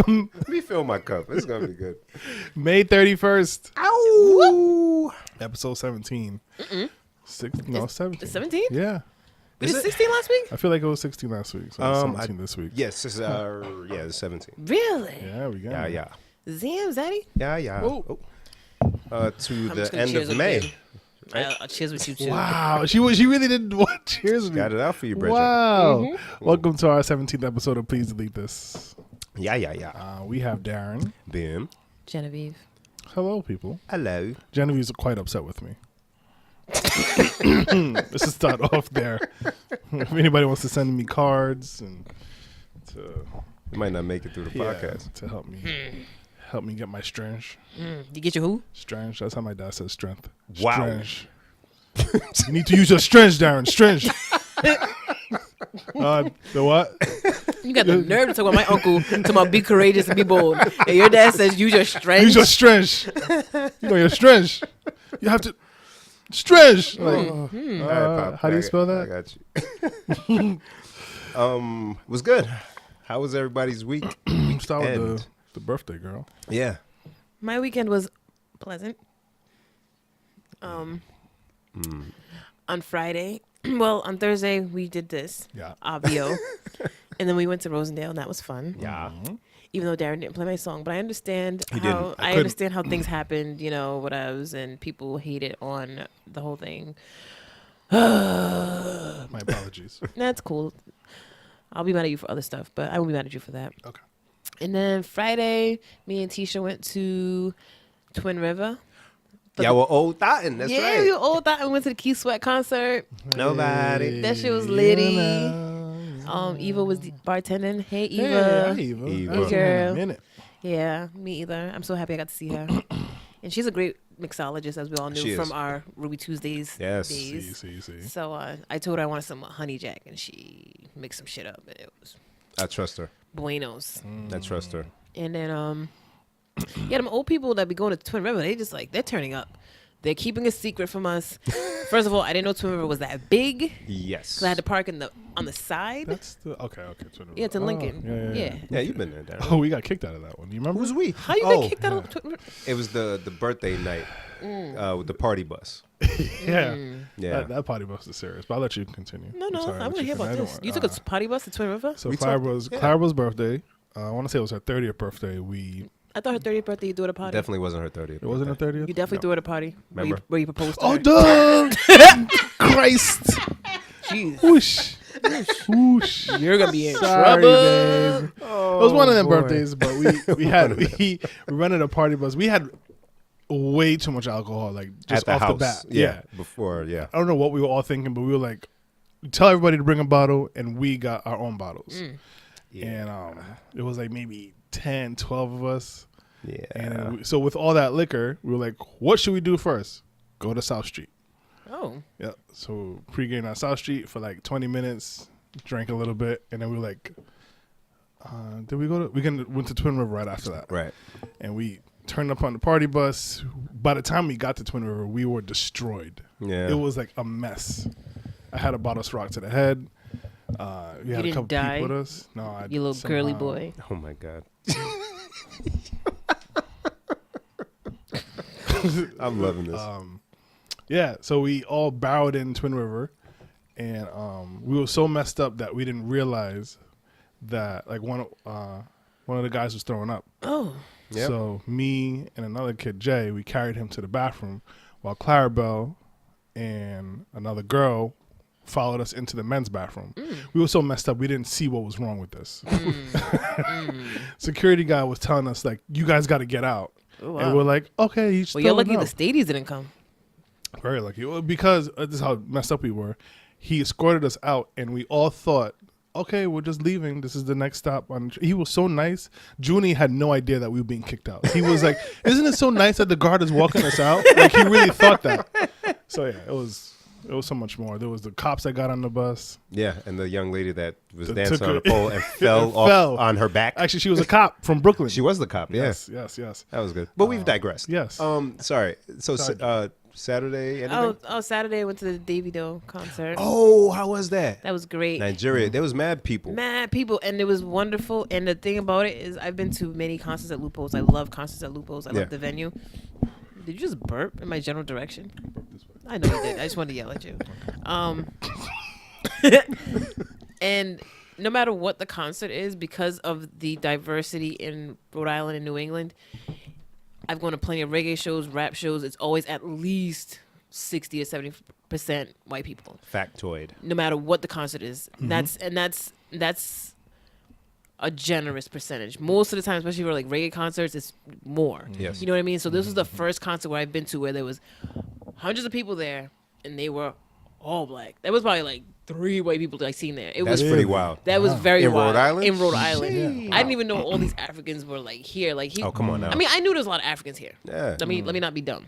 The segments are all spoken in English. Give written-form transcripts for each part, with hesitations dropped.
Let me fill my cup. It's gonna be good. May 31st. Ow! Episode 17. 17. It's 17? Yeah. We did 16 last week? I feel like it was 16 last week. So it's 17 this week. Yes, it's it's 17. Really? Yeah, we got it. Yeah. Zam, Zaddy? Yeah. Oh. To I'm the just gonna end cheers of with May. you. I'll cheers with you too. Wow. She really didn't want to cheers me. Got it out for you, Bridget. Wow. Welcome to our 17th episode of Please Delete This. Yeah. We have Darren. Bim. Genevieve. Hello, people. Hello. Genevieve's quite upset with me. Let's just start off there. If anybody wants to send me cards and to You might not make it through the podcast. to help me get my strength. You get your who? Strength. That's how my dad says strength. Wow. Strength. You need to use your strength, Darren. Strength. The what? You got the nerve to talk about my uncle to my be courageous and be bold. And your dad says use your strength. Use your strength. You know your strength. You have to strength. Like, All right, Pop, how do you spell that? I got you. Was good. How was everybody's week? Start with the birthday girl. Yeah. My weekend was pleasant. On Friday, well, on Thursday we did this. Yeah. Obvio. And then we went to Rosendale and that was fun. Yeah. Even though Darren didn't play my song, but I understand He how didn't. I understand how things happened, whatevs, and people hated on the whole thing. My apologies. That's cool. I'll be mad at you for other stuff, but I won't be mad at you for that. Okay. And then Friday, me and Tisha went to Twin River. Yeah, well, Old Thotton. That's yeah, right. we were all that and went to the Key Sweat concert. Nobody. That shit was litty. You Eva was bartending. Hey, Hey, Eva. Eva. Eva. That's been a Girl. minute. Yeah, me either. I'm so happy I got to see her. And she's a great mixologist, as we all She knew is. from our Ruby Tuesdays Yes. days. See. So I told her I wanted some honey jack, and she mixed some shit up, and it was I trust her. buenos. I trust her. And then yeah, them old people that be going to Twin River, they're turning up. They're keeping a secret from us. First of all, I didn't know Twin River was that big. Yes. So I had to park on the side. That's the okay. Yeah, it's in Lincoln. Yeah. Yeah, you've been there, Darren. Oh, we got kicked out of that one. Do you remember? Who's we? How you get kicked out of Twin River? It was the birthday night with the party bus. Yeah. Yeah. That party bus is serious, but I'll let you continue. No, I'm sorry, I want to hear let about you this. finish. You took a potty bus to Twin River? So We Clara talked- yeah. Clara's birthday. I want to say it was her 30th birthday. I thought her 30th birthday you threw at a party. Definitely wasn't her 30th. It wasn't her 30th. You definitely threw at a party Remember? where you proposed to Oh, her. duh! Christ! Jeez. Whoosh! Whoosh! You're gonna be in Sorry, trouble. babe. It was one of them boy. birthdays, but we rented a party bus. We had way too much alcohol, like just At the off house. the bat. Yeah. Before, yeah. I don't know what we were all thinking, but we were like, tell everybody to bring a bottle, and we got our own bottles. And it was like maybe 10, 12 of us. Yeah. And so with all that liquor, we were like, what should we do first? Go to South Street. Oh. Yeah. So pregame on South Street for like 20 minutes, drank a little bit, and then we were like, did we go to, went to Twin River right after that. Right. And we turned up on the party bus. By the time we got to Twin River, we were destroyed. Yeah. It was like a mess. I had a bottle of Ciroc to the head. We had a didn't couple die? people with us. No, I You little girly boy. Oh my God. I'm loving this. Yeah, so we all barreled in Twin River, and we were so messed up that we didn't realize that like one of the guys was throwing up. Oh. Yep. So me and another kid, Jay, we carried him to the bathroom, while Clarabelle and another girl followed us into the men's bathroom. We were so messed up, we didn't see what was wrong with this. Security guy was telling us like, "You guys got to get out," Oh, wow. and we're like, "Okay." He's Well, you're lucky throwing the up. Stadies didn't come. Very lucky. Well, because this is how messed up we were. He escorted us out, and we all thought, okay, we're just leaving. This is the next stop. He was so nice. Junie had no idea that we were being kicked out. He was like, isn't it so nice that the guard is walking us out? Like, he really thought that. So, yeah, it was so much more. There was the cops that got on the bus. Yeah, and the young lady that was That dancing took on her- the pole and fell off fell. on her back. Actually, she was a cop from Brooklyn. She was the cop. Yeah. Yes. That was good. But we've digressed. Yes. Sorry. So, Sorry. Saturday? Anything? Saturday I went to the Davido concert. Oh, how was that? That was great. Nigeria. There was mad people. Mad people, and it was wonderful. And the thing about it is, I've been to many concerts at Lupo's. I love concerts at Lupo's. I love the venue. Did you just burp in my general direction? I know you did. I just wanted to yell at you. And no matter what the concert is, because of the diversity in Rhode Island and New England, I've gone to plenty of reggae shows, rap shows. It's always at least 60 or 70% white people. Factoid. No matter what the concert is. That's a generous percentage. Most of the time, especially for like reggae concerts, it's more. Yes. You know what I mean? So this was the first concert where I've been to where there was hundreds of people there and they were all black. That was probably like 3 white people that I seen there. That's pretty wild. That was very wild. Rhode Island? In Rhode Island. Yeah. I didn't even know all these Africans were like here. Like Oh, come on now. I mean, I knew there's a lot of Africans here. Yeah. Let me not be dumb.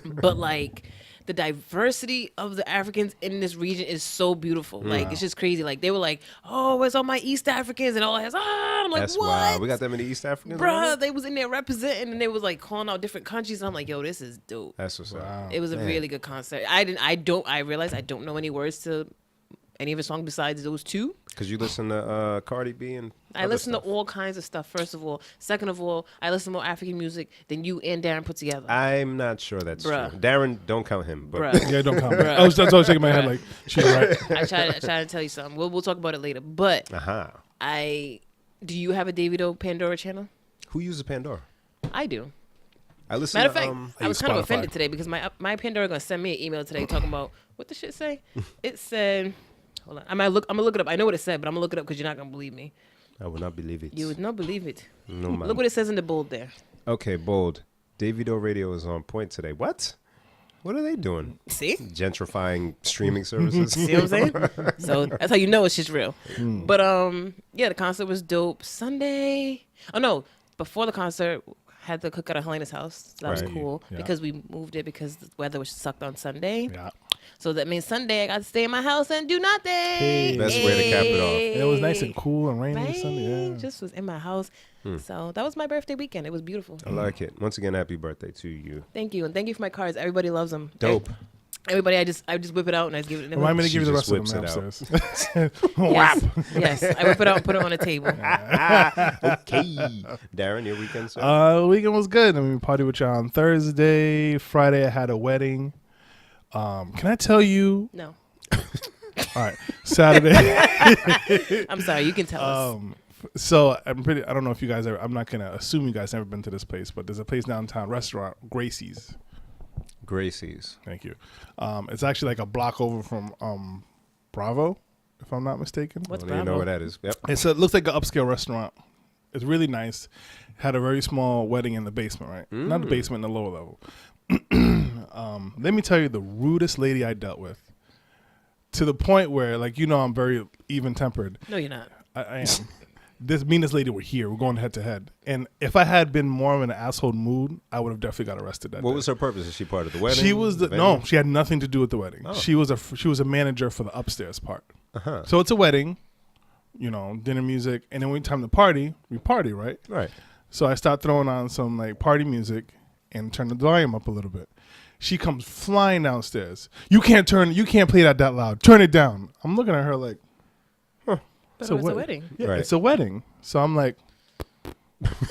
But like the diversity of the Africans in this region is so beautiful. Like it's just crazy. Like they were like, "Oh, where's all my East Africans?" and all that. I'm like, That's "What?" wild. We got that many East Africans? Bruh, they was in there representing, and they was like calling out different countries. And I'm like, "Yo, this is dope." That's what's up. It was a really good concert. I realized I don't know any words to any of his songs besides those 2. Because you listen to Cardi B and I listen to all kinds of stuff, first of all. Second of all, I listen to more African music than you and Darren put together. I'm not sure that's Bruh. true. Darren, don't count him. But Bruh. Yeah, don't comment. Bruh. That's what I was shaking my head like, she's right. I try to tell you something. We'll talk about it later. But do you have a Davido Pandora channel? Who uses Pandora? I do. I listen Matter of to fact, I was use kind of Spotify. offended today because my Pandora gonna send me an email today talking about what the shit say. It said, hold on, I'm gonna look it up. I know what it said, but I'm gonna look it up because you're not gonna believe me. I will not believe it. You would not believe it. No, ma'am. Look what it says in the bold there. Okay, bold. Davido Radio is on point today. What? What are they doing? See? Gentrifying streaming services? See what I'm saying? So that's how you know it's just real. But yeah, the concert was dope. Sunday. Oh no, before the concert, had to cook at Helena's house. That was Right. cool Yeah. because we moved it because the weather was sucked on Sunday. Yeah. So that means Sunday I got to stay in my house and do nothing. Best way to cap it off. And it was nice and cool and rainy Right? Sunday. Yeah. Just was in my house. So that was my birthday weekend. It was beautiful. I like it. Once again, happy birthday to you. Thank you, and thank you for my cards. Everybody loves them. Dope. Everybody, I just whip it out and I just give it to them. Remind me to She give you the just rest of them whips upstairs. Yes, yes. I whip it out and put it on the table. Okay. Darren, your weekend, sir? The weekend was good. I mean, we partied with y'all on Thursday. Friday, I had a wedding. Can I tell you? No, All right. Saturday. I'm sorry. You can tell us. So I don't know if you guys I'm not going to assume you guys never been to this place, but there's a place downtown, restaurant, Gracie's. Gracie's. Thank you. It's actually like a block over from Bravo, if I'm not mistaken. What's Well, you know Bravo? what that is. Yep. It looks like an upscale restaurant. It's really nice. Had a very small wedding in the basement, right? Not the basement, in the lower level. Let me tell you the rudest lady I dealt with. To the point where, like, I'm very even-tempered. No, you're not. I am. This meanest lady were here. We're going head to head. And if I had been more of an asshole mood, I would have definitely got arrested that What day. was her purpose? Is she part of the wedding? She was venue? no, she had nothing to do with the wedding. Oh. She was a manager for the upstairs part. Uh-huh. So it's a wedding, dinner music, and then when time to party, we party, right? Right. So I start throwing on some like party music and turn the volume up a little bit. She comes flying downstairs. You can't play that loud. Turn it down. I'm looking at her like, But it was a wedding. yeah, Right. it's a wedding. So I'm like,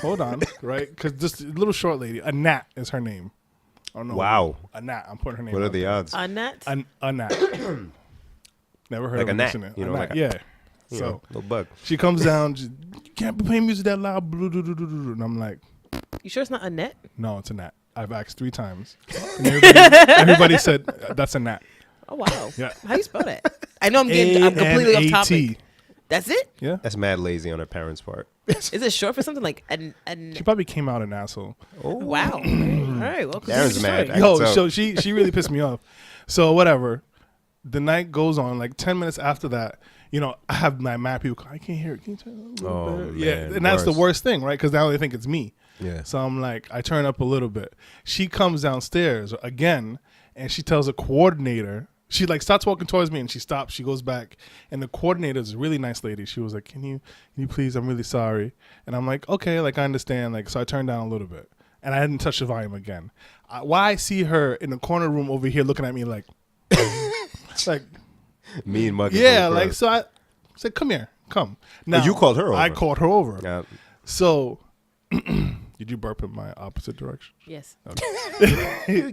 hold on, right? Because this little short lady, Annette is her name. I don't know. Wow. Annette. I'm putting her name. What are out the there. odds? Annette. Annette. Never heard Like of a gnat, her. like yeah. You So know, little bug. she comes down. You can't be playing music that loud. And I'm like, You sure it's not Annette? no, it's a gnat. I've asked 3 times. And everybody said, that's a gnat. Oh wow. Yeah. How you spell that? I know I'm completely off topic. A-N-A-T. That's it? Yeah. That's mad lazy on her parents' part. Is it short for something like She probably came out an asshole. Oh. Wow. All right. Well, Darren's mad. I Yo, can tell. so she really pissed me off. So whatever. The night goes on. Like 10 minutes after that, I have my mad people. I can't hear it. Can you turn it a little Oh, better? man, Yeah, and that's the worse. worst thing, right? Because now they think it's me. Yeah. So I'm like, I turn up a little bit. She comes downstairs again, and she tells a coordinator. She like starts walking towards me, and she stops. She goes back, and the coordinator is a really nice lady. She was like, "Can you please? I'm really sorry." And I'm like, "Okay, like I understand." Like so, I turned down a little bit, and I hadn't touched the volume again. Why I see her in the corner room over here looking at me like, like, Mean mugging. yeah, like, so I said, come here, come. Now, you called her over. I called her over. Yeah. So, did you burp in my opposite direction? Yes.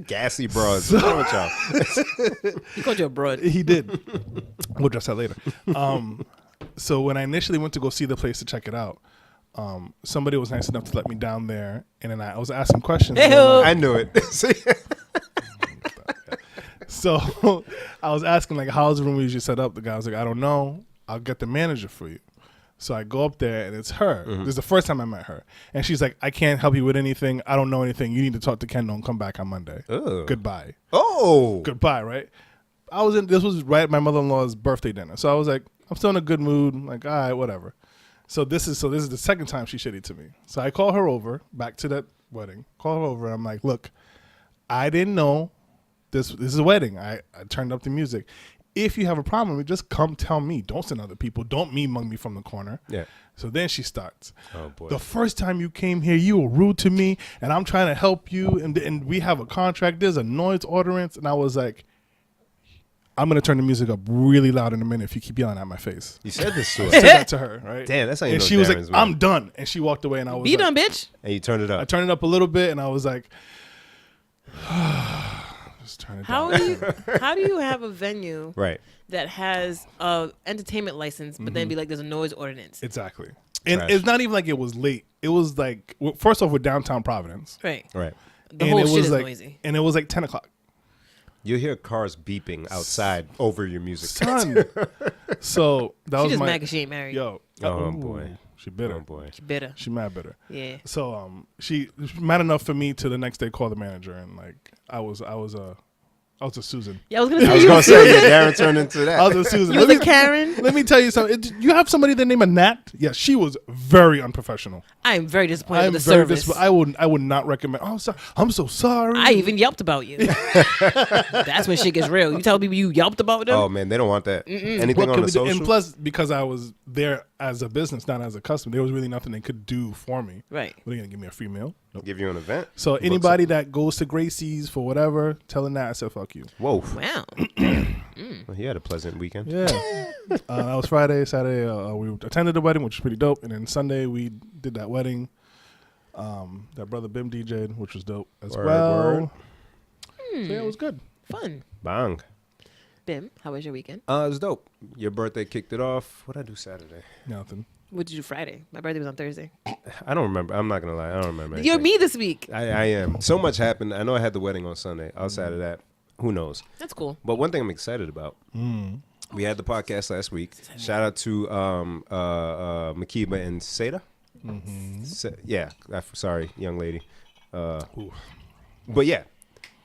Gassy bros. What's wrong with y'all? He called you a broad. He did. We'll address that later. So when I initially went to go see the place to check it out, somebody was nice enough to let me down there, and then I was asking questions. And I'm like, I knew it. so I was asking, like, how's the room usually set up? The guy was like, I don't know. I'll get the manager for you. So I go up there, and it's her. This is the first time I met her. And she's like, I can't help you with anything. I don't know anything. You need to talk to Kendall and come back on Monday. Ugh. Goodbye. Oh. Goodbye, right? This was right at my mother-in-law's birthday dinner. So I was like, I'm still in a good mood. I'm like, all right, whatever. So this is the second time she's shitty to me. So I call her over, back to that wedding. Call her over, and I'm like, look, I didn't know this is a wedding. I turned up the music. If you have a problem with it, just come tell me. Don't send other people. Don't mug me from the corner. Yeah. So then she starts. Oh, boy. The first time you came here, you were rude to me, and I'm trying to help you, and we have a contract. There's a noise ordinance. And I was like, I'm going to turn the music up really loud in a minute if you keep yelling at my face. You said this to I her. said that to her, right? Damn, that's how you and know she was Darren's like, I'm weird. done. And she walked away, and I was Be like, done, bitch. And you turned it I up. turned it up a little bit, and I was like, just turn it How down. do you have a venue Right. that has a entertainment license, but then be like, there's a noise ordinance? Exactly. And Trash. it's not even like it was late. It was like, first off, we're downtown Providence. Right. Right. The And whole it shit was is like, noisy. And it was like 10 o'clock. You hear cars beeping outside over your music. Son. So that She was just my. mad because she ain't married. Yo. Oh, ooh, boy. She bitter. Oh, boy. She bitter. She mad bitter. Yeah. So she mad enough for me to the next day call the manager, and like I was a Susan. Yeah, I was gonna say I was you going to was say, yeah, Darren turned into that. I was a Susan. You was a Karen. Let me tell you something. You have somebody that named a Nat? Yeah, she was very unprofessional. I am very disappointed I'm with the very service. I would not recommend. Oh, sorry. I'm so sorry. I even yelped about you. That's when shit gets real. You tell people you yelped about them. Oh, man, they don't want that. Anything What on could the we do? social? And plus, because I was there as a business, not as a customer, there was really nothing they could do for me. Right. What are you gonna give me a free meal? Nope. Give you an event? So Book anybody that goes to Gracie's for whatever, telling that I said fuck you. Whoa. Wow. Well, he had a pleasant weekend. Yeah. That was Friday. Saturday, we attended the wedding, which was pretty dope. And then Sunday, we did that wedding. That brother Bim DJ'd, which was dope as Word, well. word. So yeah, it was good. Fun. Bang. Bim, how was your weekend? It was dope. Your birthday kicked it off. What'd I do Saturday? Nothing. What did you do Friday? My birthday was on Thursday. I don't remember. I'm not going to lie. I don't remember. You're anything. me this week. I am. So much happened. I know I had the wedding on Sunday. Outside of that, who knows? That's cool. But one thing I'm excited about, we had the podcast last week. Shout out to Makiba and Seda. Sorry, young lady. But yeah,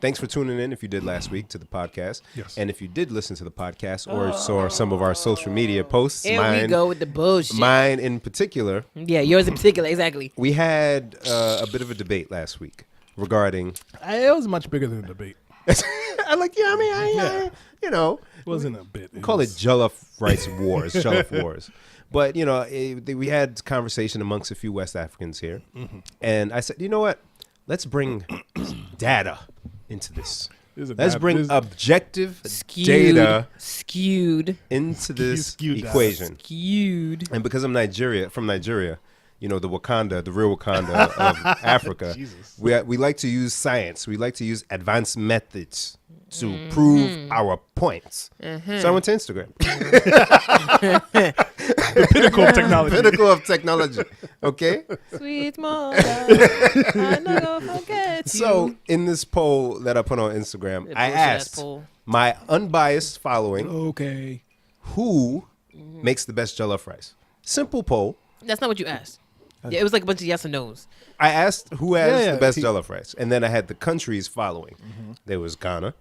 thanks for tuning in if you did last week to the podcast. Yes. And if you did listen to the podcast or saw some of our social media posts, Here we go with the bullshit. mine in particular, Yeah, yours in particular, exactly. we had a bit of a debate last week regarding. It was much bigger than a debate. I like, yeah, I mean, you know, It wasn't a bit. call it Jollof Rice Wars, Jollof Wars. But, you know, we had conversation amongst a few West Africans here. And I said, you know what? Let's bring data into this. Let's bring objective data Skewed. into this Skewed data. equation. Skewed. And because I'm from Nigeria, you know, the Wakanda, the real Wakanda of Africa, Jesus. we like to use science. We like to use advanced methods to prove our points. So I went to Instagram. The pinnacle of technology. Pinnacle of technology. Okay? Sweet mother, I not gonna forget you. So in this poll that I put on Instagram, I asked my unbiased following, Okay. who makes the best jollof rice? Simple poll. That's not what you asked. Yeah, it was like a bunch of yes and no's. I asked who has Yeah, the best jollof rice, and then I had the countries following. There was Ghana,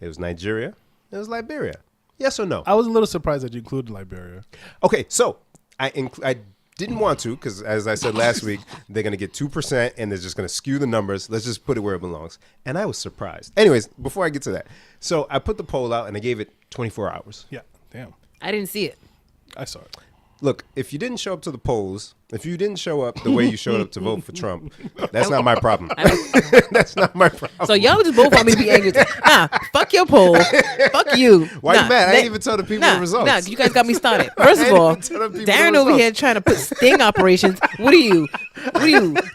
there was Nigeria, there was Liberia. Yes or no? I was a little surprised that you included Liberia. Okay, so I didn't want to because, as I said last week, they're going to get 2% and they're just going to skew the numbers. Let's just put it where it belongs. And I was surprised. Anyways, before I get to that, so I put the poll out and I gave it 24 hours. Yeah. Damn. I didn't see it. I saw it. look, if you didn't show up to the polls, if you didn't show up the way you showed up to vote for Trump, that's not my problem. That's not my problem. So y'all just both want me to be angry. Nah, fuck your poll. Fuck you. Why you mad? I ain't even tell the people the results. Nah, you guys got me started. First of all, Darren over here trying to put sting operations. What are you?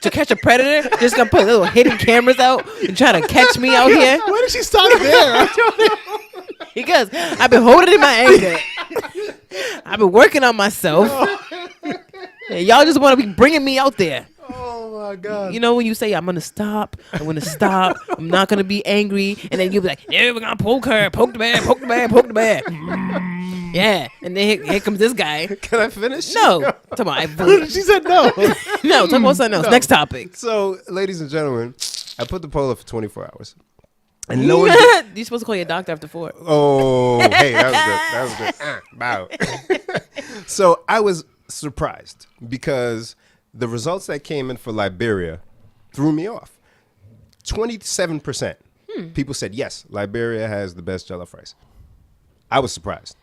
To catch a predator? Just gonna put little hidden cameras out and try to catch me out here? Why did she start there? Because I've been holding in my anger. I've been working on myself. And y'all just want to be bringing me out there. Oh my God. You know when you say I'm gonna stop, I'm not gonna be angry, and then you'll be like, yeah, we're gonna poke her, poke the bear. Yeah, and then here comes this guy. Can I finish? No, talk about I voted. She said no. No, talk about something else. No. Next topic. So, ladies and gentlemen, I put the poll up for 24 hours. And no one. You're supposed to call your doctor after 4. Oh, hey, that was good. Wow. So I was surprised because the results that came in for Liberia threw me off. 27% people said yes, Liberia has the best jollof rice. I was surprised.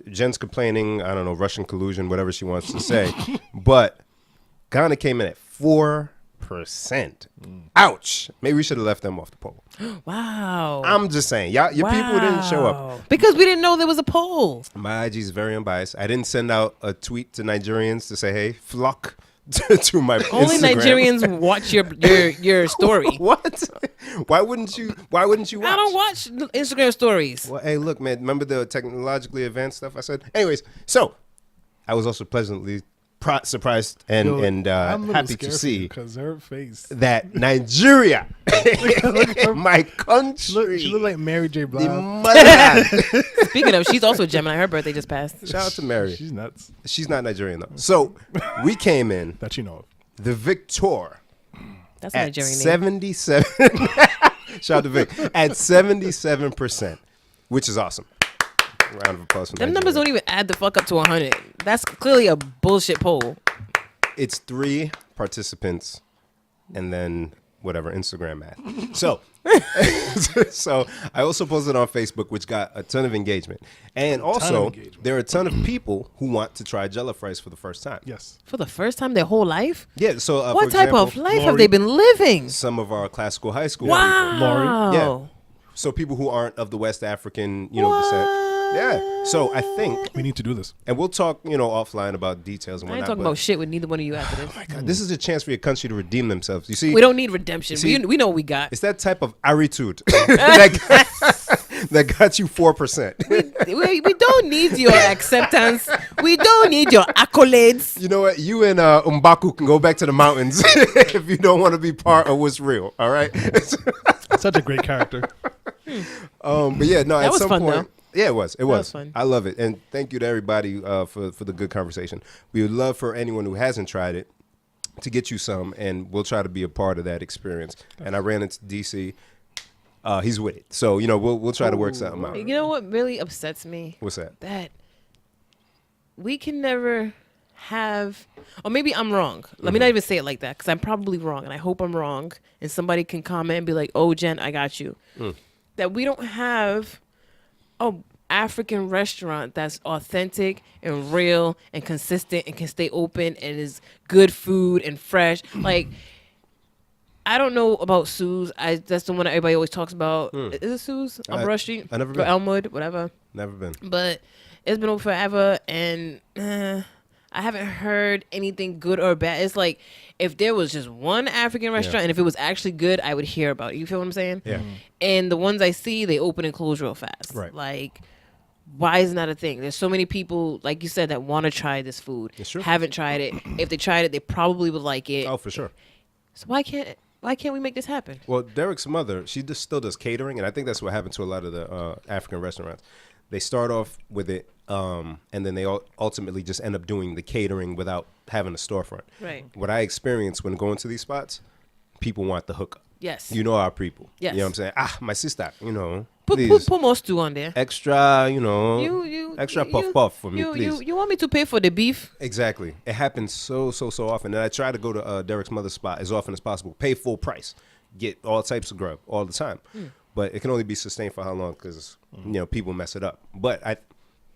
Jen's complaining, I don't know, Russian collusion, whatever she wants to say, but Ghana came in at 4%. Ouch. Maybe we should have left them off the poll. Wow. I'm just saying, your people didn't show up. because we didn't know there was a poll. My IG is very unbiased. I didn't send out a tweet to Nigerians to say, hey, flock to my Only Instagram. Nigerians watch your story. What? Why wouldn't you watch? I don't watch Instagram stories. Well, hey, look, man. Remember the technologically advanced stuff I said? Anyways, so I was also pleasantly surprised and happy to see because her face. that Nigeria, my country, She looked like Mary J. the Blige. motherland. Speaking of, she's also a Gemini. Her birthday just passed. Shout out to Mary. She's nuts. She's not Nigerian though. So we came in That you know of. the victor That's a at Nigerian name. 77. Shout out to Vic at 77%, which is awesome. Round of applause for Them Nigeria. numbers don't even add the fuck up to 100. That's clearly a bullshit poll. It's 3 participants and then whatever Instagram math. So, so I also posted on Facebook, which got a ton of engagement. And also, there are a ton of people who want to try jollof rice for the first time. Yes. For the first time their whole life? Yeah. So, What for type example, of life have they been living? some of our classical high school people. Wow. Yeah. So people who aren't of the West African, descent. Yeah. So I think, We need to do this. and we'll talk, offline about details and I whatnot. ain't talking but- about shit with neither one of you after this. Oh my God, this is a chance for your country to redeem themselves. You see, We don't need redemption. See- we know what we got. it's that type of attitude that got you 4%. We don't need your acceptance. We don't need your accolades. You know what? You and M'Baku can go back to the mountains if you don't want to be part of what's real. All right. Such a great character. But yeah, no. That At was some fun, point, though. yeah, it was. It was fun. I love it, and thank you to everybody for the good conversation. We would love for anyone who hasn't tried it to get you some, and we'll try to be a part of that experience. And I ran into DC. He's with it, so we'll try to work something out. You know what really upsets me? What's that? That we can never have, or maybe I'm wrong. Let me not even say it like that, because I'm probably wrong, and I hope I'm wrong. And somebody can comment and be like, "Oh, Jen, I got you." That we don't have a African restaurant that's authentic and real and consistent and can stay open and is good food and fresh. Like, I don't know about Soooo's. That's the one that everybody always talks about. Is it Soooo's on Broad Street? I never Or been. Elmwood, whatever. Never been. But it's been open forever, and I haven't heard anything good or bad. It's like if there was just one African restaurant and if it was actually good, I would hear about it. You feel what I'm saying? Yeah. And the ones I see, they open and close real fast. Right. Like, why isn't that a thing? There's so many people, like you said, that want to try this food. It's true. Haven't tried it. If they tried it, they probably would like it. Oh, for sure. So why can't we make this happen? Well, Derek's mother, she still does catering, and I think that's what happened to a lot of the African restaurants. They start off with it, and then they ultimately just end up doing the catering without having a storefront. Right. What I experience when going to these spots, people want the hookup. Yes. You know our people. Yes. You know what I'm saying? My sister, Put more stew on there. extra, extra you- puff for me, you, please. You want me to pay for the beef? Exactly. It happens so often. And I try to go to Derek's mother's spot as often as possible. Pay full price. Get all types of grub all the time. But it can only be sustained for how long because, people mess it up. But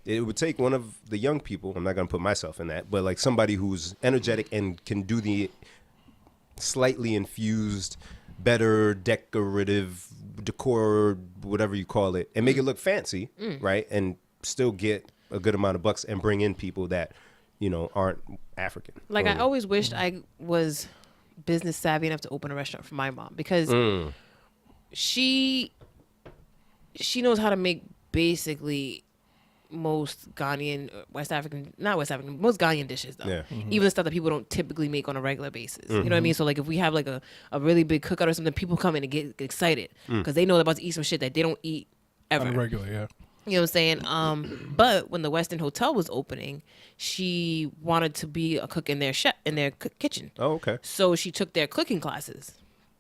It would take one of the young people. I'm not gonna put myself in that, but like somebody who's energetic and can do the slightly infused, better decorative decor, whatever you call it, and make it look fancy, right? And still get a good amount of bucks and bring in people that, you know, aren't African. Like I always wished I was business savvy enough to open a restaurant for my mom, because she knows how to make basically most Ghanaian, most Ghanaian dishes though. Yeah. Even the stuff that people don't typically make on a regular basis. You know what I mean? So like if we have like a really big cookout or something, people come in and get excited because they know they're about to eat some shit that they don't eat ever. On a regular, yeah. You know what I'm saying? But when the Westin Hotel was opening, she wanted to be a cook in their kitchen. Oh, okay. So she took their cooking classes.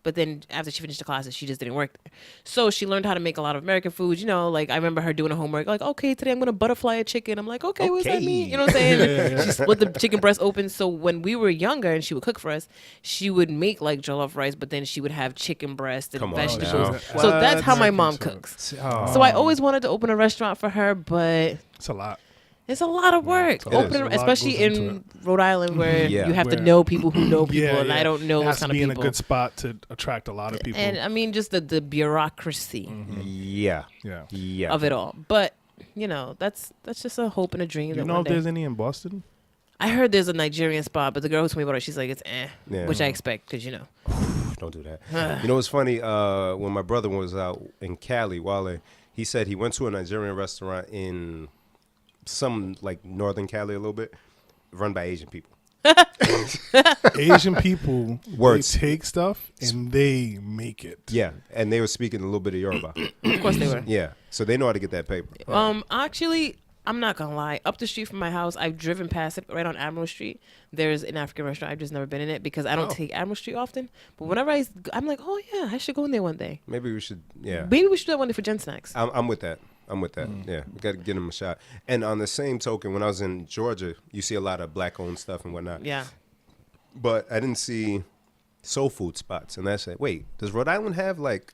But then after she finished the classes, she just didn't work there. So she learned how to make a lot of American foods. You know, like I remember her doing her homework. Like, okay, today I'm going to butterfly a chicken. I'm like, okay, what does that mean? You know what I'm saying? She split the chicken breast open. So when we were younger and she would cook for us, she would make like jollof rice, but then she would have chicken breast and vegetables. now. So that's how my mom What? cooks. Oh. So I always wanted to open a restaurant for her, but It's a lot. it's a lot of work. It is. Opening, A lot especially goes into in Rhode Island, where Yeah. you have to Where- know people who know people, and I don't know It those has kind to of be in people. a good spot to attract a lot of people. And I mean, just the bureaucracy Yeah. yeah. Yeah. of it all. But you know, that's just a hope and a dream. You that know one if day. there's any in Boston? I heard there's a Nigerian spot, but the girl who told me about it, she's like, it's Yeah. which I expect because you know. Don't do that. You know what's funny? When my brother was out in Cali, Wale, he said he went to a Nigerian restaurant in some like northern Cali a little bit, run by Asian people. Asian people, Words. they take stuff and they make it. Yeah, and they were speaking a little bit of Yoruba. Of course they were. Yeah, so they know how to get that paper. Actually, I'm not gonna lie. Up the street from my house, I've driven past it right on Admiral Street. There's an African restaurant. I've just never been in it because I don't take Admiral Street often. But whenever I'm like, oh yeah, I should go in there one day. Maybe we should. Yeah, Maybe we should do that one day for Gen Snacks. I'm with that. I'm with that. Yeah, we got to get them a shot. And on the same token, when I was in Georgia, you see a lot of black-owned stuff and whatnot. Yeah. But I didn't see soul food spots, and I said, wait, does Rhode Island have like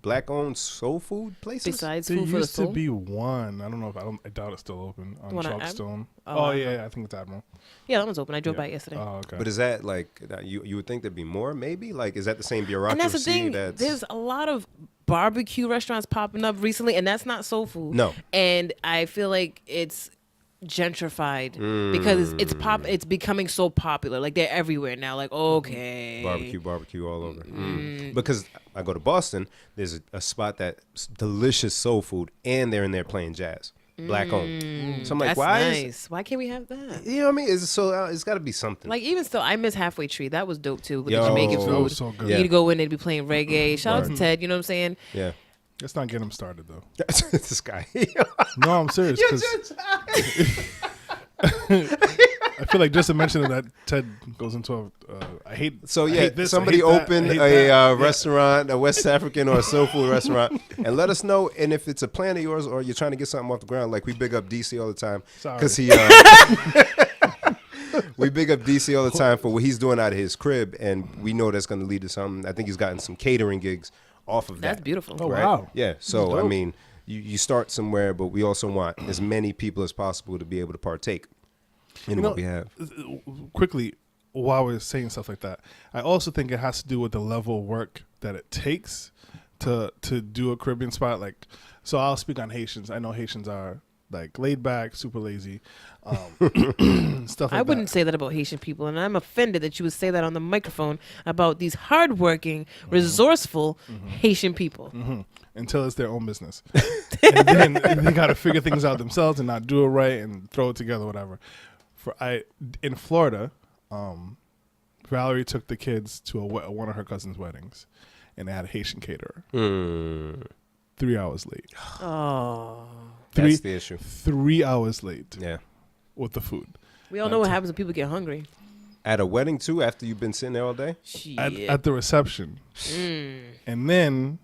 black-owned soul food places? Besides There Food for the used to Soul. be one. I don't know if I doubt it's still open on One on Chalkstone. Oh, Oh, I yeah, I think it's Admiral. Yeah, that one's open. I drove Yeah. by it yesterday. Oh, okay. But is that like you would think there'd be more? Maybe like is that the same bureaucracy? And that's the thing. That's, There's a lot of barbecue restaurants popping up recently, and that's not soul food. No. And I feel like it's gentrified because it's becoming so popular. Like they're everywhere now. Like okay, barbecue all over. Because I go to Boston, there's a spot that's delicious soul food, and they're in there playing jazz, black owned. So I'm like, That's why? nice. Why can't we have that? You know what I mean? It's got to be something. Like even still, I miss Halfway Tree. That was dope too with Yo, the Jamaican that food. was so good. Yeah. You'd go in, they'd be playing reggae. Shout out to Word. Ted. You know what I'm saying? Yeah, Let's not get them started, though. this guy. No, I'm serious. 'Cause I feel like just to mention that Ted goes into I hate. So I yeah, hate this, I somebody hate that, open I hate a that. restaurant, a West African or a soul food restaurant, and let us know. And if it's a plan of yours or you're trying to get something off the ground, like we big up DC all the time Sorry. because he. We big up DC all the time for what he's doing out of his crib, and we know that's going to lead to something. I think he's gotten some catering gigs off of That's that. beautiful. Oh, Right? wow. Yeah. So That's I dope. mean, you start somewhere, but we also want as many people as possible to be able to partake in what we have. Quickly, while we're saying stuff like that, I also think it has to do with the level of work that it takes to do a Caribbean spot. Like, so I'll speak on Haitians. I know Haitians are like laid back, super lazy, stuff like I wouldn't that. say that about Haitian people, and I'm offended that you would say that on the microphone about these hardworking, resourceful Haitian people. Until it's their own business. And then they got to figure things out themselves and not do it right and throw it together, whatever. In Florida, Valerie took the kids to one of her cousin's weddings, and they had a Haitian caterer. 3 hours late. Oh, That's the issue. 3 hours late Yeah. with the food. we all know what happens when people get hungry. At a wedding too, after you've been sitting there all day. Shit. At the reception. And then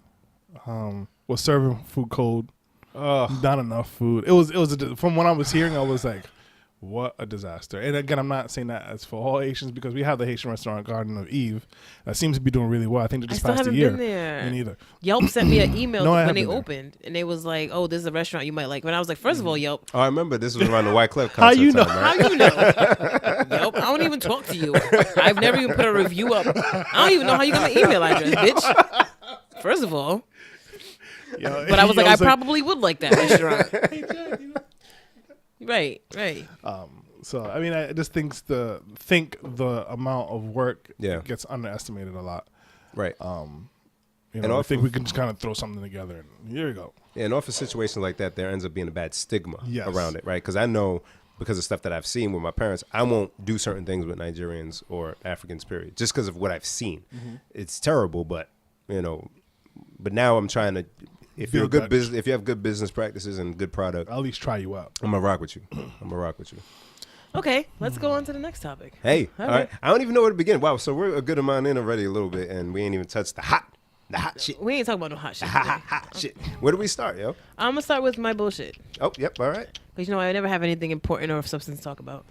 was serving food cold. Not enough food. It was from what I was hearing, I was like, What a disaster. And again, I'm not saying that as for all Haitians because we have the Haitian restaurant Garden of Eve that seems to be doing really well. I think they just I still passed a haven't year. been there. Me neither. Yelp sent me an email No, I when they haven't been opened, and they was like, "Oh, this is a restaurant you might like." When I was like, first of all, Yelp, Oh, I remember this was around the White Cliff How concert you know? time, how right? you know? Yelp, I don't even talk to you. I've never even put a review up. I don't even know how you got my email address, bitch. First of all, but I was like, I probably would like that restaurant. Right. So I mean, I just think the amount of work Yeah. gets underestimated a lot. Right. You And know, I off think of- we can just kind of throw something together and here you go. Yeah, and off a situation like that, there ends up being a bad stigma Yes. around it, right? Because I know because of stuff that I've seen with my parents, I won't do certain things with Nigerians or Africans, period, just because of what I've seen. It's terrible, but but now I'm trying to. If you're a good business, if you have good business practices and good product, I'll at least try you out. I'm gonna rock with you. Okay, let's go on to the next topic. Hey, All all right. I don't even know where to begin. Wow, so we're a good amount in already, a little bit, and we ain't even touched the hot shit. We ain't talking about no hot shit. Hot shit. Where do we start, yo? I'm gonna start with my bullshit. Oh, yep. All right. Because I never have anything important or of substance to talk about.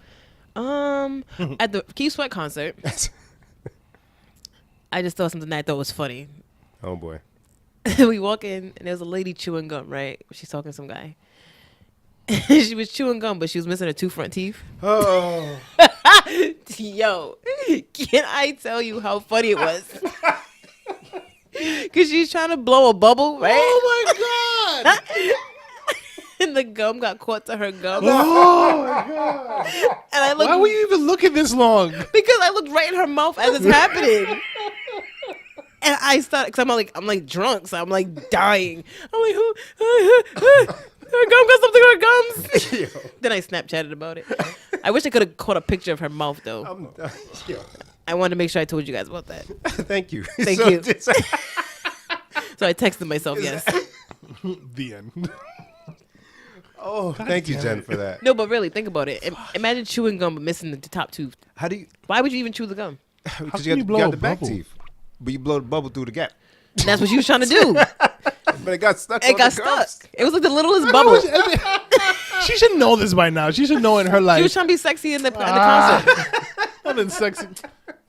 At the Keith Sweat concert, I just thought something that I thought was funny. Oh boy. We walk in and there's a lady chewing gum, right? She's talking to some guy. She was chewing gum, but she was missing her 2 front teeth. Oh. Yo, can I tell you how funny it was? Because she's trying to blow a bubble, right? Oh my god! And the gum got caught to her gum. Oh my god! And I looked, Why were you even looking this long? because I looked right in her mouth as it's happening. And I started, because I'm like drunk, so I'm like dying. I'm like, her gum got something on her gums. Then I Snapchatted about it. I wish I could have caught a picture of her mouth, though. I wanted to make sure I told you guys about that. Thank you. Thank you. So I texted myself, yes. The end. Oh, thank you, Jen, for that. No, but really, think about it. Imagine chewing gum but missing the top tooth. How do you? Why would you even chew the gum? Because can you you blow got a the back bubble? teeth, but you blow the bubble through the gap. That's what you was trying to do. But it got stuck. It on got the gums. stuck. It was like the littlest bubble. She should know this by now. She should know in her She life. was trying to be sexy in the concert. Nothing sexy.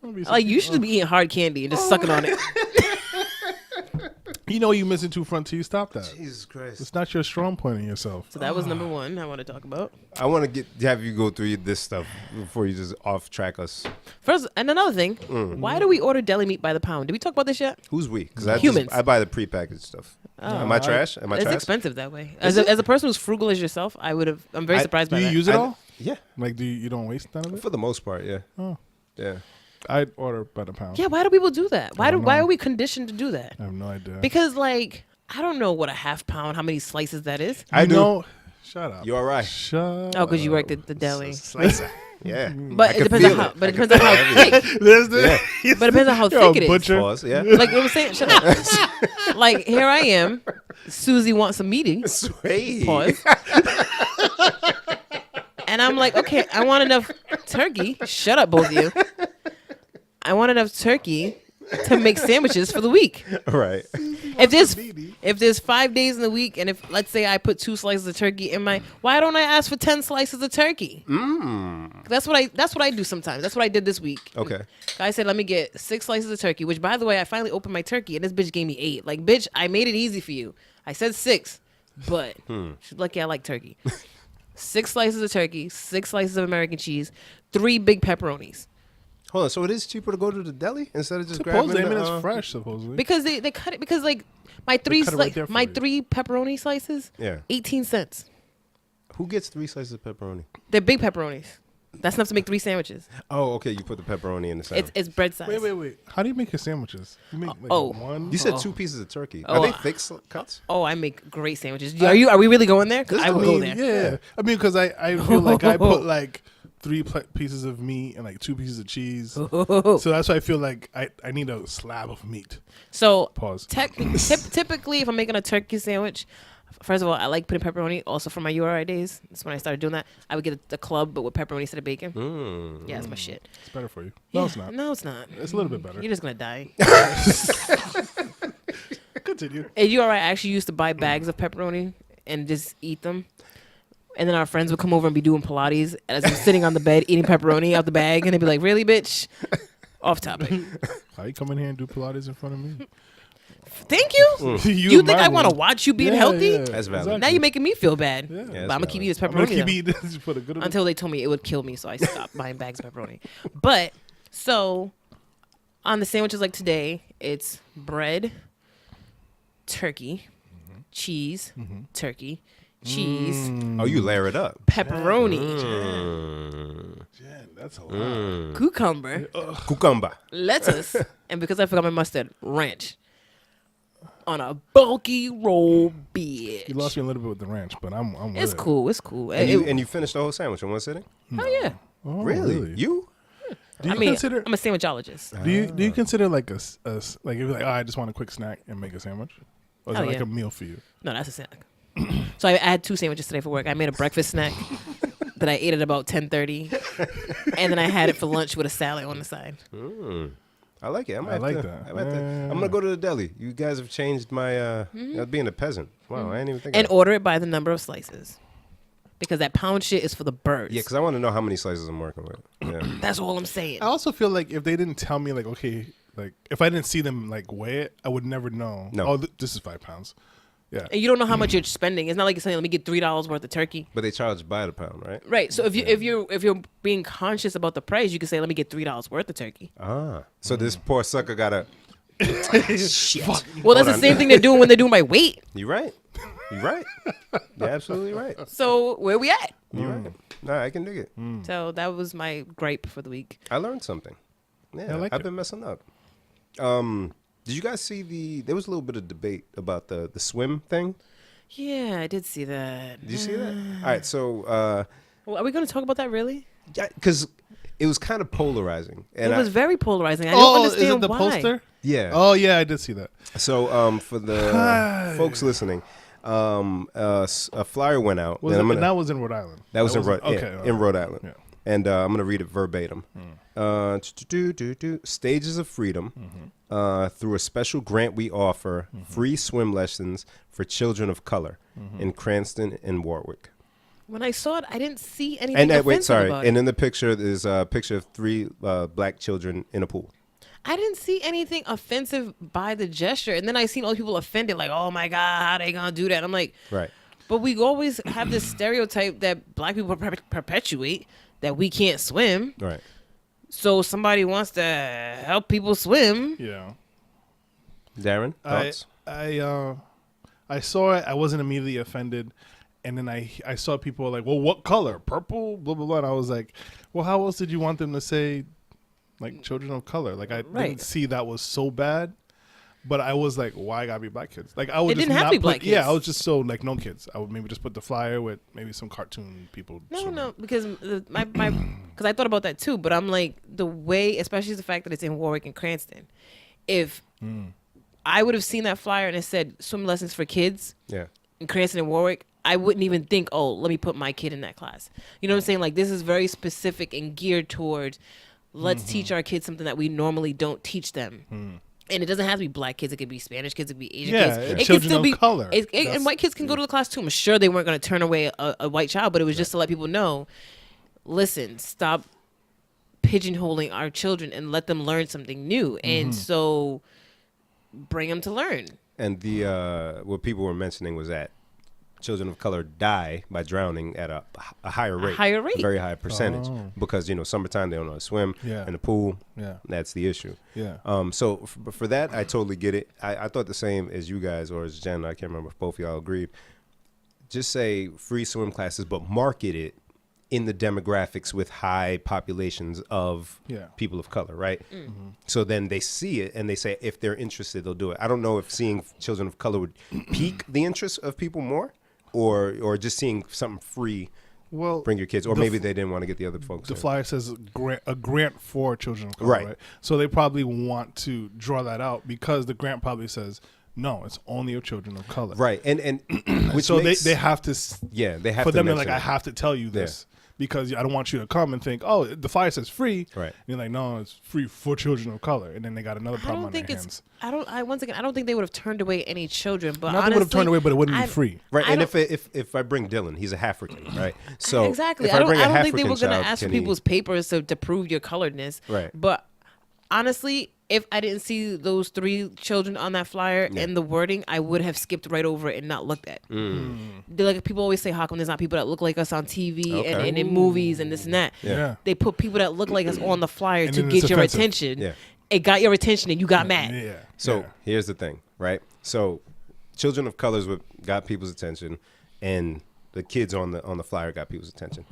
Like, you should be eating hard candy and just sucking on it. You know you missing 2 front teeth. Stop that. Jesus Christ. It's not your strong point in yourself. So that was number one I want to talk about. I want to have you go through this stuff before you just off track us. First, and another thing, why do we order deli meat by the pound? Did we talk about this yet? Who's we? Because Humans. I buy the prepackaged stuff. Am I trash? Am I It's trash? expensive that way. As a person who's frugal as yourself, I'm very surprised Do by you that. use it all? Yeah, Like, you don't waste none of it? for the most part. Yeah. Oh. Yeah. I'd order by the pound. Yeah, why do people do that? Why don't why know. are we conditioned to do that? I have no idea. Because I don't know what a half pound, how many slices that is. I do. know. Shut up. You all right? Shut Oh, because you up. worked at the deli. Slicer. Yeah. But I it could depends on feel how. it. But I it could depends on feel how everything. thick. There's the, But it depends on how You're a thick it is. butcher. Pause. Yeah. Like we were saying, shut up. Like here I am. Susie wants a meeting. Sweet. Pause. And I'm like, okay, I want enough turkey. Shut up, both of you. I want enough turkey to make sandwiches for the week. Right. If there's 5 days in the week, and if let's say I put 2 slices of turkey in my, why don't I ask for 10 slices of turkey? That's what I do sometimes. That's what I did this week. Okay. I said, let me get 6 slices of turkey. Which, by the way, I finally opened my turkey, and this bitch gave me 8. Like, bitch, I made it easy for you. I said 6, but she's lucky I like turkey. 6 slices of turkey, 6 slices of American cheese, 3 big pepperonis. Hold on. So it is cheaper to go to the deli instead of just grabbing Supposedly, I mean, the, it's fresh, supposedly. Because they cut it, because like my 3 cut it right there for my you. 3 pepperoni slices, Yeah. 18 cents. Who gets 3 slices of pepperoni? They're big pepperonis. That's enough to make 3 sandwiches. Oh, okay. You put the pepperoni in the center. It's bread size. Wait. How do you make your sandwiches? You make like Oh. one? You said Oh. 2 pieces of turkey. Oh, Are they thick cuts? Oh, I make great sandwiches. Are we really going there? 'Cause I will go there. Yeah. I mean, because I feel like I put like 3 pieces of meat and like 2 pieces of cheese. So that's why I feel like I need a slab of meat. So Pause. typically, if I'm making a turkey sandwich, first of all, I like putting pepperoni. Also, from my URI days, that's when I started doing that. I would get the club, but with pepperoni instead of bacon. Yeah, that's my shit. It's better for you. No, Yeah. it's not. No, it's not. It's a little bit better. You're just gonna die. Continue. At URI, I actually used to buy bags of pepperoni and just eat them. And then our friends would come over and be doing Pilates as I'm sitting on the bed eating pepperoni out the bag, and they'd be like, "Really, bitch?" Off topic. Why you come in here and do Pilates in front of me? Thank you. You think I want to watch you being healthy? Yeah, That's valid. exactly. Now you're making me feel bad. Yeah. But that's I'm gonna keep valid. eating this I'm gonna pepperoni keep though, eating this for the good of until they told me it would kill me, so I stopped buying bags of pepperoni. But so on the sandwiches like today, it's bread, turkey, cheese, turkey, cheese, Oh, you layer it up. pepperoni, Jen, that's a lot. cucumber, Cucumber. lettuce, and because I forgot my mustard, ranch on a bulky roll bitch. You lost me a little bit with the ranch, but I'm with It's it. cool. It's cool. And you finished the whole sandwich in one sitting? Oh yeah. Oh, Really? You? Do you I mean, consider? I'm a sandwichologist. Do you consider like a like if you're like, oh, I just want a quick snack and make a sandwich, or is Oh, it like yeah. a meal for you? No, that's a snack. So I had 2 sandwiches today for work. I made a breakfast snack that I ate at about 10:30, and then I had it for lunch with a salad on the side. I like it. I like that. I'm going to go to the deli. You guys have changed my being a peasant. Wow, I didn't even think And of that. order it by the number of slices, because that pound shit is for the birds. Yeah, because I want to know how many slices I'm working with. Yeah. That's all I'm saying. I also feel like if they didn't tell me, like, okay, like if I didn't see them like weigh it, I would never know. No. Oh, this is 5 pounds. Yeah. And you don't know how much you're spending. It's not like you're saying, "Let me get $3 worth of turkey." But they charge by the pound, right? Right. So if you're being conscious about the price, you can say, "Let me get $3 worth of turky." Ah. So this poor sucker got to... Shit. Well, that's Hold the on. same thing they're doing when they're doing by weight. You're right. You're right. You're absolutely right. So where we at? You're right. No, I can dig it. So that was my gripe for the week. I learned something. Yeah, I like I've it. been messing up. Did you guys see there was a little bit of debate about the swim thing? Yeah, I did see that. Did you see that? All right, so Well, are we going to talk about that really? because it was kind of polarizing, and It was very polarizing. I Oh, don't understand is it the why. poster? yeah. Oh yeah, I did see that. So for the folks listening, a flyer went out. Was and it, I'm gonna- and that was in Rhode Island. That was in Rhode, okay, in Rhode Island. Yeah. And I'm going to read it verbatim. Stages of Freedom. Through a special grant we offer, free swim lessons for children of color in Cranston and Warwick. When I saw it, I didn't see anything And offensive wait, sorry. about And it. in the picture, there's a picture of 3 black children in a pool. I didn't see anything offensive by the gesture. And then I seen all people offended, like, "Oh my God, how they gonna do that?" I'm like, Right. but we always have this stereotype that black people perpetuate that we can't swim. Right. So somebody wants to help people swim. Yeah. Darren, thoughts? I saw it. I wasn't immediately offended, and then I saw people like, well, what color? Purple? Blah blah blah. And I was like, well, how else did you want them to say, like, children of color? Like, I Right. didn't see that was so bad, but I was like, why gotta be black kids? Like, I would It just didn't have not to be put, black Yeah, kids. I was just so like no kids. I would maybe just put the flyer with maybe some cartoon people. No, swimming. no, because my because I thought about that too. But I'm like, the way, especially the fact that it's in Warwick and Cranston, if I would have seen that flyer and it said swim lessons for kids Yeah. in Cranston and Warwick, I wouldn't even think, oh, let me put my kid in that class. You know what I'm saying? Like, this is very specific and geared towards let's teach our kids something that we normally don't teach them. And it doesn't have to be black kids. It could be Spanish kids. It could be Asian Yeah, kids. and It could children still of be color. and white kids can go to the class too. I'm sure they weren't going to turn away a white child, but it was just to let people know, listen, stop pigeonholing our children and let them learn something new. And so bring them to learn. And the what people were mentioning was that children of color die by drowning at a higher rate. higher rate. A very high percentage. Oh. Because, summertime, they don't know how to swim. Yeah. In the pool, Yeah. that's the issue. Yeah. So for that, I totally get it. I thought the same as you guys, or as Jen. I can't remember if both of y'all agreed. Just say free swim classes, but market it in the demographics with high populations of Yeah. people of color, right? So then they see it and they say if they're interested, they'll do it. I don't know if seeing children of color would pique the interest of people more, or just seeing something free. Well, Bring your kids, or maybe they didn't want to get the other folks. the in. flyer says a grant for children of color, Right. right? So they probably want to draw that out because the grant probably says no, it's only of children of color. Right, and which So makes, they have to they have for to them to mention like, I it. have to tell you this because I don't want you to come and think, oh, the flyer says free. Right. And you're like, no, it's free for children of color. And then they got another problem on their hands. Once again, I don't think they would have turned away any children, but Not they would have turned away, but it wouldn't be free. Right, and if I bring Dylan, he's a African, right? So exactly, if I don't bring a think they were African going to child, ask for can he- people's papers to prove your coloredness. Right. But honestly, if I didn't see those 3 children on that flyer and the wording, I would have skipped right over it and not looked at. They're like, people always say, how come there's not people that look like us on TV and in movies and this and that? Yeah. They put people that look like us on the flyer And to then get it's your offensive. attention. Yeah. It got your attention and you got mad. Yeah. So here's the thing, right? So children of colors got people's attention, and the kids on the flyer got people's attention.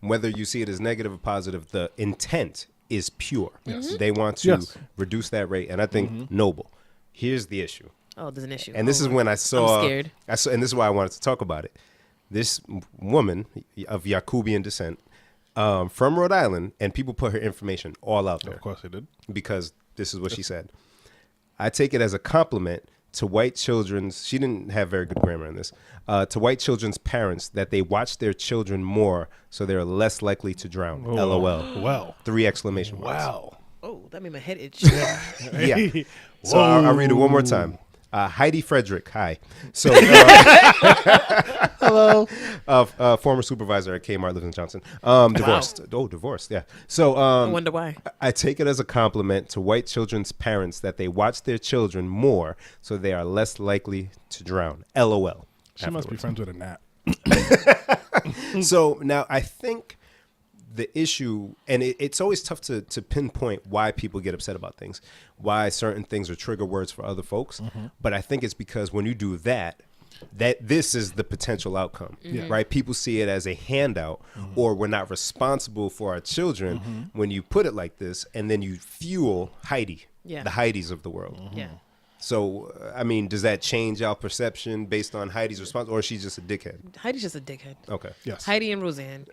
Whether you see it as negative or positive, the intent is pure. Yes. They want to reduce that rate, and I think noble. Here's the issue. Oh, there's an issue. And this is when I saw, I'm scared. and this is why I wanted to talk about it. This woman of Yakubian descent from Rhode Island, and people put her information all out there. Of course they did. Because this is what she said. I take it as a compliment to white children's, she didn't have very good grammar in this, to white children's parents that they watch their children more so they're less likely to drown. Oh. LOL. Wow. 3 exclamation marks. Wow. Oh, that made my head itch. Yeah. So I'll read it one more time. Heidi Frederick, hi. So, Hello. former supervisor at Kmart, lives in Johnson. Divorced. Wow. Oh, divorced. Yeah. So, I wonder why. I take it as a compliment to white children's parents that they watch their children more, so they are less likely to drown. LOL. She must be friends with a gnat. So now I think the issue, and it's always tough to pinpoint why people get upset about things, why certain things are trigger words for other folks. But I think it's because when you do that this is the potential outcome, right? People see it as a handout, or we're not responsible for our children when you put it like this, and then you fuel Heidi, the Heidis of the world. Yeah. So, I mean, does that change our perception based on Heidi's response, or is she just a dickhead? Heidi's just a dickhead. Okay. Yes. Heidi and Rosanne.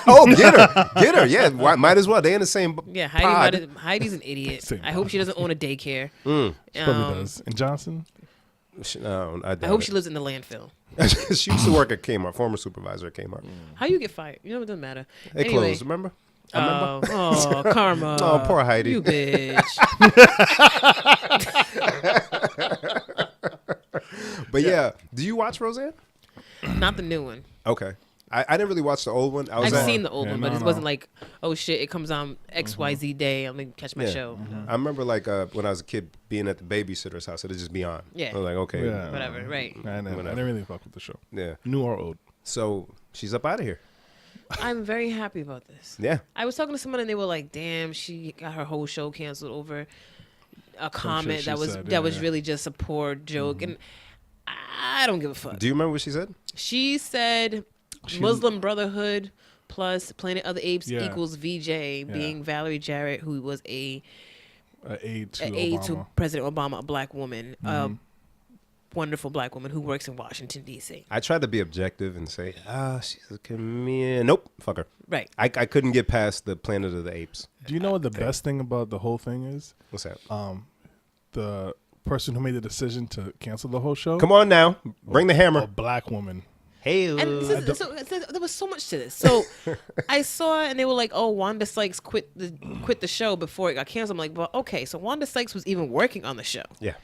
Oh, get her. Yeah, might as well. They in the same Yeah, pod. Heidi's an idiot. Same I hope she doesn't own a daycare. She probably does. In Johnson? No, I I hope she lives in the landfill. She used to work at Kmart, former supervisor at Kmart. How you get fired? You know, it doesn't matter. They Anyway. closed, remember? Oh, karma. Oh, poor Heidi. You bitch. But yeah, do you watch Roseanne? Not the new one. Okay. I didn't really watch the old one. I've seen the old Yeah, one, but no, it wasn't like, oh shit, it comes on XYZ day. I'm going to catch my Yeah. show. I remember like when I was a kid being at the babysitter's house, it'd just be on. Yeah. I was like, okay. Yeah. Whatever, right. I didn't really fuck with the show. Yeah. New or old? So she's up out of here. I'm very happy about this. Yeah. I was talking to someone and they were like, damn, she got her whole show canceled over a comment she that was said, yeah. really just a poor joke. And I don't give a fuck. Do you remember what she said? She said Muslim Brotherhood plus Planet of the Apes equals VJ, being Valerie Jarrett, who was a aide to aide Obama. to President Obama, a black woman, a wonderful black woman who works in Washington, D.C. I tried to be objective and say, she's a comedian. Nope, fuck her. Right. I couldn't get past the Planet of the Apes. Do you know what the best thing about the whole thing is? What's that? The person who made the decision to cancel the whole show? Come on now. Bring the A hammer. black woman. Hey. And so there was so much to this. So I saw it and they were like, "Oh, Wanda Sykes quit the show before it got canceled." I'm like, "Well, okay, so Wanda Sykes was even working on the show. Yeah.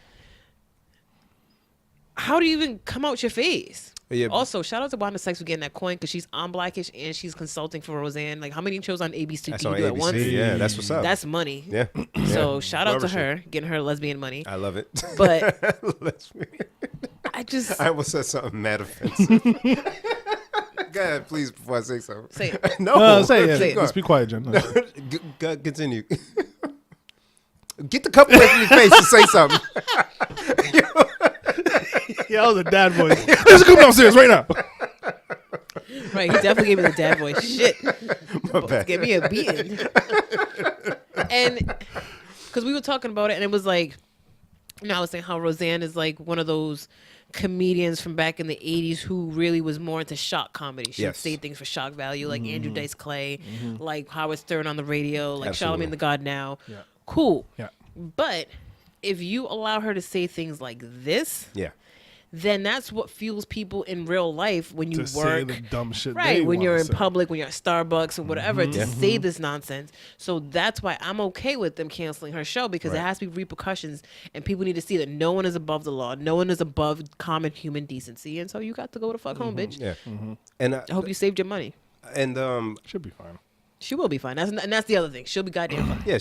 How do you even come out your face?" Yeah. Also, shout out to Wanda Sykes for getting that coin because she's on Blackish and she's consulting for Roseanne. Like, how many shows on ABC That's can on you do at ABC. once? Yeah, that's what's up. That's money. Yeah. So shout out to Whoever her getting her lesbian money. I love it. But I I almost said something mad offensive. Go ahead, please, before I say something. say it. No, Say it. Say it. Let's be quiet, Jen. Continue. Get the cup away from your face and say something. Yeah, that was a dad voice. Let's come downstairs right now. Right, he definitely gave me the dad voice. Shit. My bad. Give me a beating. And because we were talking about it, and it was like, you know, I was saying how Roseanne is like one of those comedians from back in the 80s who really was more into shock comedy. She would Yes. say things for shock value, like Andrew Dice Clay, like Howard Stern on the radio, like Absolutely. Charlamagne the God Now. Yeah. Cool. Yeah. But if you allow her to say things like this, Yeah. then that's what fuels people in real life when you to work. say the dumb shit. Right, they when you're wanna in say. public, when you're at Starbucks or whatever, to say this nonsense. So that's why I'm okay with them canceling her show, because it has to be repercussions, and people need to see that no one is above the law, no one is above common human decency, and so you got to go to fuck home, bitch. Yeah. And I hope you saved your money. and Should be fine. She will be fine. And that's the other thing. She'll be goddamn fine. yeah,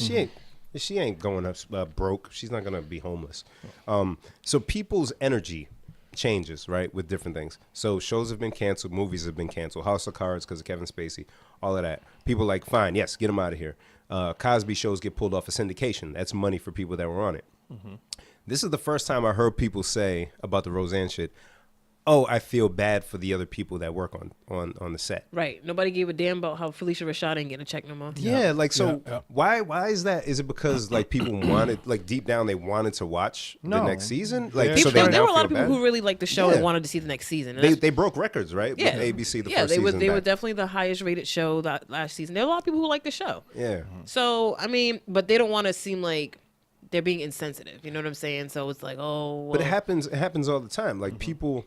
she ain't going up broke. She's not gonna be homeless. So people's energy changes, right, with different things. So shows have been canceled, movies have been canceled, House of Cards because of Kevin Spacey, all of that. People like, fine, yes, get him out of here. Cosby shows get pulled off of syndication. That's money for people that were on it. This is the first time I heard people say about the Rosanne shit, oh, I feel bad for the other people that work on the set. Right. Nobody gave a damn about how Felicia Rashad ain't getting a check no more. Yeah, like, so Yeah. why is that? Is it because like people wanted, like deep down they wanted to watch the No. next season? Like, Yeah, so People, they there now were a lot feel of people bad? who really liked the show Yeah. and wanted to see the next season. And They broke records, right? yeah, With ABC the yeah, first they were season they were back. definitely the highest rated show that last season. There were a lot of people who liked the show. Yeah. So I mean, but they don't want to seem like they're being insensitive. You know what I'm saying? So it's like, oh, well, But it happens all the time. Like people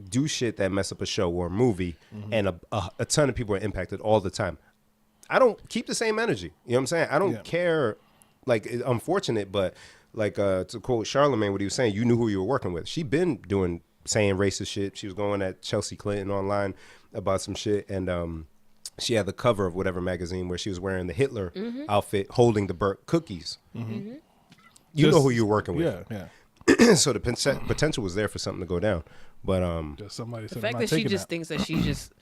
do shit that mess up a show or a movie, and a ton of people are impacted all the time. I don't keep the same energy. You know what I'm saying? I don't Yeah. care. Like, it's unfortunate, but like to quote Charlemagne, what he was saying, you knew who you were working with. She been saying racist shit. She was going at Chelsea Clinton online about some shit, and she had the cover of whatever magazine where she was wearing the Hitler outfit, holding the burnt cookies. You know who you're working with. Yeah. So the potential was there for something to go down. But Just somebody the said, fact I'm that not she taking just thinks that she's just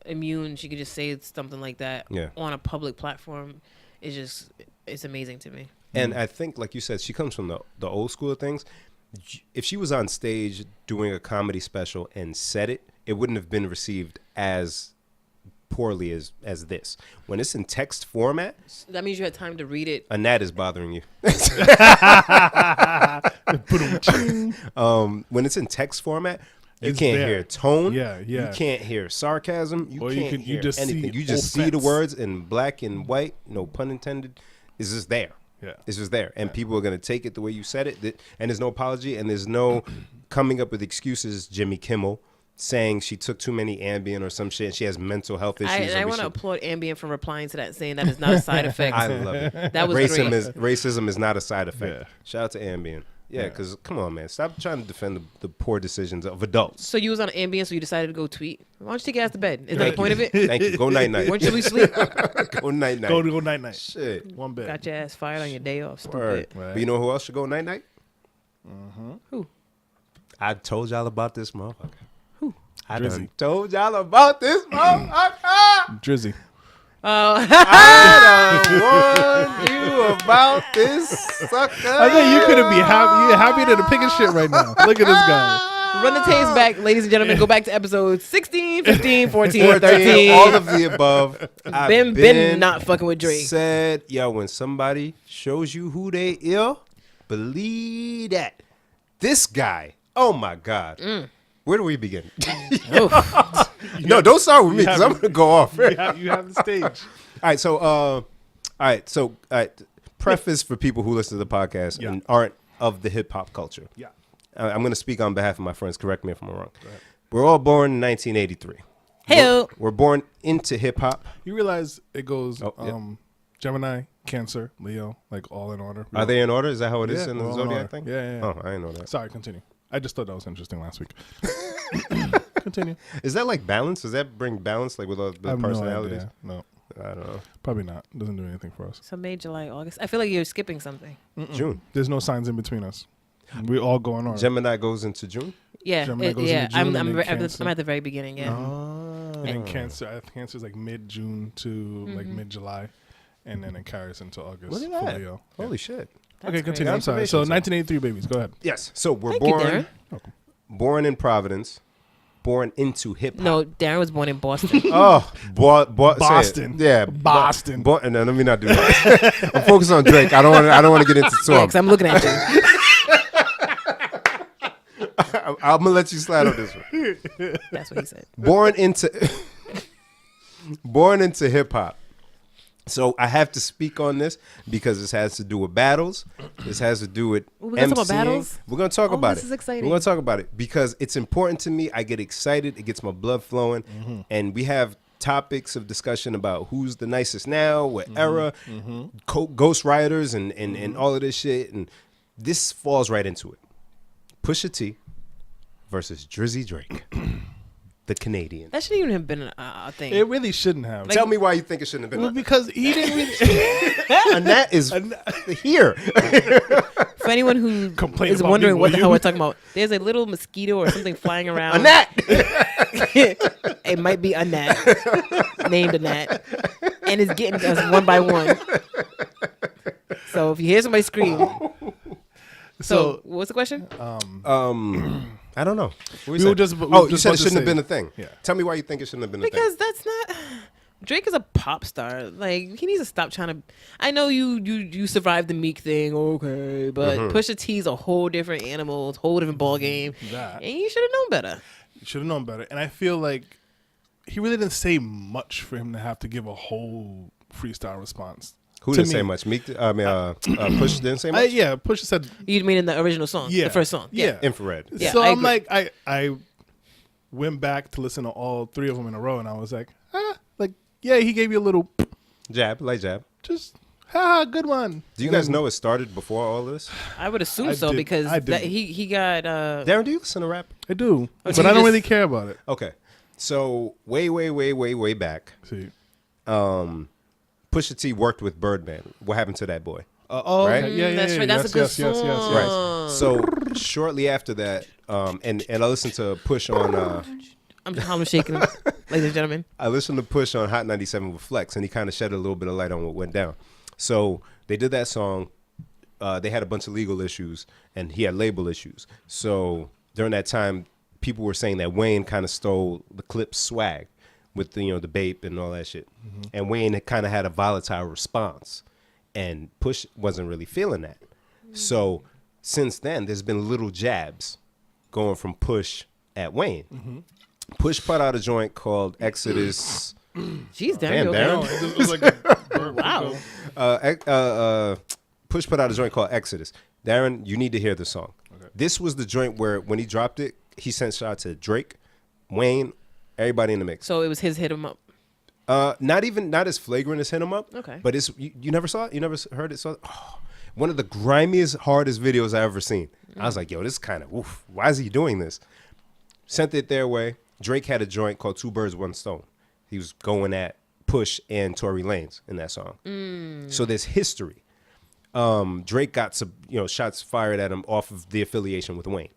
immune, she could just say something like that Yeah. on a public platform is it's amazing to me. And I think, like you said, she comes from the old school of things. If she was on stage doing a comedy special and said it, it wouldn't have been received as poorly as this. When it's in text format, So that means you had time to read it. a gnat is bothering you. When it's in text format, you It's can't there. hear tone. Yeah, yeah. You can't hear sarcasm. You Or you can't can- you hear just see anything. You just see the offense. words in black and white, no pun intended. It's just there. Yeah. It's just there. And people are going to take it the way you said it. And there's no apology. And there's no coming up with excuses, Jimmy Kimmel, saying she took too many Ambien or some shit. She has mental health issues. I want to applaud Ambien for replying to that, saying that is not a side effect. I love it. That was great. Racism is not a side effect. Yeah. Shout out to Ambien. Yeah, because come on, man. Stop trying to defend the poor decisions of adults. So you was on Ambien, so you decided to go tweet. Why don't you take your ass to bed? Is that the point of it? Thank you. Go night-night. Weren't you we sleep? Go night-night. Go night. Shit. One bed. Got your ass fired on your day off. Stupid. Word. Right. But you know who else should go night-night? Who? I told y'all about this motherfucker. Who? I Drizzy. done told y'all about this motherfucker. Drizzy. Oh, I done warned you about this sucker. I think you couldn't be happy. You're happy to the picking shit right now. Look at this guy. run the tapes back, ladies and gentlemen. Go back to episodes 16, 15, 14, 14, 13. all of the above. I've Been not fucking with Drake. Said, yo, when somebody shows you who they ill, believe that. This guy, oh my God. Where do we begin? No, don't start with me because I'm going to go off. You have the stage. All right. Preface for people who listen to the podcast and aren't of the hip hop culture. Yeah. I'm going to speak on behalf of my friends. Correct me if I'm wrong. We're all born in 1983. Hey, We're born into hip hop. You realize it goes yep. Gemini, Cancer, Leo, like all in order. Are they in order? Is that how it is Yeah, in we're the all in Zodiac order. thing? Yeah. Oh, I didn't know that. Sorry, continue. I just thought that was interesting last week. Continue. Is that like balance? Does that bring balance like with all I the have personalities? No idea. No, I don't know. probably not. Doesn't do anything for us. so May, July, August. I feel like you're skipping something. June. There's no signs in between us. We all go in order. Gemini goes into June. Yeah, Gemini goes yeah. into June and then I'm Cancer. at the very beginning. Yeah. And then Cancer, I think Cancer is like mid-June to like mid-July. And then it carries into August. Look at for that. Leo. Holy shit. Okay, That's continue. crazy. I'm sorry. So Information, 1983 babies. Go ahead. Yes. So we're Thank you, Darren. born in Providence, born into hip hop. No, Darren was born in Boston. Oh, Boston. Yeah, Boston. No, let me not do that. I'm focused on Drake. I don't want to get into Yeah, song. because I'm looking at you. I'm gonna let you slide on this one. That's what he said. Born into hip hop. So I have to speak on this because this has to do with battles. This has to do with We're gonna talk about emceeing. battles? We're gonna talk about this it. is exciting. We're gonna talk about it because it's important to me. I get excited. It gets my blood flowing, and we have topics of discussion about who's the nicest now, what era, ghost riders, and all of this shit. And this falls right into it. Pusha T versus Drizzy Drake, the Canadian. That shouldn't even have been a thing. It really shouldn't have. Tell me why you think it shouldn't have been. Well, because he didn't really. And that is here. For anyone who Complain is about wondering me, what the will hell you? we're talking about, there's a little mosquito or something flying around. A gnat. It might be a gnat, named a gnat, and it's getting to us one by one. So if you hear somebody scream, so what's the question? I don't know. We were just You said about it to shouldn't have say- been a thing. Yeah. Tell me why you think it shouldn't have been a thing. Because that's not. Drake is a pop star. Like, he needs to stop trying to. I know you survived the Meek thing, okay, but Pusha T's a whole different animal, a whole different ball game, That. and you should have known better. You should have known better. And I feel like he really didn't say much for him to have to give a whole freestyle response. Who To didn't me. say much? Push didn't say much. Yeah, Pusha said. You mean in the original song, Yeah, the first song? Yeah. Infrared. Yeah, So I I'm agree. like, I went back to listen to all three of them in a row, and I was like, yeah, he gave you a little, Jab, light jab. just, good one. Do you guys know it started before all of this? I would assume I so did- because I didn't. he got. Darren, do you listen to rap? I do, so but you I don't just- really care about it. Okay. So way back, See, Pusha T worked with Birdman. What happened to that boy? okay. Yeah, That's yeah, right. That's a good song. Right. So shortly after that, and I listened to Push on. I'm Harlem shaking, ladies and gentlemen. I listened to Push on Hot 97 with Flex, and he kind of shed a little bit of light on what went down. So they did that song. They had a bunch of legal issues, and he had label issues. So during that time, people were saying that Wayne kind of stole the Clip's swag with the Bape and all that shit. And Wayne kind of had a volatile response, and Push wasn't really feeling that. So since then, there's been little jabs going from Push at Wayne. Push put out a joint called Exodus. Jeez, Damn, damn, Darren. it was like a Wow. Push put out a joint called Exodus. Darren, you need to hear the song. Okay. This was the joint where when he dropped it, he sent shots to Drake, Wayne, everybody in the mix. So it was his hit him up. Not as flagrant as Hit 'Em Up. Okay. But it's you never saw it? You never heard it? One of the grimiest, hardest videos I ever seen. I was like, yo, this is kind of oof. Why is he doing this? Sent it their way. Drake had a joint called Two Birds, One Stone. He was going at Push and Tory Lanez in that song. So there's history. Drake got some, shots fired at him off of the affiliation with Wayne.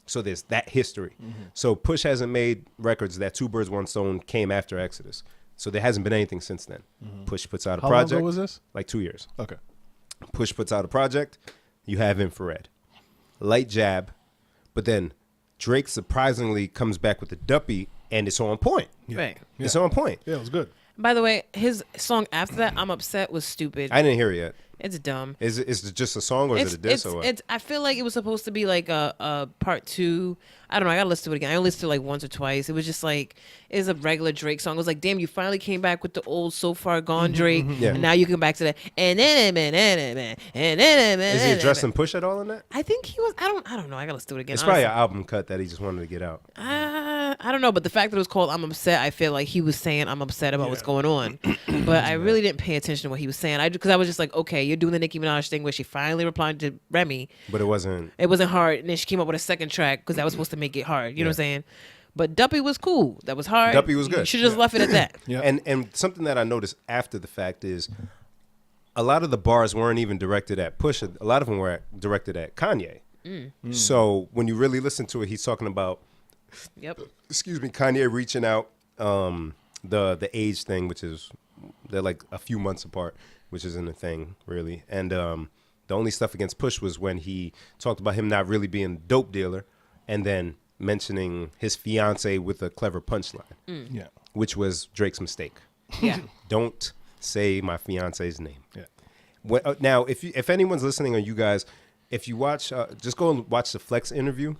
So there's that history. So Push hasn't made records. That Two Birds, One Stone came after Exodus. So there hasn't been anything since then. Push puts out a How long project. ago was this? Like 2 years. Okay. Push puts out a project. You have Infrared. Light jab. But then Drake surprisingly comes back with the Duppy, and it's on point. Right. It's on point. Yeah, it was good. By the way, his song after that, I'm Upset, was stupid. I didn't hear it yet. It's dumb. Is it just a song or is it a diss or what? I feel like it was supposed to be like a part two. I don't know. I gotta listen to it again. I only listened to it like once or twice. It was just like it's a regular Drake song. It was like, damn, you finally came back with the old So Far Gone Drake, Yeah. and now you come back to that. Is he addressing Push at all in that? I think he was. I don't know. I gotta listen to it again. It's probably honestly. an album cut that he just wanted to get out. I don't know, but the fact that it was called "I'm Upset," I feel like he was saying "I'm upset about what's going on," but I really didn't pay attention to what he was saying. Because I was just like, okay, you're doing the Nicki Minaj thing where she finally replied to Remy. But it wasn't. It wasn't hard, and then she came up with a second track because that was supposed to make it hard. You know what I'm saying? But Duppy was cool. That was hard. Duppy was good. You should have just left it at that. Yeah. And something that I noticed after the fact is a lot of the bars weren't even directed at Push. A lot of them were directed at Kanye. So when you really listen to it, he's talking about, Yep. Kanye reaching out, the age thing, which is they're like a few months apart, which isn't a thing really. And the only stuff against Push was when he talked about him not really being a dope dealer, and then mentioning his fiance with a clever punchline, Yeah. which was Drake's mistake. Yeah. Don't say my fiance's name. Yeah. Now, if anyone's listening, or you guys, if you watch, just go and watch the Flex interview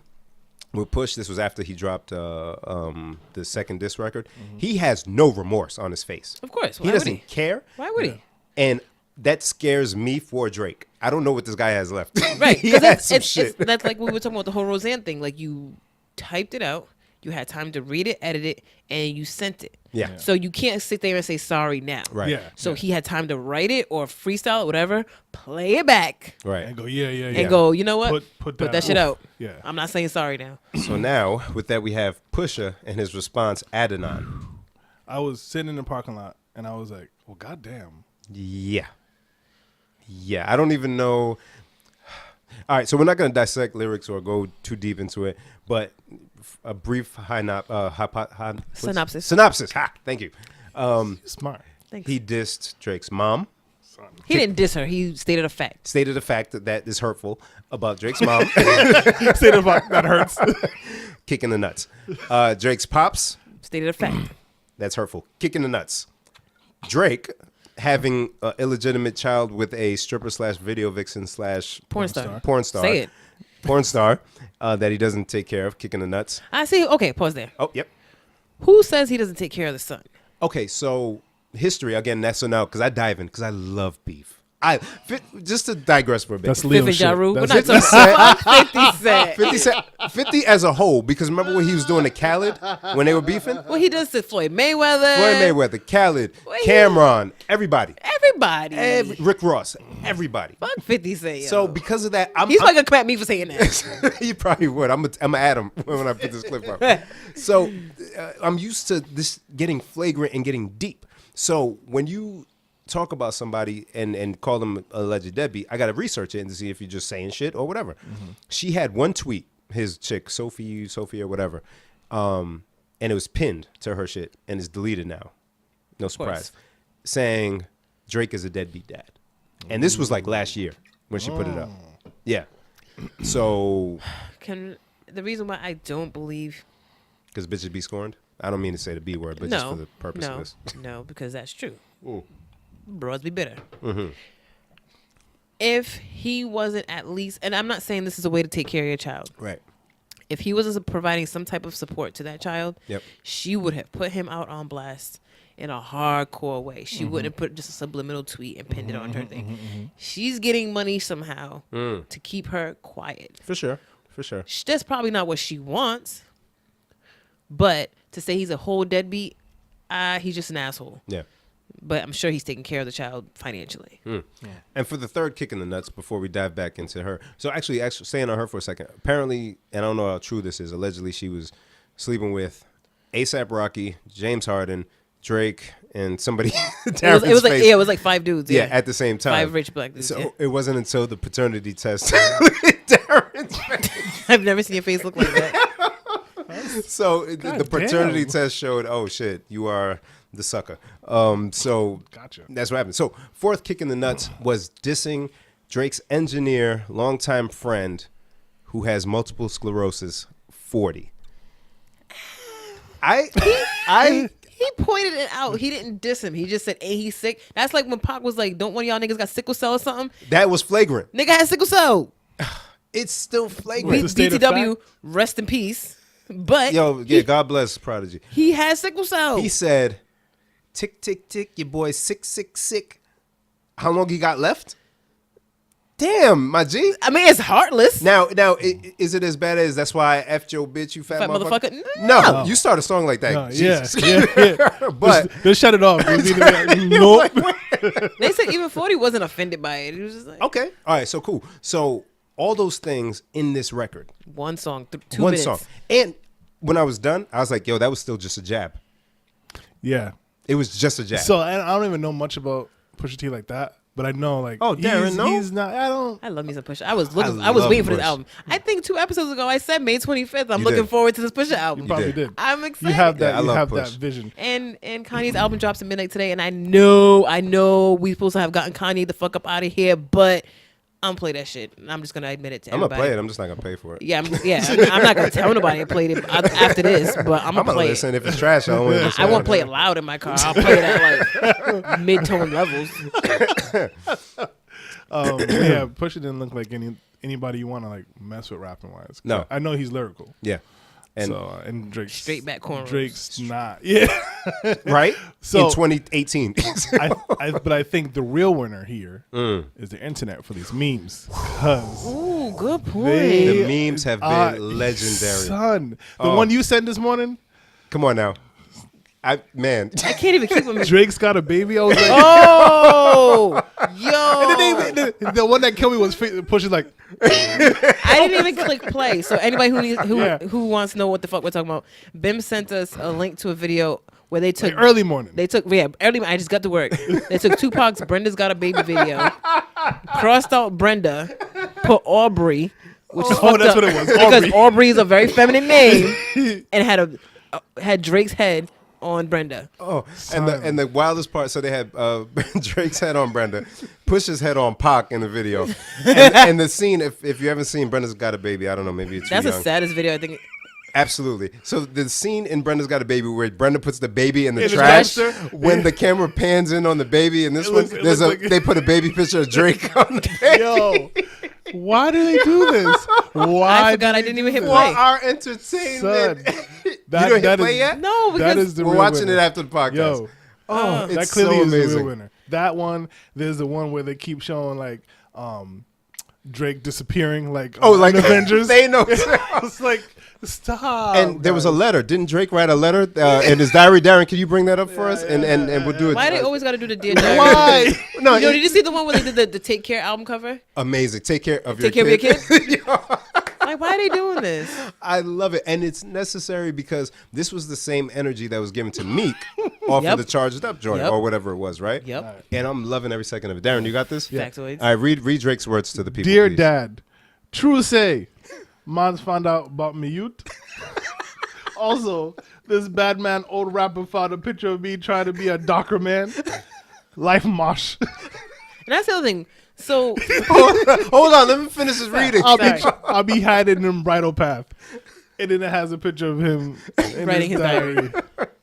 with Push. This was after he dropped the second diss record. He has no remorse on his face. Of course. He Why would doesn't he? care. Why would he? And that scares me for Drake. I don't know what this guy has left. Right. He Because has some shit. that's like we were talking about the whole Rosanne thing. Like you typed it out, you had time to read it, edit it, and you sent it. Yeah. So you can't sit there and say sorry now. Right. Yeah. So he had time to write it or freestyle it, whatever, play it back, Right. And go, yeah. and go, you know what? Put that shit oof. out. Yeah. I'm not saying sorry now. So now, with that, we have Pusha and his response, Adnan. I was sitting in the parking lot and I was like, well, goddamn. Yeah. Yeah. I don't even know. All right. So we're not going to dissect lyrics or go too deep into it, but a brief Synopsis. Synopsis. Ha. Thank you. Smart. Thanks. He dissed Drake's mom. Son. He didn't diss her. He stated a fact. Stated the fact that is hurtful about Drake's mom Say the fuck, that hurts. kicking the nuts. Drake's pops. Stated a fact. That's hurtful. Kicking the nuts. Drake having an illegitimate child with a stripper / video vixen / Porn star. porn star. Say it. Porn star that he doesn't take care of, kicking the nuts. I see. Okay, pause there. Oh, yep. Who says he doesn't take care of the son? Okay, so history again. That's so now because I dive in because I love beef. Just to digress for a bit. That's Leo Fifth and shit. Ja Rule. We're That's not talking about 50 Cent. 50 as a whole, because remember when he was doing the Khaled when they were beefing? Well, he does to Floyd Mayweather. Floyd Mayweather, Khaled, Well, Cameron, everybody. Everybody. Rick Ross, everybody. Fuck 50 Cent. Yo. So because of that, He's probably gonna come at me for saying that. you probably would. I'm gonna add him when I put this clip up. So I'm used to this getting flagrant and getting deep. So when you talk about somebody and call them alleged deadbeat, I got to research it and see if you're just saying shit or whatever. Mm-hmm. She had one tweet, his chick, Sophie or whatever, and it was pinned to her shit and it's deleted now. No surprise. Saying Drake is a deadbeat dad. And this was like last year when she put it up. Yeah. So. The reason why I don't believe. Because bitches be scorned? I don't mean to say the B word, but just for the purpose of this. No, because that's true. Ooh. Bros be bitter. Mm-hmm. If he wasn't at least, and I'm not saying this is a way to take care of your child. Right. If he was providing some type of support to that child, Yep. she would have put him out on blast in a hardcore way. She wouldn't have put just a subliminal tweet and pinned it on her thing. She's getting money somehow to keep her quiet. For sure. For sure. That's probably not what she wants. But to say he's a whole deadbeat, he's just an asshole. Yeah. But I'm sure he's taking care of the child financially. Yeah. And for the third kick in the nuts, before we dive back into her. So actually staying on her for a second. Apparently, and I don't know how true this is, allegedly she was sleeping with A$AP Rocky, James Harden, Drake, and somebody. It was like 5 dudes. Yeah, at the same time. 5 rich black dudes. So yeah. it wasn't until the paternity test. Darren's face. I've never seen your face look like that. So the paternity damn. test showed, oh shit, you are the sucker. So Gotcha. that's what happened. So fourth kick in the nuts was dissing Drake's engineer, longtime friend, who has multiple sclerosis, 40. He pointed it out. He didn't diss him. He just said, "Hey, he's sick." That's like when Pac was like, "Don't one of y'all niggas got sickle cell or something?" That was flagrant. Nigga had sickle cell. It's still flagrant. The state of BTW, fact? rest in peace. But Yo, yeah, God bless Prodigy. he has sickle cell. He said, tick, tick, tick, your boy sick, sick, sick. How long he got left? Damn, my G. I mean, it's heartless. Now, is it as bad as that's why I effed your bitch, you fat motherfucker? motherfucker. No, you start a song like that. No, Jesus. yeah. But Just shut it off. Nope. They said even 40 wasn't offended by it. He was just like, okay, all right, so cool. So all those things in this record, one song, 2 one minutes. song, and when I was done, I was like, yo, that was still just a jab. Yeah. It was just a jab. So I don't even know much about Pusha T like that, but I know like Darren, no? he's not. I don't. I love me some Pusha. I was waiting love for this Push. album. I think 2 episodes ago I said May 25th. I'm You looking did. forward to this Pusha album. You probably did. did. I'm excited. You have that. Yeah, I you love have Push. that vision. And Kanye's album drops at midnight today, and I know we supposed to have gotten Kanye the fuck up out of here, but I'm play that shit. I'm just gonna admit it to I'm gonna everybody. play it. I'm just not gonna pay for it. Yeah, I'm not gonna tell nobody I played it after this, but I'm I'm gonna gonna play listen. it. If it's trash, I won't listen. I won't play it loud in my car. I'll play it at like mid-tone levels. Yeah, Pusha didn't look like anybody you want to like mess with rapping wise. No. I know he's lyrical. Yeah. And and Drake's Straight back cornrows. Drake's not. Yeah. right? So in 2018. But I think the real winner here is the internet for these memes. Because Ooh, good point. the memes have been legendary. Son, the one you sent this morning, Come on now. I can't even keep them. Drake's got a baby. I was like, Oh, yo. and then the one that killed me was pushing like, I didn't even click play. So anybody Yeah. who wants to know what the fuck we're talking about, Bim sent us a link to a video where they took early morning. They took early. I just got to work. They took Tupac's "Brenda's Got a Baby" video, crossed out Brenda, put Aubrey, which is fucked that's up what it was, because Aubrey is a very feminine name, and had Drake's head on Brenda. Oh, and the wildest part, so they had Drake's head on Brenda, Pusha's head on Pac in the video. And the scene, if you haven't seen Brenda's Got a Baby, I don't know, maybe it's too That's young. the saddest video I think. Absolutely. So the scene in Brenda's Got a Baby where Brenda puts the baby in the In the trash, dumpster? when the camera pans in on the baby, and this one, they put a baby picture of Drake on the baby. Yo, why do they do this? Why? I forgot I didn't even hit For play. our entertainment. Son, you don't hit play is- yet? No, That because is the We're real watching winner. it after the podcast. Yo, Oh, that it's clearly so is the amazing. real winner. That one, there's the one where they keep showing like Drake disappearing, like Like in Avengers. They know. I was like, stop. And there was a guys. letter. Didn't Drake write a letter in his diary? Darren, can you bring that up for us? And we'll do it. why they always got to do the Dear Diary? Why? No, Yo, did you see the one where they did the Take Care album cover? amazing. Take care of Take your care of your kid. kids? Like, why are they doing this? I love it, and it's necessary because this was the same energy that was given to Meek off Yep. of the Charged Up joint Yep. or whatever it was, right? Yep. And I'm loving every second of it. Darren, you got this? Factoids. All right, read Drake's words to the people. Dear please. Dad, true say, Mons found out about me youth. Also, this bad man old rapper found a picture of me trying to be a darker man. Life mosh. And that's the other thing. So, Hold on, let me finish this reading. I'll be hiding in bridal path. And then it has a picture of him in Writing his diary.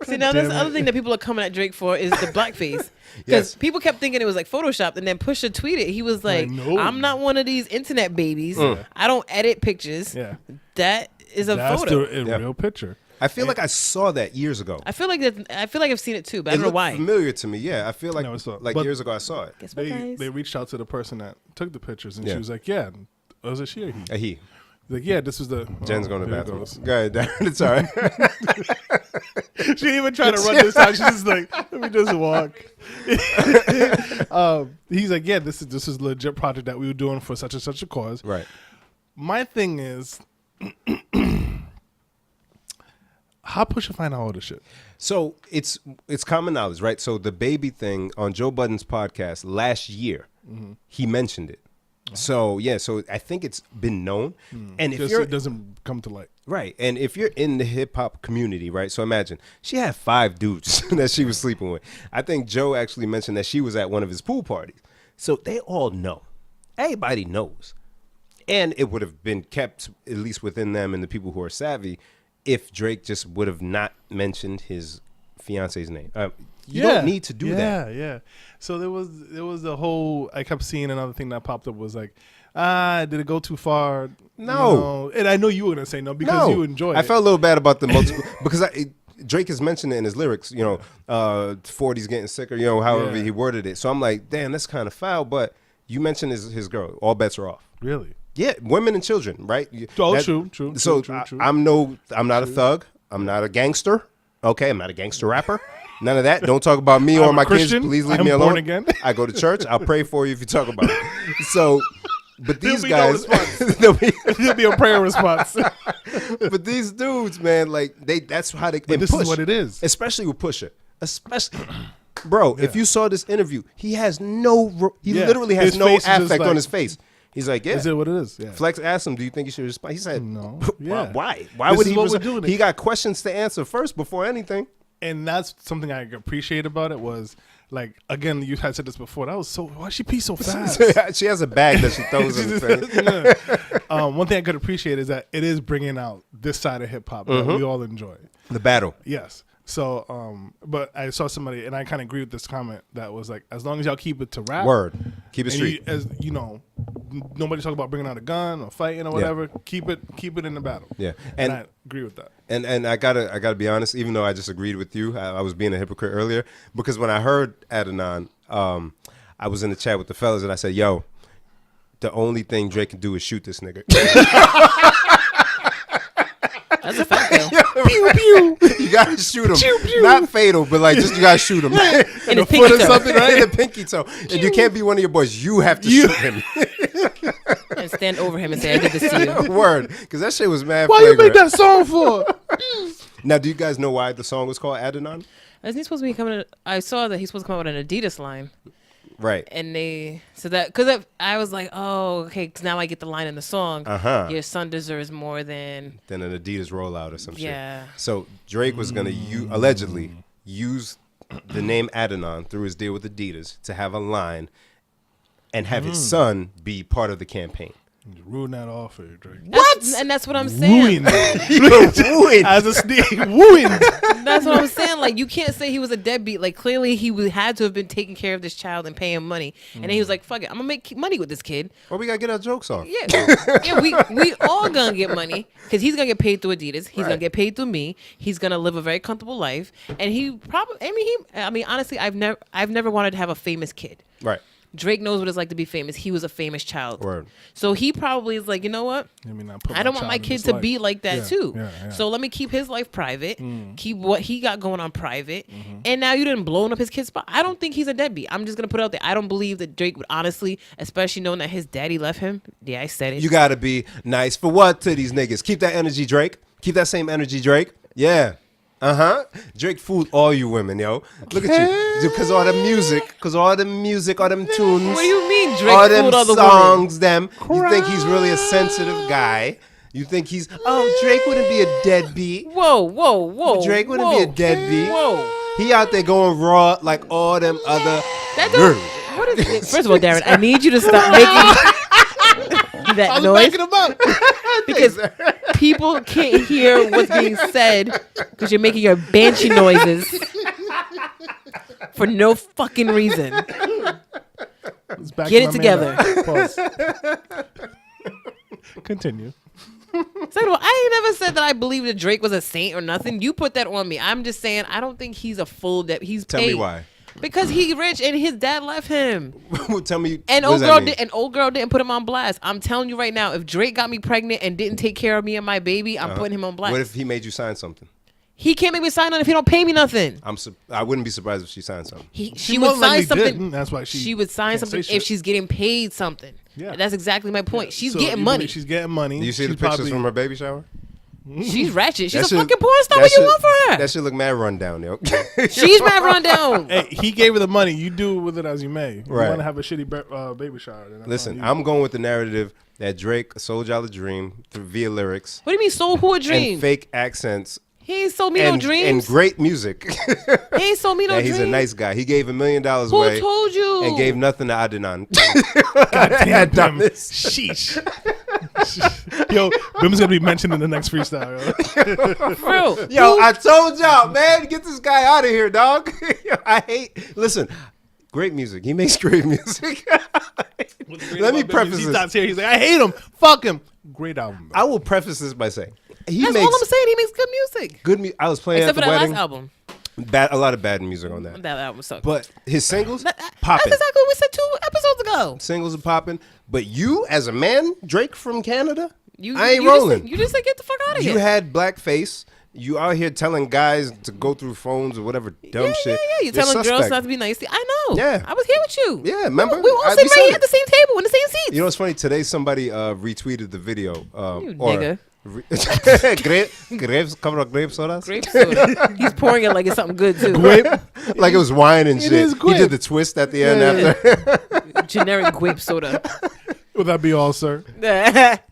see, now that's the Damn other it. thing that people are coming at Drake for is the blackface. Because Yes. people kept thinking it was like photoshopped, and then Pusha tweeted. He was like, no. I'm not one of these internet babies. I don't edit pictures. Yeah. That is a That's photo. the Yeah. real picture. I feel like I saw that years ago. I feel like I've seen it too, but I don't know looked why. familiar to me. Yeah, I feel like No, so- like but- years ago I saw it. Guess what, guys? They reached out to the person that took the pictures, and Yeah. she was like, yeah. Was it she or he? He. Like, yeah, this was the... Jen's going to the here it bathroom. goes. Go ahead, Darren. It's all right. She didn't even try to run this time. She's just like, let me just walk. He's like, yeah, this is a legit project that we were doing for such and such a cause. Right. My thing is, how Pusha find out all this shit? So it's common knowledge, right? So the baby thing on Joe Budden's podcast last year, he mentioned it. So yeah, so I think it's been known. And if Just you're it doesn't come to light. right, and if you're in the hip hop community, right? So imagine she had 5 dudes that she was sleeping with. I think Joe actually mentioned that she was at one of his pool parties. So they all know. Everybody knows. And it would have been kept at least within them and the people who are savvy if Drake just would have not mentioned his fiance's name. You don't need to do that. Yeah. So there was a whole. I kept seeing another thing that popped up was like, did it go too far? No. You know? And I know you were gonna say no because you enjoy it. I felt a little bad about the multiple because Drake has mentioned it in his lyrics. 40's getting sicker. However Yeah. he worded it. So I'm like, damn, that's kind of foul. But you mentioned his girl. All bets are off. Really. Yeah, women and children, right? True. So true. I'm not a thug. I'm not a gangster. Okay, I'm not a gangster rapper. None of that. Don't talk about me or I'm my a Christian. kids. Please leave I'm me alone. born again. I go to church. I'll pray for you if you talk about it. So, but these There'll be no guys, There'll be a prayer response. but these dudes, man, like that's how they. But this is what it is. especially with Pusha. Especially, bro. If you saw this interview, he has no. He Yeah. literally has His no face is just affect like- on his face. He's like, yeah. Is it what it is? Yeah. Flex asked him, "Do you think you should respond?" He said, No. "Why? Yeah. Why This would is he?" what we're doing. He got questions to answer first before anything. And that's something I appreciate about it was like again you had said this before. That was so why she pee so fast? She has a bag that she throws in his face. One thing I could appreciate is that it is bringing out this side of hip hop that we all enjoy. The battle. Yes. So, but I saw somebody, and I kind of agree with this comment that was like, as long as y'all keep it to rap, Word. Keep it and street. as you know, nobody talk about bringing out a gun or fighting or whatever. Keep it in the battle. Yeah, and I agree with that. And I gotta be honest. Even though I just agreed with you, I was being a hypocrite earlier because when I heard Adnan, I was in the chat with the fellas and I said, "Yo, the only thing Drake can do is shoot this nigga." That's a fact, though. Pew pew. You gotta shoot him. Pew, pew. Not fatal, but like just you gotta shoot him In the pinky toe. something, right? In the pinky toe. And you can't be one of your boys. You have to shoot him. And stand over him and say, "I did this to you." Word, because that shit was mad. Why flagrant. you make that song for? Now, do you guys know why the song was called Adnan? Isn't he supposed to be coming? I saw that he's supposed to come out with an Adidas line. Right. And they said that because I was like, oh, okay, because now I get the line in the song. Your son deserves more than an Adidas rollout or some shit. Yeah. So Drake was gonna allegedly use the name Adnan through his deal with Adidas to have a line, and have his son be part of the campaign. Ruin that off for you, Drake. What? And that's what I'm saying. Ruined. As a sneak, ruined. That's what I'm saying. Like, you can't say he was a deadbeat. Like, clearly he had to have been taking care of this child and paying him money. And then he was like, fuck it, I'm gonna make money with this kid. Well, we gotta get our jokes off. Yeah, we all gonna get money because he's gonna get paid through Adidas. He's gonna get paid through me. He's gonna live a very comfortable life. And he probably, I mean, honestly, I've never wanted to have a famous kid. Right. Drake knows what it's like to be famous. He was a famous child. Word. So he probably is like, you know what? I don't want my kid to be like that too. Yeah. So let me keep his life private, keep what he got going on private. And now you didn't blow up his kid's spot. I don't think he's a deadbeat. I'm just going to put it out there. I don't believe that Drake would honestly, especially knowing that his daddy left him. Yeah, I said it. You got to be nice for what to these niggas? Keep that energy, Drake. Keep that same energy, Drake. Yeah. Drake fooled all you women, yo. Look at you. Because all the music, all them tunes. What do you mean Drake all them fooled all the songs, women? You think he's really a sensitive guy. You think he's, Drake wouldn't be a deadbeat. Whoa. Drake wouldn't be a deadbeat. Whoa. He out there going raw like all them other. What is it? First of all, Darren, I need you to stop making that noise. Backing him up. Because people can't hear what's being said because you're making your banshee noises for no fucking reason. Get it together. Continue. Second of all, I ain't never said that I believe that Drake was a saint or nothing. You put that on me. I'm just saying I don't think he's a full he's Tell paid. me why. Because he rich and his dad left him. Tell me. And old girl didn't put him on blast. I'm telling you right now, if Drake got me pregnant and didn't take care of me and my baby, I'm putting him on blast. What if he made you sign something? He can't make me sign on if he don't pay me nothing. I wouldn't be surprised if she signed something. She would sign something. Didn't. That's why she would sign something if she's getting paid something. Yeah. That's exactly my point. She's So getting money. She's getting money. Do you see the pictures from her baby shower? She's ratchet. She's That a fucking porn star. What you want for her? That shit look mad run down, yo. She's mad run down. Hey, he gave her the money. You do with it as you may. You Right. want to have a shitty baby shower. Then Listen, I'm going with the narrative that Drake sold y'all a dream via lyrics What do you mean sold who a dream? and fake accents He ain't sold me no dreams. and great music. He ain't sold me no dreams. He's a nice guy. He gave $1 million Who away told you? and gave nothing to Adnan. Damn it. Sheesh. Yo, Bim's gonna be mentioned in the next freestyle. Yo. For real. Yo, I told y'all, man, get this guy out of here, dog. Listen, great music. He makes great music. Let me preface He this. stops here. He's like, I hate him. Fuck him. Great album. I will preface this by saying he That's makes all I'm saying. He makes good music. good music. I was playing Except at for the that wedding. last album. A lot of bad music on that. That album sucked. But his singles, That's popping. exactly what we said 2 episodes ago. Singles are popping. But you, as a man, Drake from Canada, I ain't you rolling. You just said get the fuck out of here. You had blackface. You out here telling guys to go through phones or whatever dumb shit. Yeah. You're telling girls not to be nice. I know. Yeah. I was here with you. Yeah, remember? We all We sitting said right it. here at the same table in the same seats. You know what's funny? Today somebody retweeted the video. You nigga. Grapes, cover up grape sodas? Grape soda. He's pouring it like it's something good too. Like it was wine and shit. is He grape. did the twist at the end after. Generic grape soda. Would that be all, sir?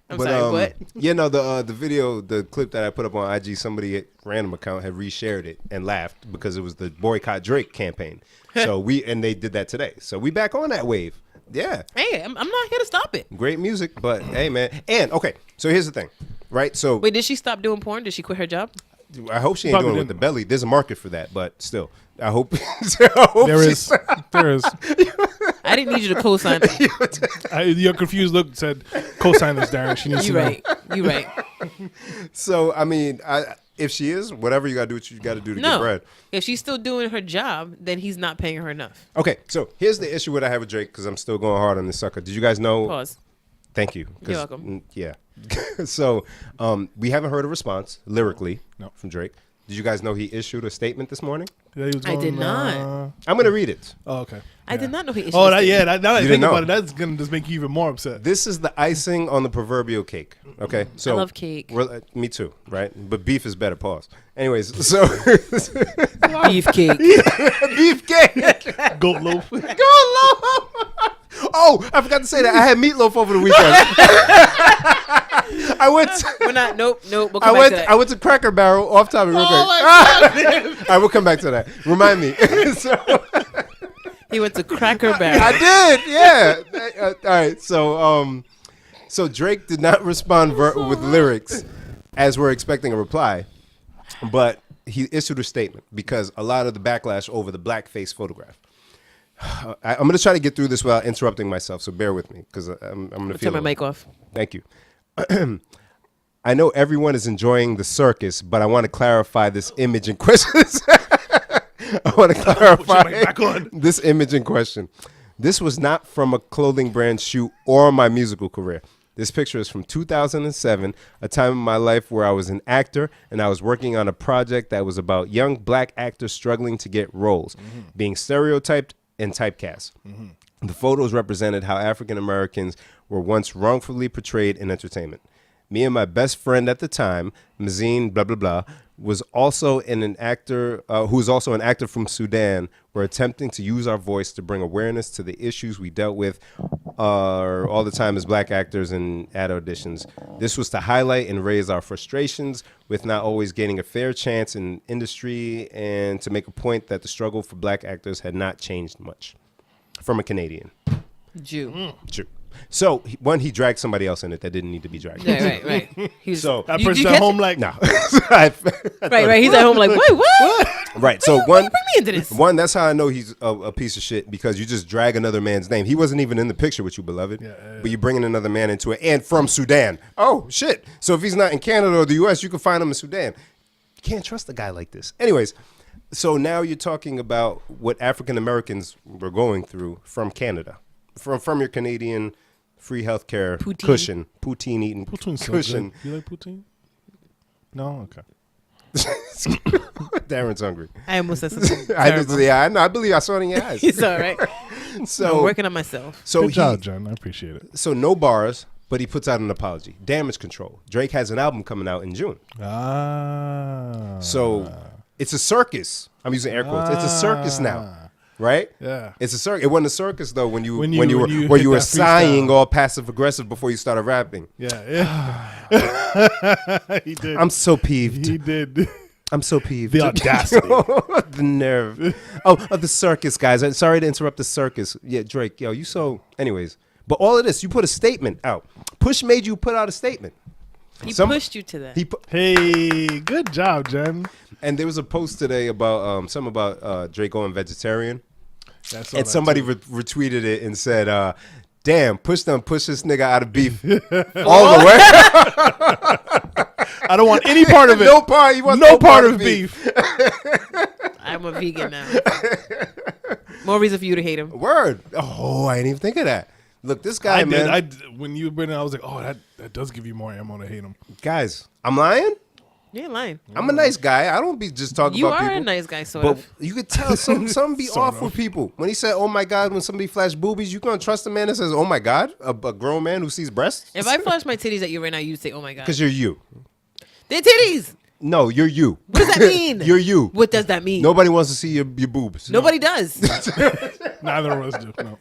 I'm sorry, what? Yeah, no, the video, the clip that I put up on IG, somebody at random account had reshared it and laughed because it was the boycott Drake campaign. So they did that today. So we back on that wave. Yeah. Hey, I'm not here to stop it. Great music, but hey, man. And okay, so here's the thing, right? So Wait, did she stop doing porn? Did she quit her job? I hope she ain't Probably doing it with the didn't. belly. There's a market for that, but still, I hope. There is. I didn't need you to co-sign. Your confused look said, "Co-sign this, Darren." She needs You to know. right. You right. So I mean, if she is, whatever you gotta do, what you gotta do to get No. bread. If she's still doing her job, then he's not paying her enough. Okay, so here's the issue what I have with Drake because I'm still going hard on this sucker. Did you guys know? Pause. Thank you. 'Cause, You're welcome. Yeah. So we haven't heard a response lyrically No. from Drake. Did you guys know he issued a statement this morning? Yeah, he was I did not. I'm gonna read it. Oh, okay. I did not know he issued. Oh, a now statement. that I You think didn't about know. it, that's gonna just make you even more upset. This is the icing on the proverbial cake. Okay, so I love cake. Me too, right? But beef is better. Pause. Anyways, so Beefcake. beef cake. Goat loaf. Go low. Oh, I forgot to say that I had meatloaf over the weekend. I went. We're not. Nope. We'll come I back went. to that. I went to Cracker Barrel off topic real quick. I will come back to that. Remind me. So, He went to Cracker Barrel. I did. Yeah. All right. So Drake did not respond with lyrics as we're expecting a reply, but he issued a statement because a lot of the backlash over the blackface photograph. I'm going to try to get through this without interrupting myself, so bear with me because I'm going to feel. Turn my mic off. Thank you. I know everyone is enjoying the circus, but I want to clarify this image in question. I want to clarify back on. this image in question. This was not from a clothing brand shoot or my musical career. This picture is from 2007, a time in my life where I was an actor and I was working on a project that was about young black actors struggling to get roles, being stereotyped and typecast. The photos represented how African Americans were once wrongfully portrayed in entertainment. Me and my best friend at the time, Mazine, blah, blah, blah, was also an actor who was also an actor from Sudan, were attempting to use our voice to bring awareness to the issues we dealt with all the time as black actors and at auditions. This was to highlight and raise our frustrations with not always getting a fair chance in industry and to make a point that the struggle for black actors had not changed much. From a Canadian. Jew. True. So, he dragged somebody else in it that didn't need to be dragged. Right. He was, So, That You- person you at catch home it? like, no. right. He's at home like, wait, what? Right. So, Why you bring me into this? One, that's how I know he's a piece of shit because you just drag another man's name. He wasn't even in the picture with you, beloved. Yeah. But you're bringing another man into it and from Sudan. Oh, shit. So, if he's not in Canada or the U.S., you can find him in Sudan. You can't trust a guy like this. Anyways, so now you're talking about what African Americans were going through from Canada, from your Canadian free healthcare Poutine. poutine eating Poutine's so cushion. good. You like poutine? No? Okay. Darren's hungry. I almost said something. I terrible. know. I believe I saw it in your eyes. It's all right. So I'm working on myself. So Good job, Jen. I appreciate it. So no bars, but he puts out an apology. Damage Control. Drake has an album coming out in June. Ah. So it's a circus. I'm using air quotes. It's a circus now, right? Yeah. It's a circus. It wasn't a circus though when you When you were hit were that sighing freestyle. all passive aggressive before you started rapping. Yeah. He did. I'm so peeved. He did. I'm so peeved. The audacity. The nerve. Oh, the circus, guys. I'm sorry to interrupt the circus. Yeah, Drake. Yo, you so. Anyways, but all of this, you put a statement out. Push made you put out a statement. He pushed you to that. Hey, good job, Jen. And there was a post today about something about Drake going vegetarian, That's and somebody retweeted it and said, "Damn, push this nigga out of beef all the way." I don't want any part of it. No part. He wants no part of beef. I'm a vegan now. More reason for you to hate him. Word. Oh, I didn't even think of that. Look, this guy, man. I did. When you bring it, I was like, oh, that does give you more ammo to hate him. Guys, I'm lying. You ain't lying. I'm a nice guy. I don't be just talking You about are people. a nice guy, sort But of. you could tell some be Sort off with people. When he said, "Oh my God," when somebody flashed boobies, you gonna trust a man that says, "Oh my God," a grown man who sees breasts? If I flash my titties at you right now, you'd say, "Oh my god." Because you're you. They're titties. No, you're you. What does that mean? You're you. What does that mean? Nobody wants to see your boobs. Nobody does. Neither of us do. No.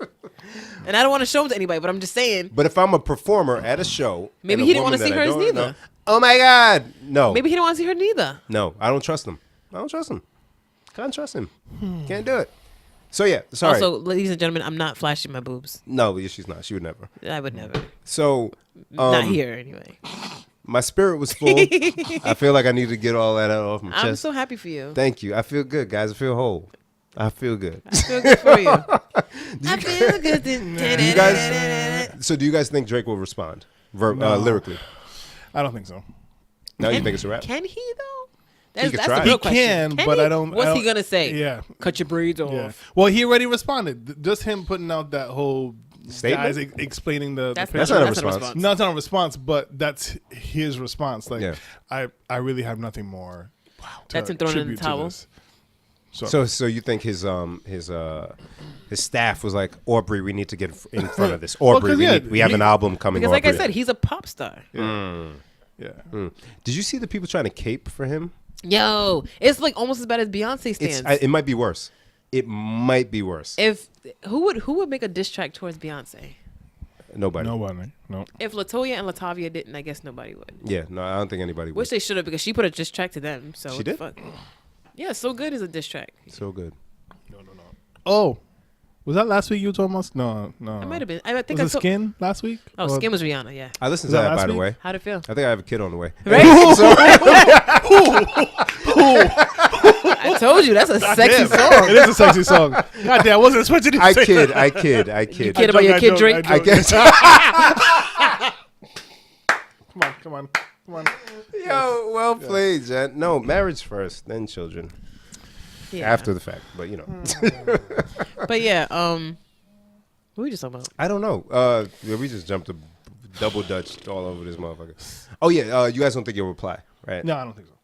And I don't want to show them to anybody, but I'm just saying. But if I'm a performer at a show, Maybe and a he didn't wanna woman see that I hers don't neither. know- oh my God, no. Maybe he don't want to see her neither. No, I don't trust him. Can't trust him. Can't do it. So yeah, sorry. Also, ladies and gentlemen, I'm not flashing my boobs. No, she's not. She would never. I would never. So Not here, anyway. my spirit was full. I feel like I need to get all that out off my I'm chest. so happy for you. Thank you. I feel good, guys. I feel whole. I feel good. I feel good for you. I feel good. Do you guys think Drake will respond lyrically? I don't think so. No, you think it's a rap? Can he though? He could That's try. the real He question. can, but I don't. What's he gonna say? Yeah. Cut your braids off. Yeah. Well, he already responded. Just him putting out that whole Statement? guys explaining the. That's That's picture. not a response. No, it's not a response, but that's his response. Like, Yeah. I really have nothing more. Wow. That's him throwing in the towel. So you think his staff was like, Aubrey, we need to get in front of this. Aubrey, we have an album coming. Because like I Aubrey. said, he's a pop star. Yeah. Did you see the people trying to cape for him? Yo, it's like almost as bad as Beyonce stands. It might be worse. It might be worse. If who would make a diss track towards Beyonce? Nobody. No. If LaToya and Latavia didn't, I guess nobody would. Yeah, no, I don't think anybody would. Which they should have, because she put a diss track to them. So She what did? the fuck? Yeah, So Good is a diss track. So good. No. Oh, was that last week you were talking about? No. It might have been. I think Was it Skin last week? Oh, Or- Skin was Rihanna. Yeah. I listened Was to that that, by last the week? way. How'd it feel? I think I have a kid on the way. Right? I told you that's a sexy song. It is a sexy song. God damn, I wasn't expecting you to I say kid. that. You kid about your kid Drake? I guess. Come on. Yo, well played, Jen. No, marriage first, then children. Yeah. After the fact, but you know. But yeah, what were we just talking about? I don't know. We just jumped a double dutch all over this motherfucker. Oh yeah, you guys don't think he'll reply, right? No, I don't think so.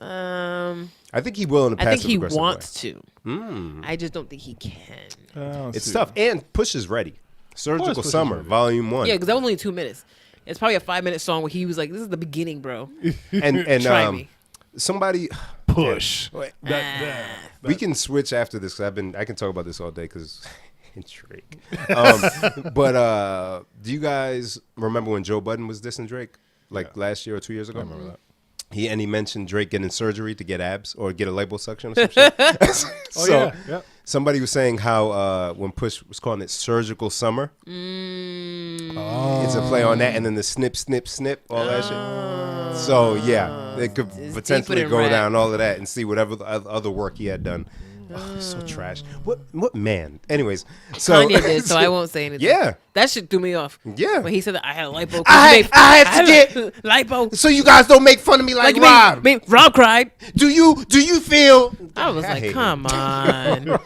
I think he will in a I think passive he aggressive wants way. to. I just don't think he can. It's tough, and Push is ready. Surgical Push is Summer, ready. Volume 1. Yeah, because that was only 2 minutes. It's probably a 5-minute song where he was like, "This is the beginning, bro. and Try me." somebody Push. Wait, That- we can switch after this. 'Cause I can talk about this all day because Drake. But do you guys remember when Joe Budden was dissing Drake last year or 2 years ago? I remember that. He mentioned Drake getting surgery to get abs or get a liposuction or some shit. So yeah. somebody was saying how when Push was calling it Surgical Summer, it's a play on that, and then the snip, all that shit. So yeah, it could It's potentially deeper than go rap. down all of that and see whatever the other work he had done. Oh, it's so trash. What man? Anyways, so Kanye did, so I won't say anything. Yeah. That shit threw me off. Yeah. When he said that I had a lipo. I had to get lipo. so you guys don't make fun of me like Like Rob. me, Rob cried. Do you feel? I was hate like, him. come on.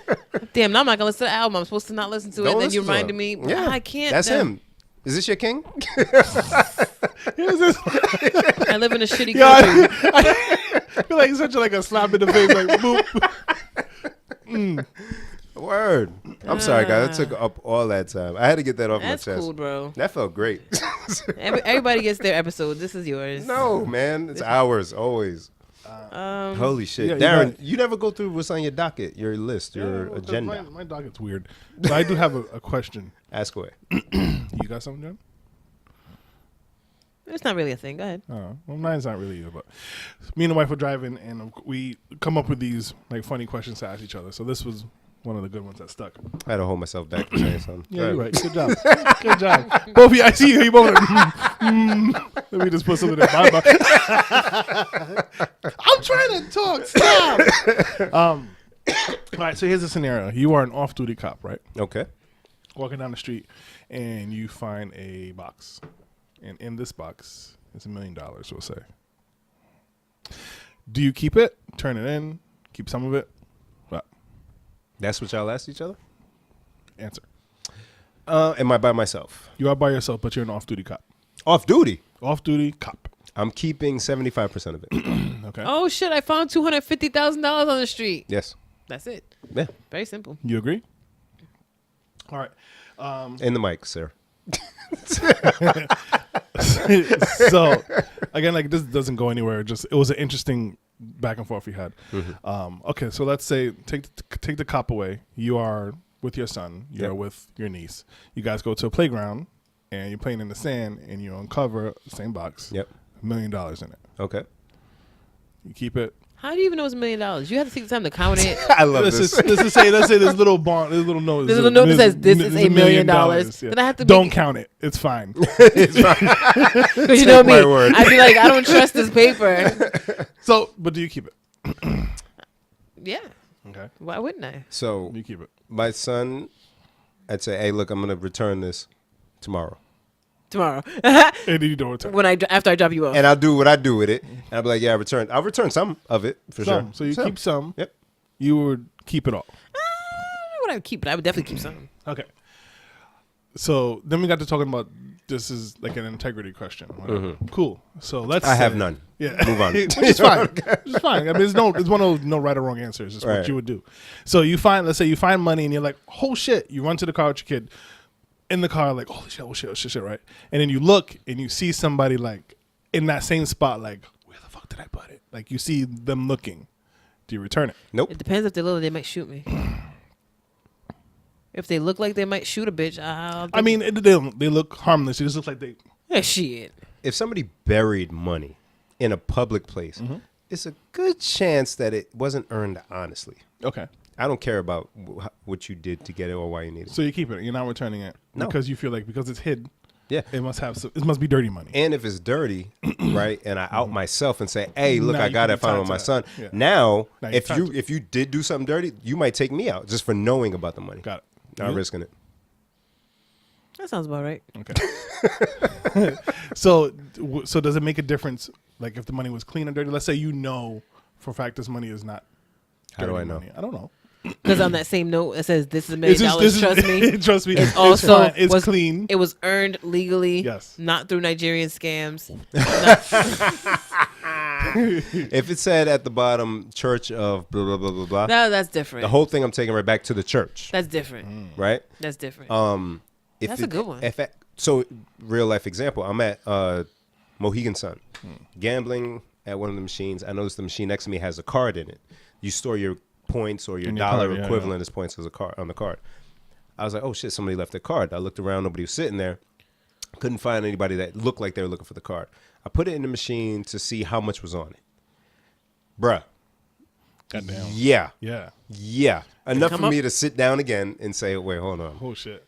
Damn, now I'm not going to listen to the album. I'm supposed to not listen to it. Don't And then you listen to reminded him. me, Yeah, I can't. That's him. Is this your king? I live in a shitty Yeah, country. I feel like such a slap in the face, like boop. Word. I'm sorry, guys. That took up all that time. I had to get that off That's my chest. cool, bro. That felt great. Everybody gets their episode. This is yours. No, man. It's ours, always. Holy shit. yeah, you Darren, got- you never go through what's on your docket, your list, your agenda. My dog is weird. But I do have a question. Ask away. You got something, John? It's not really a thing. Go ahead. Oh, well, mine's not really either. But me and the wife were driving, and we come up with these funny questions to ask each other. So this was one of the good ones that stuck. I had to hold myself back from saying something. Yeah, you're Go right. Good job. Good job. Both of you, I see you. You both. Let me just put something in my mouth. I'm trying to talk. Stop. All right. So here's a scenario. You are an off-duty cop, right? Okay. Walking down the street, and you find a box, and in this box is $1 million. We'll say. Do you keep it? Turn it in? Keep some of it? What? That's what y'all asked each other? Answer. Am I by myself? You are by yourself, but you're an off-duty cop. Off duty. Off-duty cop. I'm keeping 75% of it. Okay. Oh, shit. I found $250,000 on the street. Yes. That's it. Yeah. Very simple. You agree? All right. In the mic, sir. So again, this doesn't go anywhere. It was an interesting back and forth we had. Okay, so let's say take the cop away. You are with your son. You're Yep. with your niece. You guys go to a playground and you're playing in the sand and you uncover the same box. Yep. $1 million in it. Okay. You keep it. How do you even know it's $1 million? You have to take the time to count it. I love this. Let's say this little bond, this little note. There's a little note that says this is $1 million. Yeah. Then I have to Don't count it. It's fine. It's fine. Because you know Take my me. word. I'd be like, I don't trust this paper. So, but do you keep it? Yeah. Okay. Why wouldn't I? So You keep it. my son, I'd say, hey, look, I'm gonna return this tomorrow, Tomorrow. And then you don't return. After I drop you off. and I'll do what I do with it. And I'll be like, yeah, I'll return some of it for sure. So you keep some. Yep. You would keep it all. Would I keep it? I would definitely keep some. Okay. So then we got to talking about this is like an integrity question. Cool. So let's. I have say- none. Yeah. Move on. Which is fine. It's fine. I mean, it's one of those no right or wrong answers. It's what Right. you would do. So let's say you find money and you're like, oh shit. You run to the car with your kid in the car, like, holy shit, oh shit, right? And then you look and you see somebody like in that same spot, like, where the fuck did I put it? Like you see them looking. Do you return it? Nope. It depends if they're little. They might shoot me. If they look like they might shoot a bitch, I mean, they look harmless. It just looks like they. yeah, shit. If somebody buried money in a public place, it's a good chance that it wasn't earned honestly. Okay. I don't care about what you did to get it or why you need it. So you keep it. You're not returning it No. because you feel like because it's hid, Yeah. it must be dirty money. And if it's dirty, right, and I out myself and say, "Hey, look, Now I you got can it, found it be with my tied son." to that. Yeah. Now, Now you're tied to it. if you did do something dirty, you might take me out just for knowing about the money. Got it. Not You? risking it. That sounds about right. Okay. So does it make a difference? Like if the money was clean or dirty? Let's say you know for a fact this money is not. How do dirty I know? money. I don't know. Because on that same note, it says this is $1 million. Trust me. Trust me. It's Also, fine. It's was clean. It was earned legally. Yes. Not through Nigerian scams. If it said at the bottom, Church of blah blah blah blah blah, No, that's different. the whole thing I'm taking right back to the church, That's different. right? That's different. If That's a good one. So real life example, I'm at Mohegan Sun, gambling at one of the machines. I noticed the machine next to me has a card in it. You store your points or your In your dollar card, yeah, equivalent as points as a card on the card. I was like, oh shit, somebody left their card. I looked around, nobody was sitting there. Couldn't find anybody that looked like they were looking for the card. I put it in the machine to see how much was on it. Bruh. Goddamn. Yeah. Yeah. Enough come for up? me to sit down again and say, wait, hold on. Oh shit.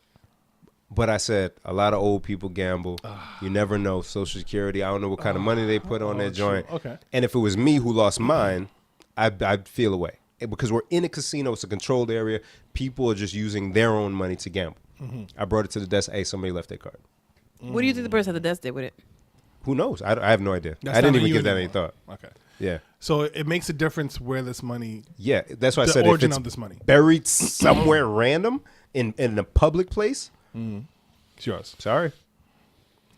But I said, a lot of old people gamble. You never know. Social Security, I don't know what kind of money they put on that joint. true. Okay. And if it was me who lost mine, I'd feel away. Because we're in a casino, it's a controlled area. People are just using their own money to gamble. I brought it to the desk. Hey, somebody left their card. What do you think the person at the desk did with it? Who knows? I have no idea. That's I didn't not even you give that any anymore. thought. Okay. Yeah. So it makes a difference where this money, Yeah. That's why I the said if origin it's of this money. buried somewhere random in a public place, It's yours. sorry.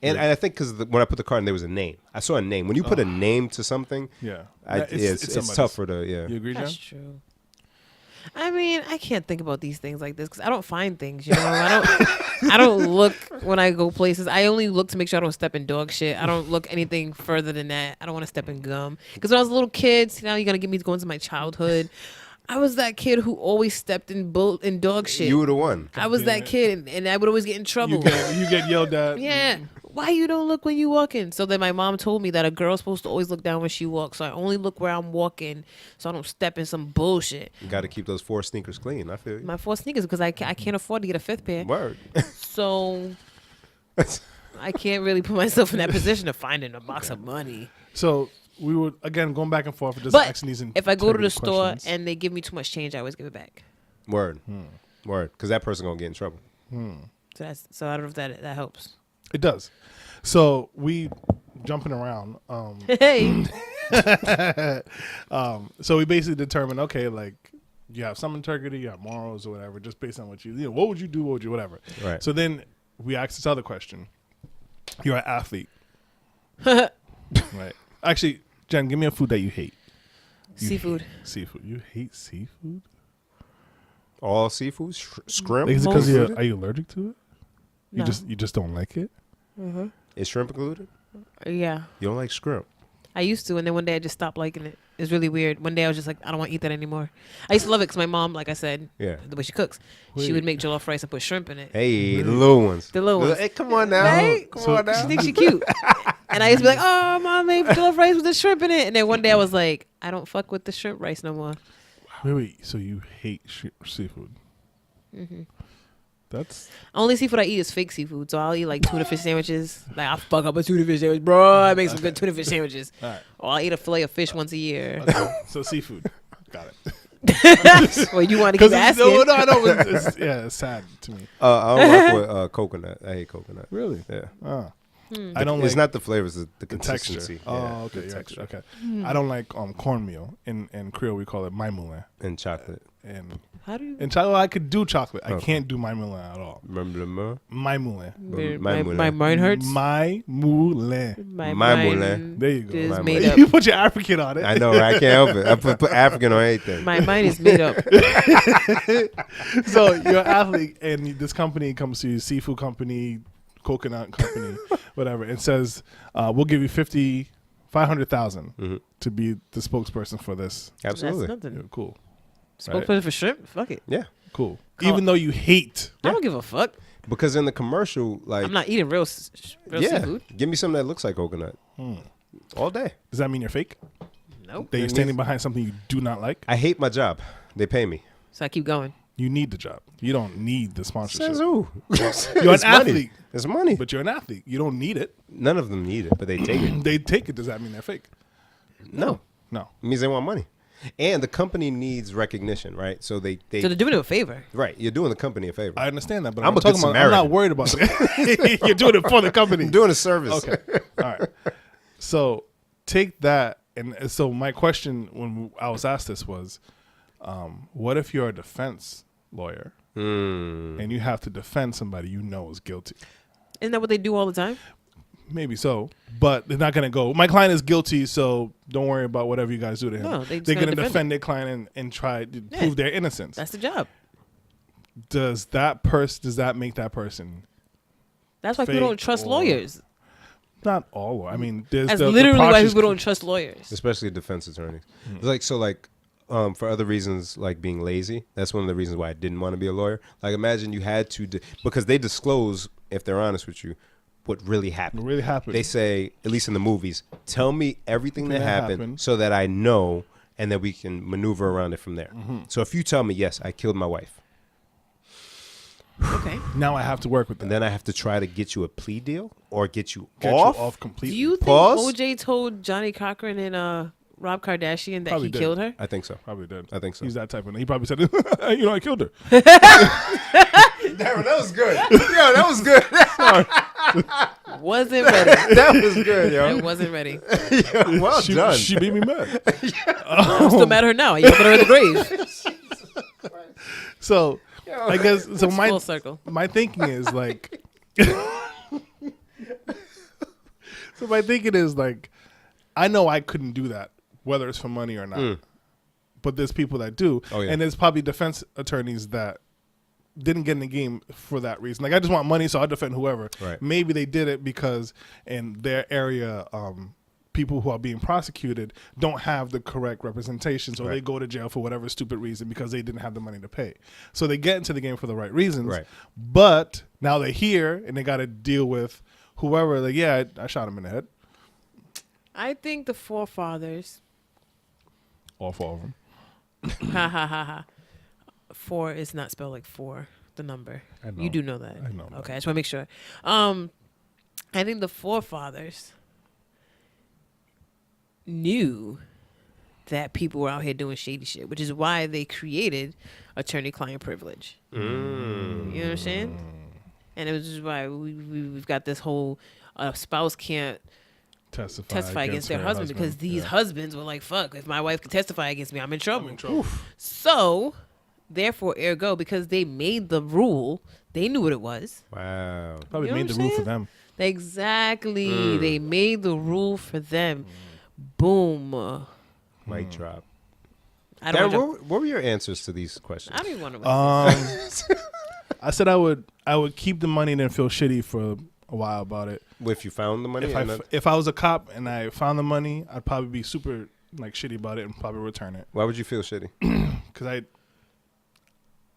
And I think because when I put the card in, there was a name. I saw a name. When you put a name to something, Yeah. it's somebody's. tougher to, yeah. You agree, John? That's true. I mean, I can't think about these things like this because I don't find things. You know, I don't look when I go places. I only look to make sure I don't step in dog shit. I don't look anything further than that. I don't want to step in gum because when I was a little kid, see, now you're gonna get me going to my childhood. I was that kid who always stepped in dog shit. You were the one. I was that kid, and I would always get in trouble. You get yelled at. Yeah. Why you don't look when you walking? So then my mom told me that a girl's supposed to always look down when she walks. So I only look where I'm walking, so I don't step in some bullshit. You got to keep those 4 sneakers clean. I feel you. My 4 sneakers because I can't afford to get a 5th pair. Word. So I can't really put myself in that position of finding a box of money. So we would again going back and forth with just But asking these. if I go to the integrity store questions. and they give me too much change, I always give it back. Word. Word. Because that person going to get in trouble. So I don't know if that helps. It does. So we jumping around. Hey, So we basically determine, okay, like you have some integrity, you have morals or whatever, just based on what you know, what would you do, what would you, whatever. Right. So then we ask this other question. You're an athlete. Right. Actually, Jen, give me a food that you hate. seafood. Seafood. You hate seafood? All seafood? Shrimp? Is it because included? are you allergic to it? No. You just don't like it? Is shrimp included? Yeah. You don't like shrimp? I used to, and then one day I just stopped liking it. It's really weird. One day I was just like, I don't want to eat that anymore. I used to love it because my mom, like I said, Yeah. the way she cooks, she would make jollof rice and put shrimp in it. Hey, the little ones. The little ones. Hey, come on now. Right? Come on She now. thinks she cute. And I used to be like, oh, mom made jollof rice with the shrimp in it. And then one day I was like, I don't fuck with the shrimp rice no more. Wait. So you hate seafood? Mm-hmm. That's Only seafood I eat is fake seafood. So I'll eat like tuna fish sandwiches. Like I'll fuck up a tuna fish sandwich, bro. I make some good tuna fish sandwiches. all right. Or I'll eat a fillet of fish once a year. Okay. So seafood. Got it. Well, you want to keep asking. No, I know. It's sad to me. I don't rock with coconut. I hate coconut. Really? Yeah. I don't It's like not the flavors, it's the texture. consistency. Oh, Yeah, okay. the Yeah, texture. okay. I don't like cornmeal. In Creole, we call it maimoulin. And chocolate. And How do you? in chocolate, I could do chocolate. I Okay. can't do maimoulin at all. Remember the mer? Maimoulin. My mind hurts. Maimoulin. My Maimoulin. mind There you go. is My made mind. up. You put your African on it. I know, right? I can't help it. I put African on anything. My mind is made up. So you're an athlete, and this company comes to you, seafood company, coconut company, whatever, and says, "We'll give you 500,000 to be the spokesperson for this." Absolutely. That's Yeah, nothing. cool, Spokesperson for shrimp. Fuck it. Yeah. cool. Call Even though you hate, I don't give a fuck. Because in the commercial, like, I'm not eating real yeah, seafood. give me something that looks like coconut all day. does that mean you're fake? Nope. That you're It standing means- behind something you do not like? I hate my job. They pay me. So I keep going. You need the job. You don't need the sponsorship. Says who? You're It's an money. athlete, It's money. but you're an athlete. You don't need it. None of them need it, but they take it. They take it. Does that mean they're fake? No. No. It means they want money. And the company needs recognition, right? So they So they're doing it a favor. right, you're doing the company a favor. I understand that, but I'm I'm a talking good about. I'm not Samaritan. worried about it. You're doing it for the company. I'm doing a service. Okay. All right. So take that. And so my question when I was asked this was, what if you're a defense lawyer and you have to defend somebody you know is guilty? Isn't that what they do all the time? Maybe so, but they're not going to go, my client is guilty, so don't worry about whatever you guys do to him. No, they're just they're gonna going to defend defend their client and try to Yeah. prove their innocence. That's the job. Does that make that person That's why people Fake don't trust or- lawyers. not all? I mean, there's That's the literally why prosecutors- people don't trust lawyers. Especially defense attorneys. It's like for other reasons like being lazy. That's one of the reasons why I didn't want to be a lawyer. Like imagine you had to because they disclose, if they're honest with you, what really happened. What really happened? They say, at least in the movies, tell me everything that happened happened. so that I know and that we can maneuver around it from there. Mm-hmm. So if you tell me, yes, I killed my wife, Okay. Now I have to work with them. and then I have to try to get you a plea deal or get you Get off. you off Do completely. you think Pause. OJ told Johnny Cochran and Rob Kardashian that Probably he did. killed her? I think so. Probably did. I think so. He's that type of. He probably said, "You know, I killed her." Darren, that was good. Yo, that was good. Wasn't ready. That was good, I yo. wasn't ready. Yo, well done. She beat me mad. I'm still mad at her now. You put her in the grave. So I guess so. Full circle. My thinking is like. So my thinking is like, I know I couldn't do that, whether it's for money or not. But there's people that do, Oh, yeah. and there's probably defense attorneys that didn't get in the game for that reason. Like I just want money, so I'll defend whoever. Right. Maybe they did it because in their area, people who are being prosecuted don't have the correct representation, so they Right. go to jail for whatever stupid reason because they didn't have the money to pay. So they get into the game for the right reasons. Right. But now they're here and they got to deal with whoever. Like, yeah, I shot him in the head. I think the forefathers. All four of them. Ha ha ha ha. 4 is not spelled like 4, the number. I know. You do know that. I know that. Okay, I just want to make sure. I think the forefathers knew that people were out here doing shady shit, which is why they created attorney-client privilege. You know what I'm saying? And it was just why we've got this whole spouse can't testify against their her husband because these Yeah. husbands were like, fuck, if my wife can testify against me, I'm in trouble. I'm in trouble. So, therefore, ergo, because they made the rule, they knew what it was. Wow. Probably You know made what the I'm rule for saying? them. Exactly. They made the rule for them. Boom. Mic drop. I don't, Darren, want what were your answers to these questions? I don't even want to. I said I would keep the money and then feel shitty for a while about it. If you found the money? If I was a cop and I found the money, I'd probably be super like shitty about it and probably return it Why would you feel shitty? because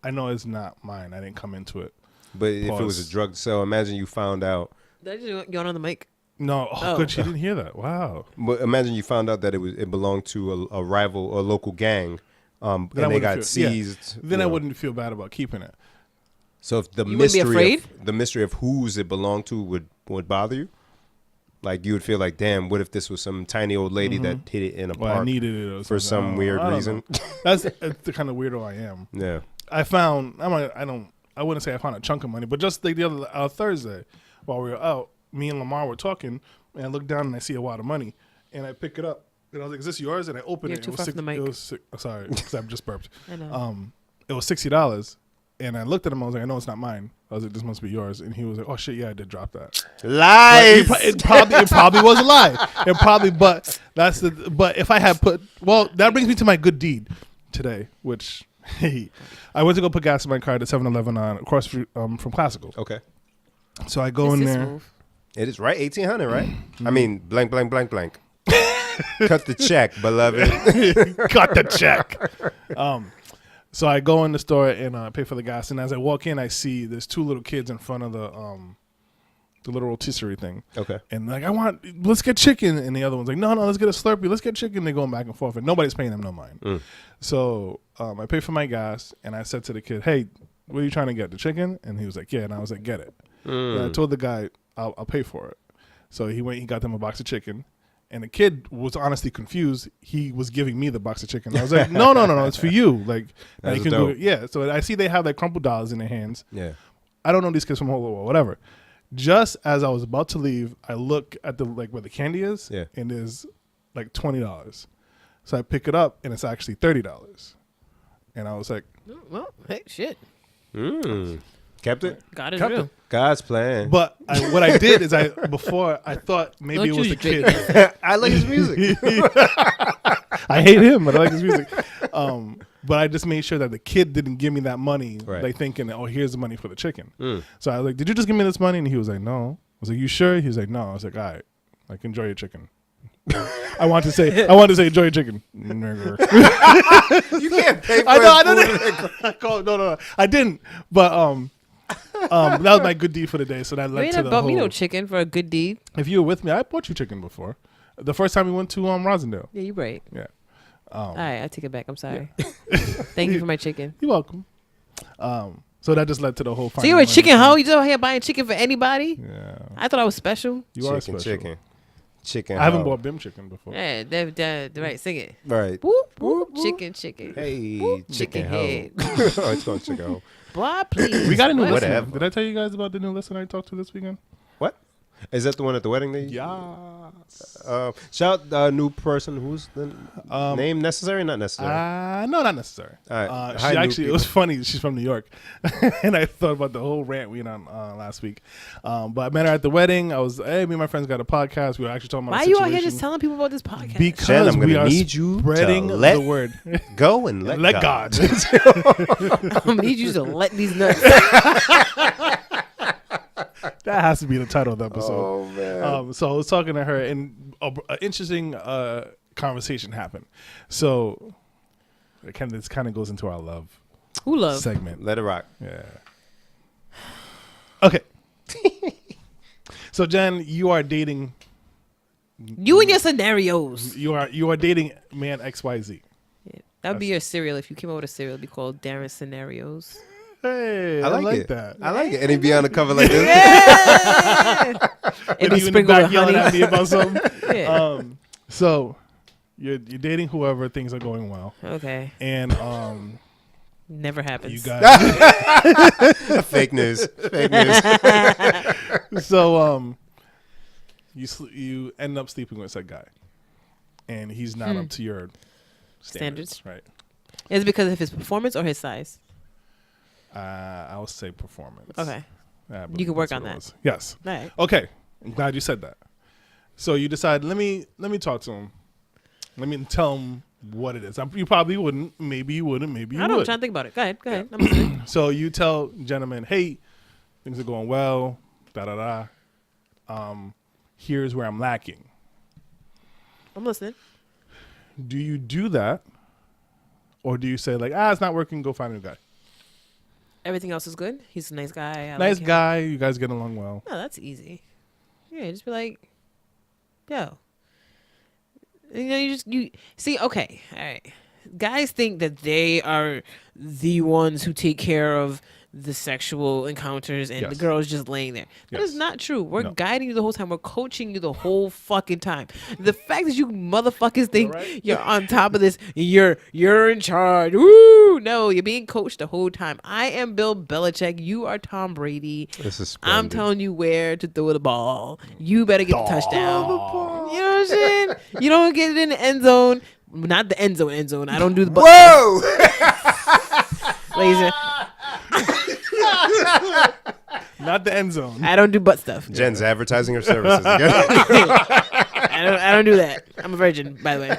I know it's not mine. I didn't come into it. But if it was Pause. a drug sale, imagine you found out. Did I just yawn on the mic? No, Oh. good. She didn't hear that. Wow. But imagine you found out that it belonged to a rival or local gang, Then I and they wouldn't got feel- seized. Then you I know. wouldn't feel bad about keeping it. So if the You wouldn't be mystery, afraid? the mystery of whose it belonged to would bother you. Like you would feel like, damn, what if this was some tiny old lady that hit it in a Well, I park needed it or for something. some weird reason? That's the kind of weirdo I am. Yeah. I found I wouldn't say I found a chunk of money, but just like the other Thursday while we were out, me and Lamar were talking, and I look down and I see a wad of money, and I pick it up, and I was like, "Is this yours?" And I opened it. You're too far from the mic. It was sorry, because I just burped. I know. It was $60, and I looked at him. I was like, "I know it's not mine." I was like, "This must be yours," and he was like, "Oh shit, yeah, I did drop that." Lies. Like, it probably was a lie. But if I had that brings me to my good deed today, which I went to go put gas in my car at 7-Eleven across from Classical. Okay. So I go in there. Smooth. It is right, 1800, right? I mean, blank. Cut the check, beloved. Cut the check. So I go in the store and I pay for the gas, and as I walk in, I see there's two little kids in front of the little rotisserie thing. Okay. And like, let's get chicken, and the other one's like, no, let's get a Slurpee, let's get chicken. They're going back and forth, and nobody's paying them no mind. So I pay for my gas, and I said to the kid, "Hey, what are you trying to get? The chicken?" And he was like, "Yeah." And I was like, "Get it." And I told the guy, I'll pay for it. So he went, he got them a box of chicken. And the kid was honestly confused. He was giving me the box of chicken. I was like, no, it's for you. Like, that's you can dope. do it. Yeah. So I see they have like crumpled dollars in their hands. Yeah. I don't know these kids from Holo or whatever. Just as I was about to leave, I look at the like where the candy is, and there's like $20. So I pick it up, and it's actually $30. And I was like, Well, hey, shit. Kept it? God is Kept real. it. God's plan. but what I did is before I thought maybe Don't it was choose the your kid. I like his music. I hate him, but I like his music. But I just made sure that the kid didn't give me that money, Right. like thinking, "Oh, here's the money for the chicken." So I was like, "Did you just give me this money?" And he was like, "No." I was like, "You sure?" He was like, "No." I was like, "All right, like enjoy your chicken." I want to say, enjoy your chicken. You can't pay for I know. No, I didn't. But that was my good deed for the day. So that You led ain't to the bought me whole. no chicken for a good deed. If you were with me, I bought you chicken before. The first time we went to Rosendale. Yeah, you right. Yeah. All right, I take it back. I'm sorry. Thank you for my chicken. You're welcome. So that just led to the whole. So you're a chicken hoe? You just out here buying chicken for anybody? Yeah. I thought I was special. You are special. Chicken. I haven't hoe. bought Bim chicken before. Yeah, right. Sing it. Right. Whoop, whoop, chicken. Hey, Whoop, chicken hoe. head. Oh, it's called chicken hoe. Boy, please. We got a new What? listener. Whatever. Did I tell you guys about the new listener I talked to this weekend? What? Is that the one at the wedding? Shout out new person. Who's the name necessary? Not necessary. No, not necessary. All right. She Hi, new actually, it was people. funny. She's from New York, and I thought about the whole rant we went on last week. But I met her at the wedding. I was, hey, me and my friends got a podcast. We were actually talking about. Why the are you out here situation. just telling people about this podcast? Because Shan, I'm we gonna are need you to spreading let the word. Go and let God. I need you to let these nuts. That has to be the title of the episode. Oh man. So I was talking to her, and an interesting conversation happened. So this kind of goes into our love Who love? segment. Let it rock. Yeah. Okay. So Jen, you are dating. You and your scenarios. You are dating man XYZ. Yeah, that would be your cereal. If you came up with a cereal, it'd be called Darren Scenarios. Hey, I like it. that. I like it. And he'd be on the cover like this. It'd And be you in the sprinkled back with yelling honey. at me about something. Yeah. So you're dating whoever, things are going well, Okay. and Never happens. you guys. Fake news. Fake news. So you end up sleeping with that guy, and he's not up to your standards, right? Is it because of his performance or his size? I would say performance. Okay. I You believe can work that's on what it that. was. Yes. All right. Okay. I'm glad you said that. So you decide, let me talk to him. Let me tell him what it is. You probably wouldn't. Maybe you wouldn't. Maybe you I don't know. I'm would. trying to think about it. Go ahead. I'm listening. So you tell gentlemen, hey, things are going well. Here's where I'm lacking. I'm listening. Do you do that, or do you say like, it's not working, go find a new guy? Everything else is good. He's a nice guy. I Nice like him. guy, you guys get along well. No, that's easy. Yeah, just be like, yo. You know, you see, okay, all right. Guys think that they are the ones who take care of the sexual encounters and the Yes. girl is just laying there. That is Yes. not true. We're No. guiding you the whole time. We're coaching you the whole fucking time. The fact that you motherfuckers think you're on top of this, you're in charge. Woo! No, you're being coached the whole time. I am Bill Belichick. You are Tom Brady. This is I'm splendid. telling you where to throw the ball. You better get the touchdown. You know what I'm saying? You don't get it in the end zone. Not the end zone. I don't do the butt Whoa! stuff. Laser. Not the end zone. I don't do butt stuff. Jen's advertising her services again. I don't do that. I'm a virgin, by the way.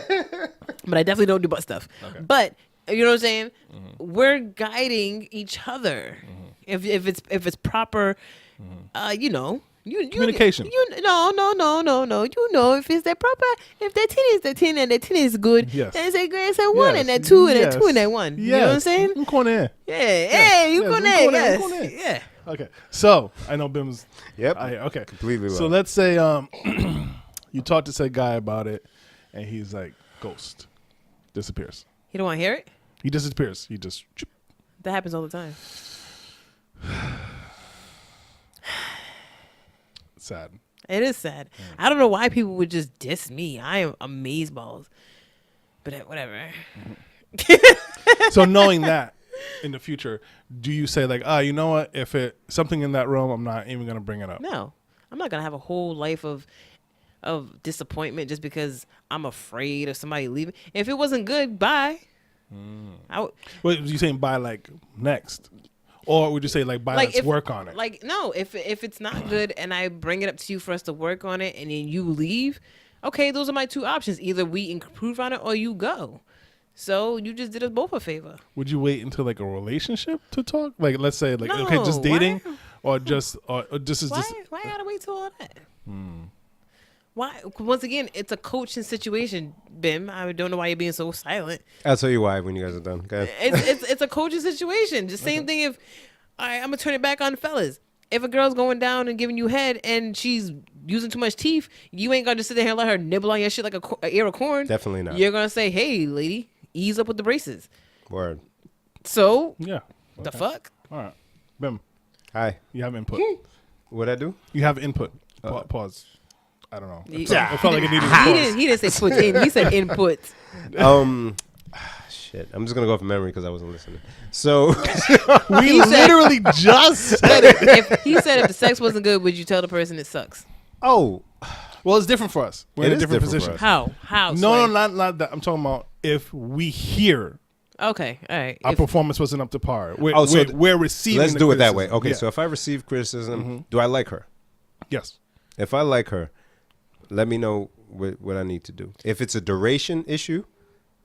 But I definitely don't do butt stuff. But you know what I'm saying? We're guiding each other. If it's proper, you know. Communication. No. You know, if it's that proper, if that 10 is the 10 and that 10 is good, Yes. then it's a 1 Yes. and that 2 and Yes. that 2 and that 1. You know what I'm saying? I'm going in. Yeah. Hey, you Yes, go I'm there. going in, I'm Yes. going in. Yeah. Okay. So I know Bim's. Yep. Okay. Completely So well. let's say you talk to say guy about it, and he's like ghost, disappears. You don't want to hear it? He disappears. He just. That happens all the time. Sad. It is sad. I don't know why people would just diss me. I am amazeballs. But whatever. So knowing that in the future, do you say like, you know what? If it something in that realm, I'm not even gonna bring it up. No. I'm not gonna have a whole life of disappointment just because I'm afraid of somebody leaving. If it wasn't good, bye. What you saying? By like next, or would you say like by let's work on it? Like no, if it's not good and I bring it up to you for us to work on it and then you leave, okay, those are my two options. Either we improve on it or you go. So you just did us both a favor. Would you wait until like a relationship to talk? Like let's say like No, okay, just dating, why? or just is Why? just Why I gotta wait till all that? Why? Once again, it's a coaching situation, Bim. I don't know why you're being so silent. I'll tell you why when you guys are done. Go ahead. It's a coaching situation. The same thing if all right, I'm gonna turn it back on fellas. If a girl's going down and giving you head and she's using too much teeth, you ain't gonna just sit there and let her nibble on your shit like a ear of corn. Definitely not. You're gonna say, "Hey, lady, ease up with the braces." Word. So yeah. the fuck? All right, Bim, Hi. you have input. What'd I do? You have input. Pause. I don't know. He- I felt like it needed a pause. He didn't say put in. He said input. Shit. I'm just gonna go off memory because I wasn't listening. So We literally just said it. He said if the sex wasn't good, would you tell the person it sucks? oh, Well, it's different for us. We're It in a is different different for position. us. How? No, Sway? not that. I'm talking about if we hear Okay, all right. our If- performance wasn't up to par. so We're receiving. let's the do it that way. criticism. Okay. Yeah. So if I receive criticism, do I like her? Yes. If I like her, let me know what I need to do. If it's a duration issue,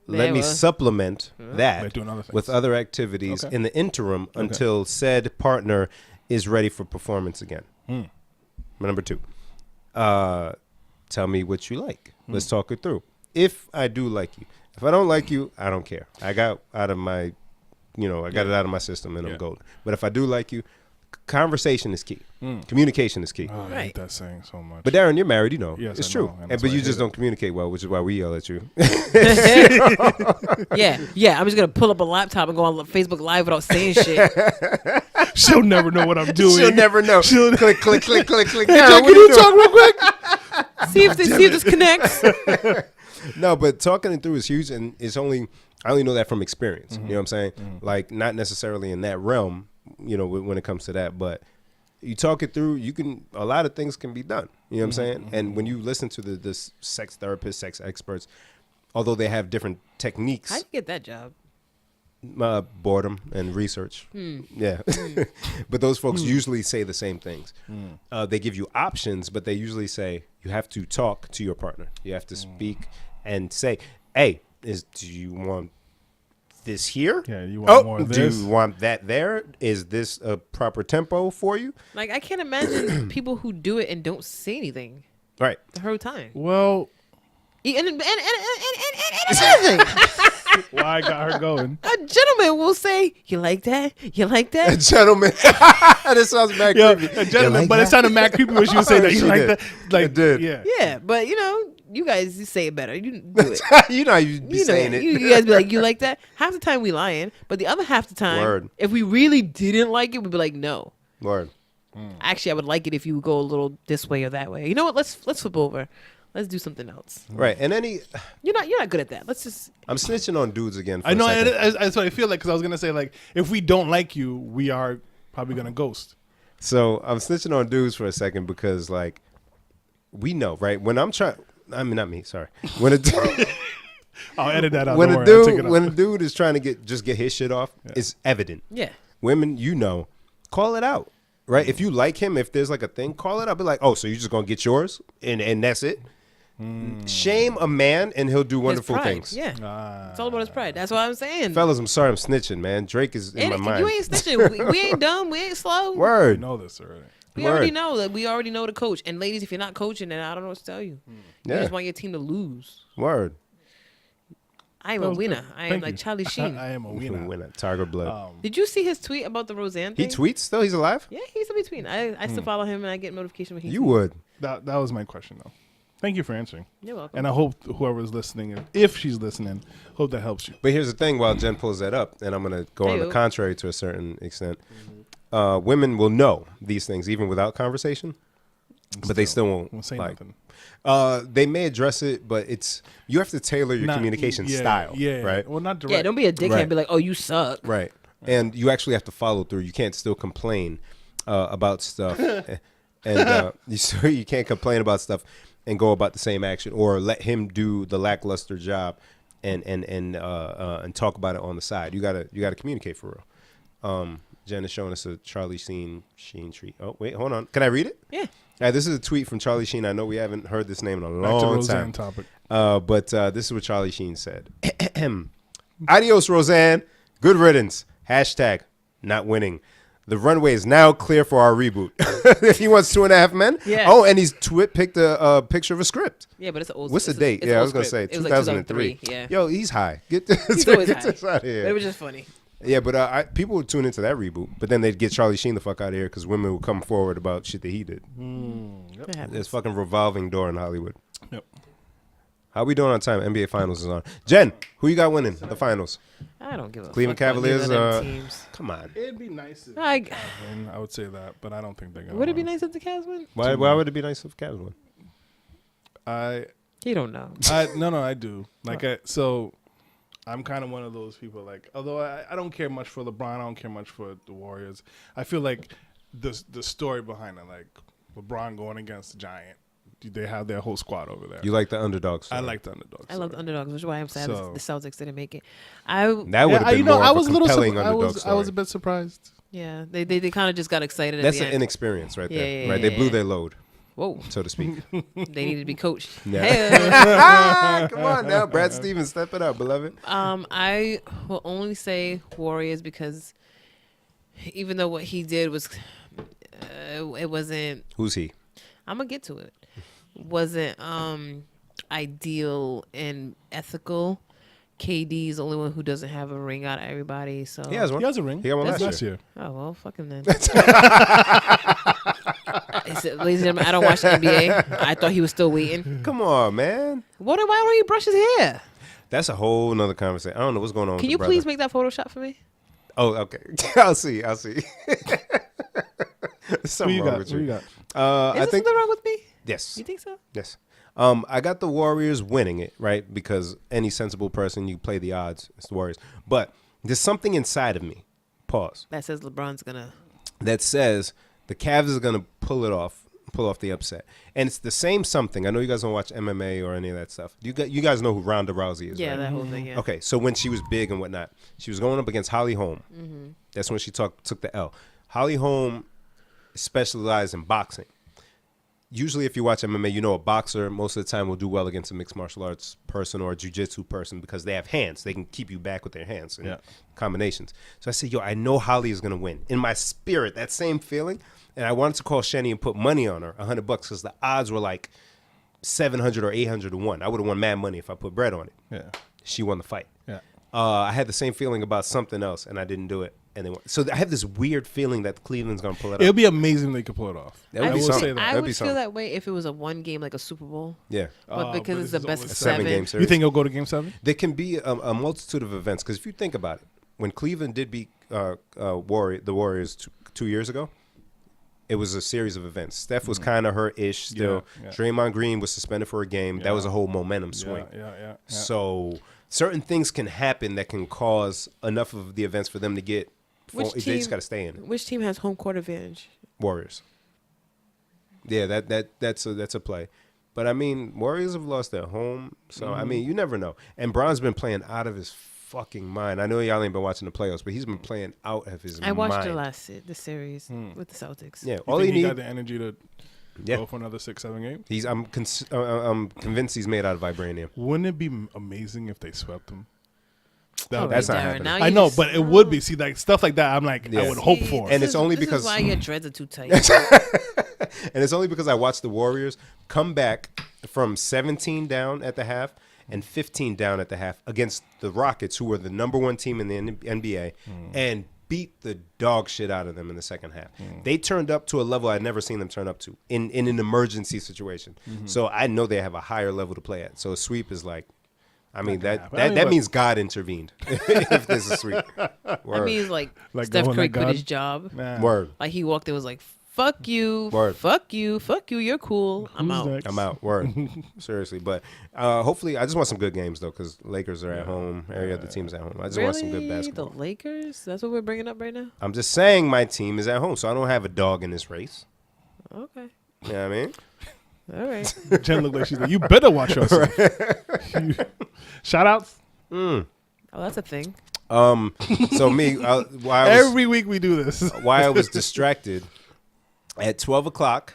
let Yeah, me well. supplement By that doing other things. with other activities Okay. in the interim until said partner is ready for performance again. Number 2, tell me what you like. Let's talk it through. If I do like you, if I don't like you, I don't care. I got out of my, I got it out of my system and I'm golden. But if I do like you, conversation is key. Communication is key. Oh, I hate Right. that saying so much. But Darren, you're married, you know. Yes, it's I true. know, and that's But why you I just hate don't communicate well, which is why we yell at you. yeah. I'm just gonna pull up a laptop and go on Facebook Live without saying shit. She'll never know what I'm doing. She'll never know. She'll- click, click, click, click, click. Hey, Darren, Jack, what can you you doing? talk real quick? see if this connects. No, but talking it through is huge, and I only know that from experience. You know what I'm saying? Like, not necessarily in that realm, when it comes to that, but you talk it through, a lot of things can be done. You know what I'm saying? And when you listen to the sex therapists, sex experts, although they have different techniques, How'd you get that job? boredom and research. Yeah. But those folks usually say the same things. They give you options, but they usually say you have to talk to your partner. You have to speak and say, hey, do you want this here? Yeah, you want more of do this? you want that there? Is this a proper tempo for you? Like I can't imagine people who do it and don't say anything Right. the whole time. Well, And another thing, why I got her going? a gentleman will say, "You like that? You like that?" Gentlemen. That sounds mad Yeah, creepy. a gentleman, You like but it that? sounded mad creepy when she was saying that. You She like did. that? Like, It did. Yeah. Yeah, but you guys you say it better. You do it. You know how you be saying it. You guys be like, you like that? Half the time we lying, but the other half the time, Word. if we really didn't like it, we'd be like, no. Word. Actually, I would like it if you would go a little this way or that way. You know what? Let's flip over. Let's do something else. Right. And any, You're not good at that. Let's just. I'm snitching on dudes again. For I know. A second. That's what I feel like because I was gonna say like if we don't like you, we are probably gonna ghost. So I'm snitching on dudes for a second because like we know, right? When I'm trying, I mean not me, sorry. When a I'll edit that out. when Don't a worry, I'll take it dude out. when a dude is trying to get his shit off, it's evident. Yeah. Women, you know, call it out, right? If you like him, if there's like a thing, call it out. Be like, oh, so you're just gonna get yours and that's it. Shame a man and he'll do wonderful His pride. things. Yeah. It's all about his pride. That's what I'm saying. Fellas, I'm sorry I'm snitching, man. Drake is in my mind. You ain't snitching. we ain't dumb. We ain't slow. We Word. know this already. We Word. already know that. We already know the coach. And ladies, if you're not coaching, then I don't know what to tell you. You Yeah. just want your team to lose. Word. I am That a was winner. good. I am Thank like you. Charlie Sheen. I am a winner. Winner. Tiger blood. Did you see his tweet about the Rosanne He thing? tweets still? He's alive? Yeah, he's in between. I still follow him and I get notification when he You tweets. would. That was my question though. Thank you for answering. You're welcome. And I hope whoever's listening, if she's listening, hope that helps you. But here's the thing while Jen pulls that up, and I'm going to go on the Hey-o. contrary to a certain extent. Women will know these things even without conversation, but they still won't say like. nothing. They may address it, but you have to tailor your communication style, Yeah. right? Well, not direct. yeah, don't be a dickhead Right. and be like, oh, you suck. Right. And you actually have to follow through. You can't still complain about stuff, and you can't complain about stuff and go about the same action, or let him do the lackluster job, and talk about it on the side. You gotta communicate for real. Jen is showing us a Charlie Sheen tweet. Oh wait, hold on. Can I read it? Yeah. This is a tweet from Charlie Sheen. I know we haven't heard this name in a Back to long Roseanne time. topic. But this is what Charlie Sheen said. Adios, Roseanne. Good riddance. Hashtag not winning. The runway is now clear for our reboot. He wants 2.5 Men. Yeah. Oh, and he's picked a picture of a script. Yeah, but it's an old. What's the it's a- date? it's an Yeah, I old was gonna script. say It was 2003. Yeah. Yo, he's high. Get He's always get high. this out of here. But it was just funny. Yeah, but people would tune into that reboot, but then they'd get Charlie Sheen the fuck out of here because women would come forward about shit that he did. That happens. There's fucking revolving door in Hollywood. Yep. How we doing on time? NBA Finals is on. Jen, who you got winning the finals? I don't give a Cleveland fuck about Cavaliers. neither of them teams. Come on. It'd be nice if I, win. I would say that, but I don't think they're gonna. would it be win. nice if the Cavs win? Why would it be nice if Cavs win? You don't know. No, I do. So I'm kind of one of those people. Like, although I don't care much for LeBron, I don't care much for the Warriors. I feel like the story behind it, like LeBron going against the Giant, they have their whole squad over there. You like the underdogs? I like the underdogs. I love the underdogs, which is why I'm sad So- the Celtics didn't make it. That would have been more of a compelling underdog story. I was a bit surprised. Yeah, they kind of just got excited. That's at the an end. inexperience right there. Yeah, yeah, right, yeah, they blew yeah. their load, Whoa, so to speak. they needed to be coached. Yeah. Hey, Come on now, Brad Stevens, step it up, beloved. I will only say Warriors because even though what he did was, it wasn't. Who's he? I'm gonna get to it. Wasn't ideal and ethical. KD's the only one who doesn't have a ring out of everybody. So He has one. He has a ring. He got one Does last he? year. Oh well, fuck him then. Ladies and gentlemen, I don't watch the NBA. I thought he was still waiting. Come on, man. Why don't he brush his hair? That's a whole nother conversation. I don't know what's going on. Can with you the please brother. make that Photoshop for me? Oh, okay. I'll see. There's Who something you wrong got? with Who you. you got? Is I there think something wrong with me? yes. You think so? Yes. I got the Warriors winning it, right? Because any sensible person, you play the odds. It's the Warriors. But there's something inside of me, pause, That says LeBron's gonna. that says the Cavs is going to pull off the upset. And it's the same something. I know you guys don't watch MMA or any of that stuff. You guys know who Ronda Rousey is, Yeah, right? that whole thing. Yeah. Okay, so when she was big and whatnot, she was going up against Holly Holm. Mm-hmm. That's when she took the L. Holly Holm specialized in boxing. Usually, if you watch MMA, you know a boxer most of the time will do well against a mixed martial arts person or a jiu-jitsu person because they have hands. They can keep you back with their hands and combinations. So I said, yo, I know Holly is going to win. In my spirit, that same feeling. And I wanted to call Shenny and put money on her, $100, because the odds were like 700 or 800 to 1. I would have won mad money if I put bread on it. Yeah. She won the fight. Yeah. I had the same feeling about something else, and I didn't do it. and they won. So I have this weird feeling that Cleveland's gonna pull it It'll off. be amazing if they could pull it off. That would I be will something. say that. I That'd would be feel something. that way if it was a one game like a Super Bowl, Yeah, but because it's the best this of is a 7-game seven. series. You think it'll go to Game 7? There can be a multitude of events because if you think about it, when Cleveland did beat the Warriors 2 years ago, it was a series of events. Steph was kind of hurt-ish still. Yeah. Draymond Green was suspended for a game. Yeah. That was a whole momentum swing. Yeah. So certain things can happen that can cause enough of the events for them to get. Which They team- just got to stay in it. Which team has home court advantage? Warriors. Yeah, that's a play. But I mean, Warriors have lost their home, so I mean, you never know. And Bron's been playing out of his fucking mind. I know y'all ain't been watching the playoffs, but he's been playing out of his mind. I watched the series with the Celtics. Yeah, You all think you he need. got the energy to go for another 6-7 games? I'm convinced he's made out of vibranium. Wouldn't it be amazing if they swept him? That would That's be- not Darren, happening. now I you know, just- but it would be. See, like stuff like that. I'm like, Yeah. I would hope See, for. And this it's only this because- is why your dreads are too tight. And it's only because I watched the Warriors come back from 17 down at the half and 15 down at the half against the Rockets, who were the number one team in the NBA, and beat the dog shit out of them in the second half. They turned up to a level I'd never seen them turn up to in an emergency situation. So I know they have a higher level to play at. So a sweep is like, I mean, gonna that happen. I mean, that look. means God intervened if there's a sweep. That Word. means like Like Steph going Curry like quit God? his job. Nah. Word. Like he walked in was like, fuck you, Word. fuck you, you're cool. I'm Who's out. next? I'm out. Word. Seriously. But hopefully, I just want some good games, though, because Lakers are at home. Every other team's at home. I just want some good Really? basketball. The Lakers? That's what we're bringing up right now? I'm just saying my team is at home, so I don't have a dog in this race. Okay. You know what I mean? All right. Jen looked like she's like, you better watch yourself. Shout outs. Oh, that's a thing. So me, while Every week we do this. I was distracted, at 12 o'clock,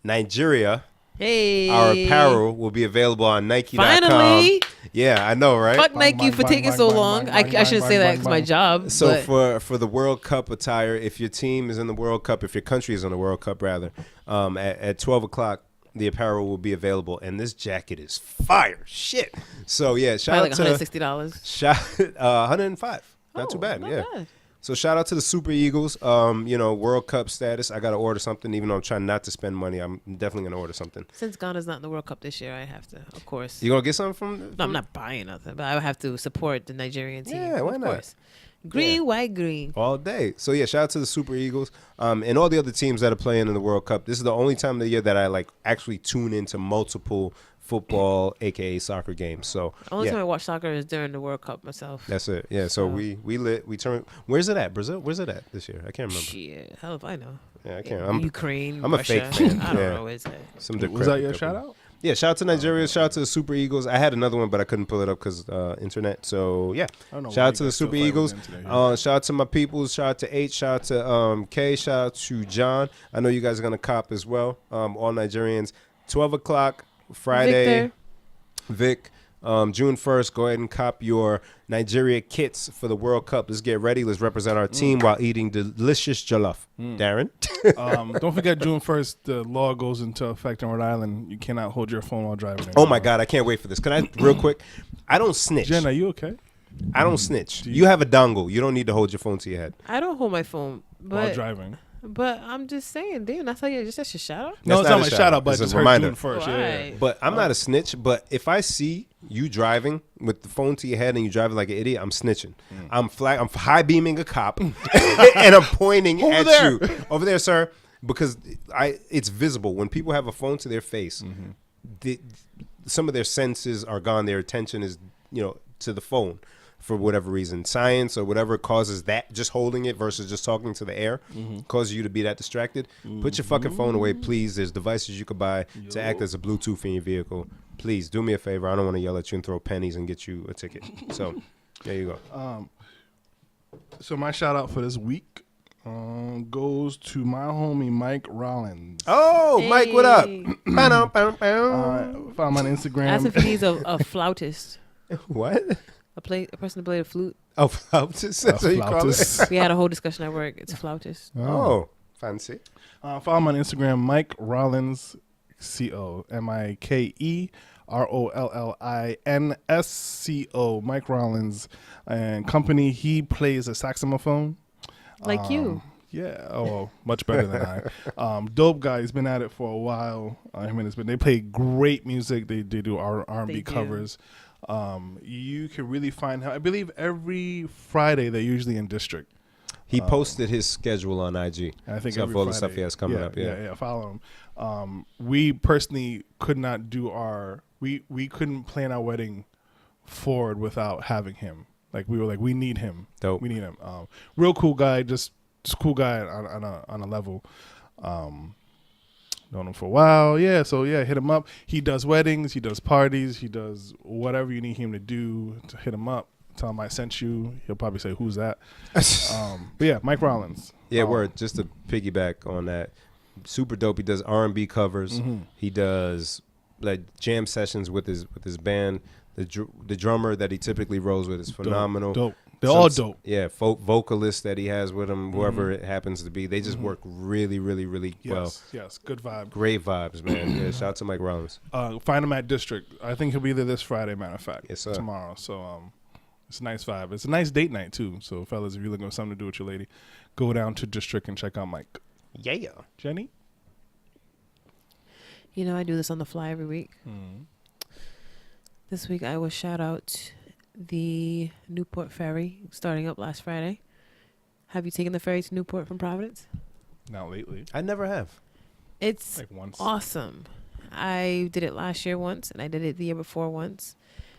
Nigeria, Hey. our apparel will be available on Nike.com. Finally. Yeah, I know, right? Fuck Bang, Nike bang, for bang, taking bang, so bang, long. bang, I bang, shouldn't bang, say that bang, it's my bang. job. So but for the World Cup attire, if your team is in the World Cup, if your country is in the World Cup rather, at 12 o'clock, the apparel will be available, and this jacket is fire. Shit. So yeah, shout probably out like to $160. 105. Not too bad. Not Yeah. bad. So shout out to the Super Eagles. World Cup status. I got to order something, even though I'm trying not to spend money. I'm definitely gonna order something. Since Ghana's not in the World Cup this year, I have to, of course. You gonna get something from? No, I'm not buying nothing, but I would have to support the Nigerian team. Yeah, why of not? course. Green, Yeah. white, green. All day. So yeah, shout out to the Super Eagles and all the other teams that are playing in the World Cup. This is the only time of the year that I like actually tune into multiple football, aka soccer games. So Only yeah, time I watch soccer is during the World Cup myself. that's it. Yeah. So we turn. Where's it at? Brazil? Where's it at this year? I can't remember. Shit, hell if I know. Yeah, I can't. Ukraine, I'm a Russia. fake fan. I don't Yeah. know where it's at. Some Was that your shout out? Yeah, shout out to Nigeria. Shout out to the Super Eagles. I had another one, but I couldn't pull it up because internet. So yeah, I don't know why shout out you to the guys still Super fight with Eagles. them today. Shout out to my peoples. Shout out to H. Shout out to K. Shout out to John. I know you guys are gonna cop as well. All Nigerians. 12 o'clock Friday. Victor. Vic. June 1st, go ahead and cop your Nigeria kits for the World Cup. Let's get ready. Let's represent our team while eating delicious jollof. Darren? Don't forget June 1st, the law goes into effect in Rhode Island. You cannot hold your phone while driving. Oh my God, I can't wait for this. Can I, real quick? I don't snitch. Jen, are you okay? I don't snitch. You have a dongle. You don't need to hold your phone to your head. I don't hold my phone, While but driving. I'm just saying, damn, that's how you just that's your shout out. No, That's it's not not a my shout shout out. out, but It's a just her reminder. June 1st. Yeah. Right. But I'm not a snitch. But if I see you driving with the phone to your head and you driving like an idiot, I'm snitching. I'm high beaming a cop and I'm pointing Over at there. you. Over there, sir. Because it's visible. When people have a phone to their face, some of their senses are gone. Their attention is, to the phone for whatever reason. Science or whatever causes that, just holding it versus just talking to the air, causes you to be that distracted. Put your fucking phone away, please. There's devices you could buy to act as a Bluetooth in your vehicle. Please, do me a favor. I don't want to yell at you and throw pennies and get you a ticket. So, there you go. So my shout out for this week goes to my homie Mike Rollins. Oh, Mike, what up? Hey. Ba-dum, ba-dum, ba-dum. Found him on Instagram. As if he needs a flautist, What? a person to play the flute. Oh, flautist. That's what you call it. Flautist. We had a whole discussion at work. It's flautist. Oh, fancy. Follow him on Instagram, Mike Rollins, COMIKE ROLLINSCO, Mike Rollins and company. He plays a saxophone. Like you. Yeah. Oh, much better than I. Dope guy. He's been at it for a while. They play great music. They do R&B covers. You can really find him. I believe every Friday they're usually in District. He posted his schedule on IG. And I think so every all Friday, the stuff he has coming up. Yeah. Follow him. We personally could not do we couldn't plan our wedding forward without having him. Like we were like, we need him. Dope. We need him. Real cool guy. Just cool guy on a level. Known him for a while. Yeah. So yeah, hit him up. He does weddings. He does parties. He does whatever you need him to do. To hit him up. Tell him I sent you. He'll probably say, "Who's that?" But yeah, Mike Rollins. Yeah, word. Just to piggyback on that, super dope. He does R&B covers. Mm-hmm. He does like jam sessions with his band. The drummer that he typically rolls with is phenomenal. Dope. They're all dope. Yeah, vocalists that he has with him, whoever it happens to be, they just work really, really, really well. Yes, good vibe. Great vibes, man. Yeah, shout out to Mike Rollins. Find him at District. I think he'll be there this Friday, matter of fact. Yes, sir. Tomorrow. So it's a nice vibe. It's a nice date night too. So fellas, if you're looking for something to do with your lady, go down to District and check out Mike. Yeah. Jenny? You know, I do this on the fly every week. This week I will shout out the Newport Ferry starting up last Friday. Have you taken the ferry to Newport from Providence? Not lately. I never have. It's Like once. awesome. I did it last year once, and I did it the year before once.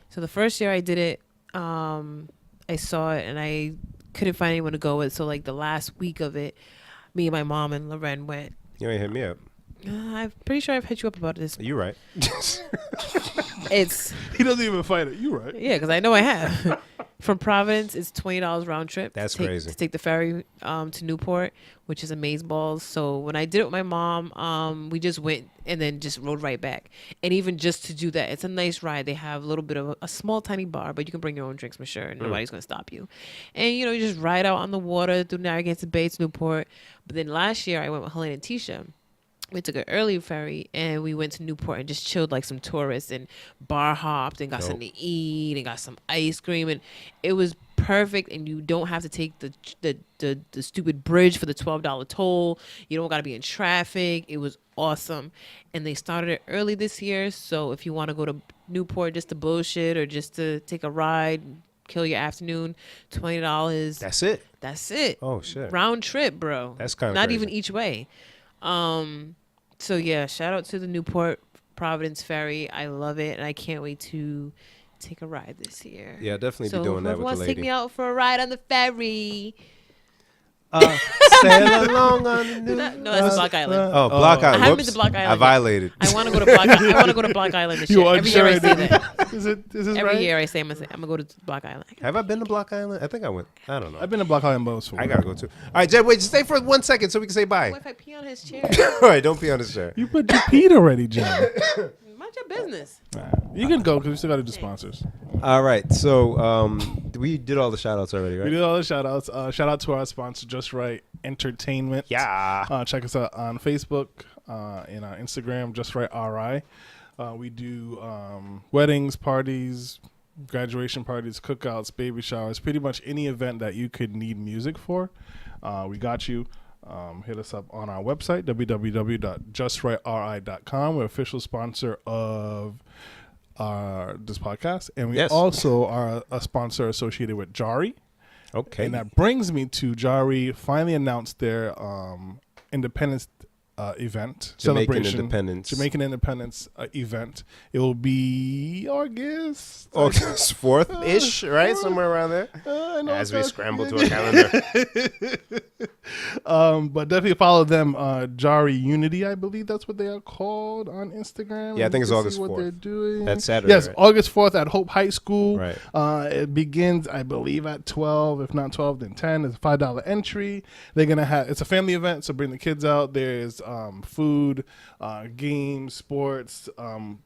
So the first year I did it, I saw it, and I couldn't find anyone to go with. So like the last week of it, me and my mom and Loren went. You ain't hit me up. I'm pretty sure I've hit you up about this. You right. It's He doesn't even fight it. You right. yeah, because I know I have. From Providence, it's $20 round trip. That's crazy. To take the ferry to Newport, which is amazeballs. So when I did it with my mom, we just went and then just rode right back. And even just to do that, it's a nice ride. They have a little bit of a small, tiny bar, but you can bring your own drinks for sure. Nobody's going to stop you. And, you know, you just ride out on the water through Narragansett Bay to Newport. But then last year, I went with Helene and Tisha. We took an early ferry and we went to Newport and just chilled like some tourists and bar hopped and got something to eat and got some ice cream, and it was perfect. And you don't have to take the stupid bridge for the $12 toll. You don't got to be in traffic. It was awesome. And they started it early this year, so if you want to go to Newport just to bullshit or just to take a ride, kill your afternoon, $20. That's it. Oh shit. Round trip, bro. That's kind of not crazy. even each way. So yeah, shout out to the Newport Providence Ferry. I love it, and I can't wait to take a ride this year. Yeah, definitely be doing that with the wants to take lady. me out for a ride on the ferry. Sail along on the new. No, that's Block Island. Oh, Block Island. I haven't been Whoops. to Block Island I yet. violated. I want to go to Block. I want to go to Block Island this year. Every year I say that. Is this Every right? year I say I'm gonna go to Block Island. Have I been to Block Island? I think I went. I don't know. I've been to Block Island boats. I gotta go too. All right, Jed, wait, just stay for 1 second so we can say bye. What if I pee on his chair? All right, don't pee on his chair. You peed already, Jen. Mind your business. You can go because we still got to do sponsors. All right, so we did all the shout outs already, We right? did all the shout outs. Shout out to our sponsor, Just Right Entertainment. Yeah. Check us out on Facebook and on Instagram, Just Right RI. We do weddings, parties, graduation parties, cookouts, baby showers, pretty much any event that you could need music for. We got you. Hit us up on our website, www.justrightri.com. We're official sponsor of this podcast. And we also are a sponsor associated with Jari. Okay. And that brings me to Jari finally announced their Independence event celebration. Jamaican Independence event. It will be August 4th ish, right? Somewhere around there. As we scramble to a calendar. But definitely follow them. Jari Unity, I believe that's what they are called on Instagram. Yeah, I think it's August 4th. What they're doing. That's Saturday. Yes, right? August 4th at Hope High School. Right. It begins, I believe, at 12. If not 12, then 10. It's a $5 entry. They're gonna have. It's a family event, so bring the kids out. There's food, games, sports.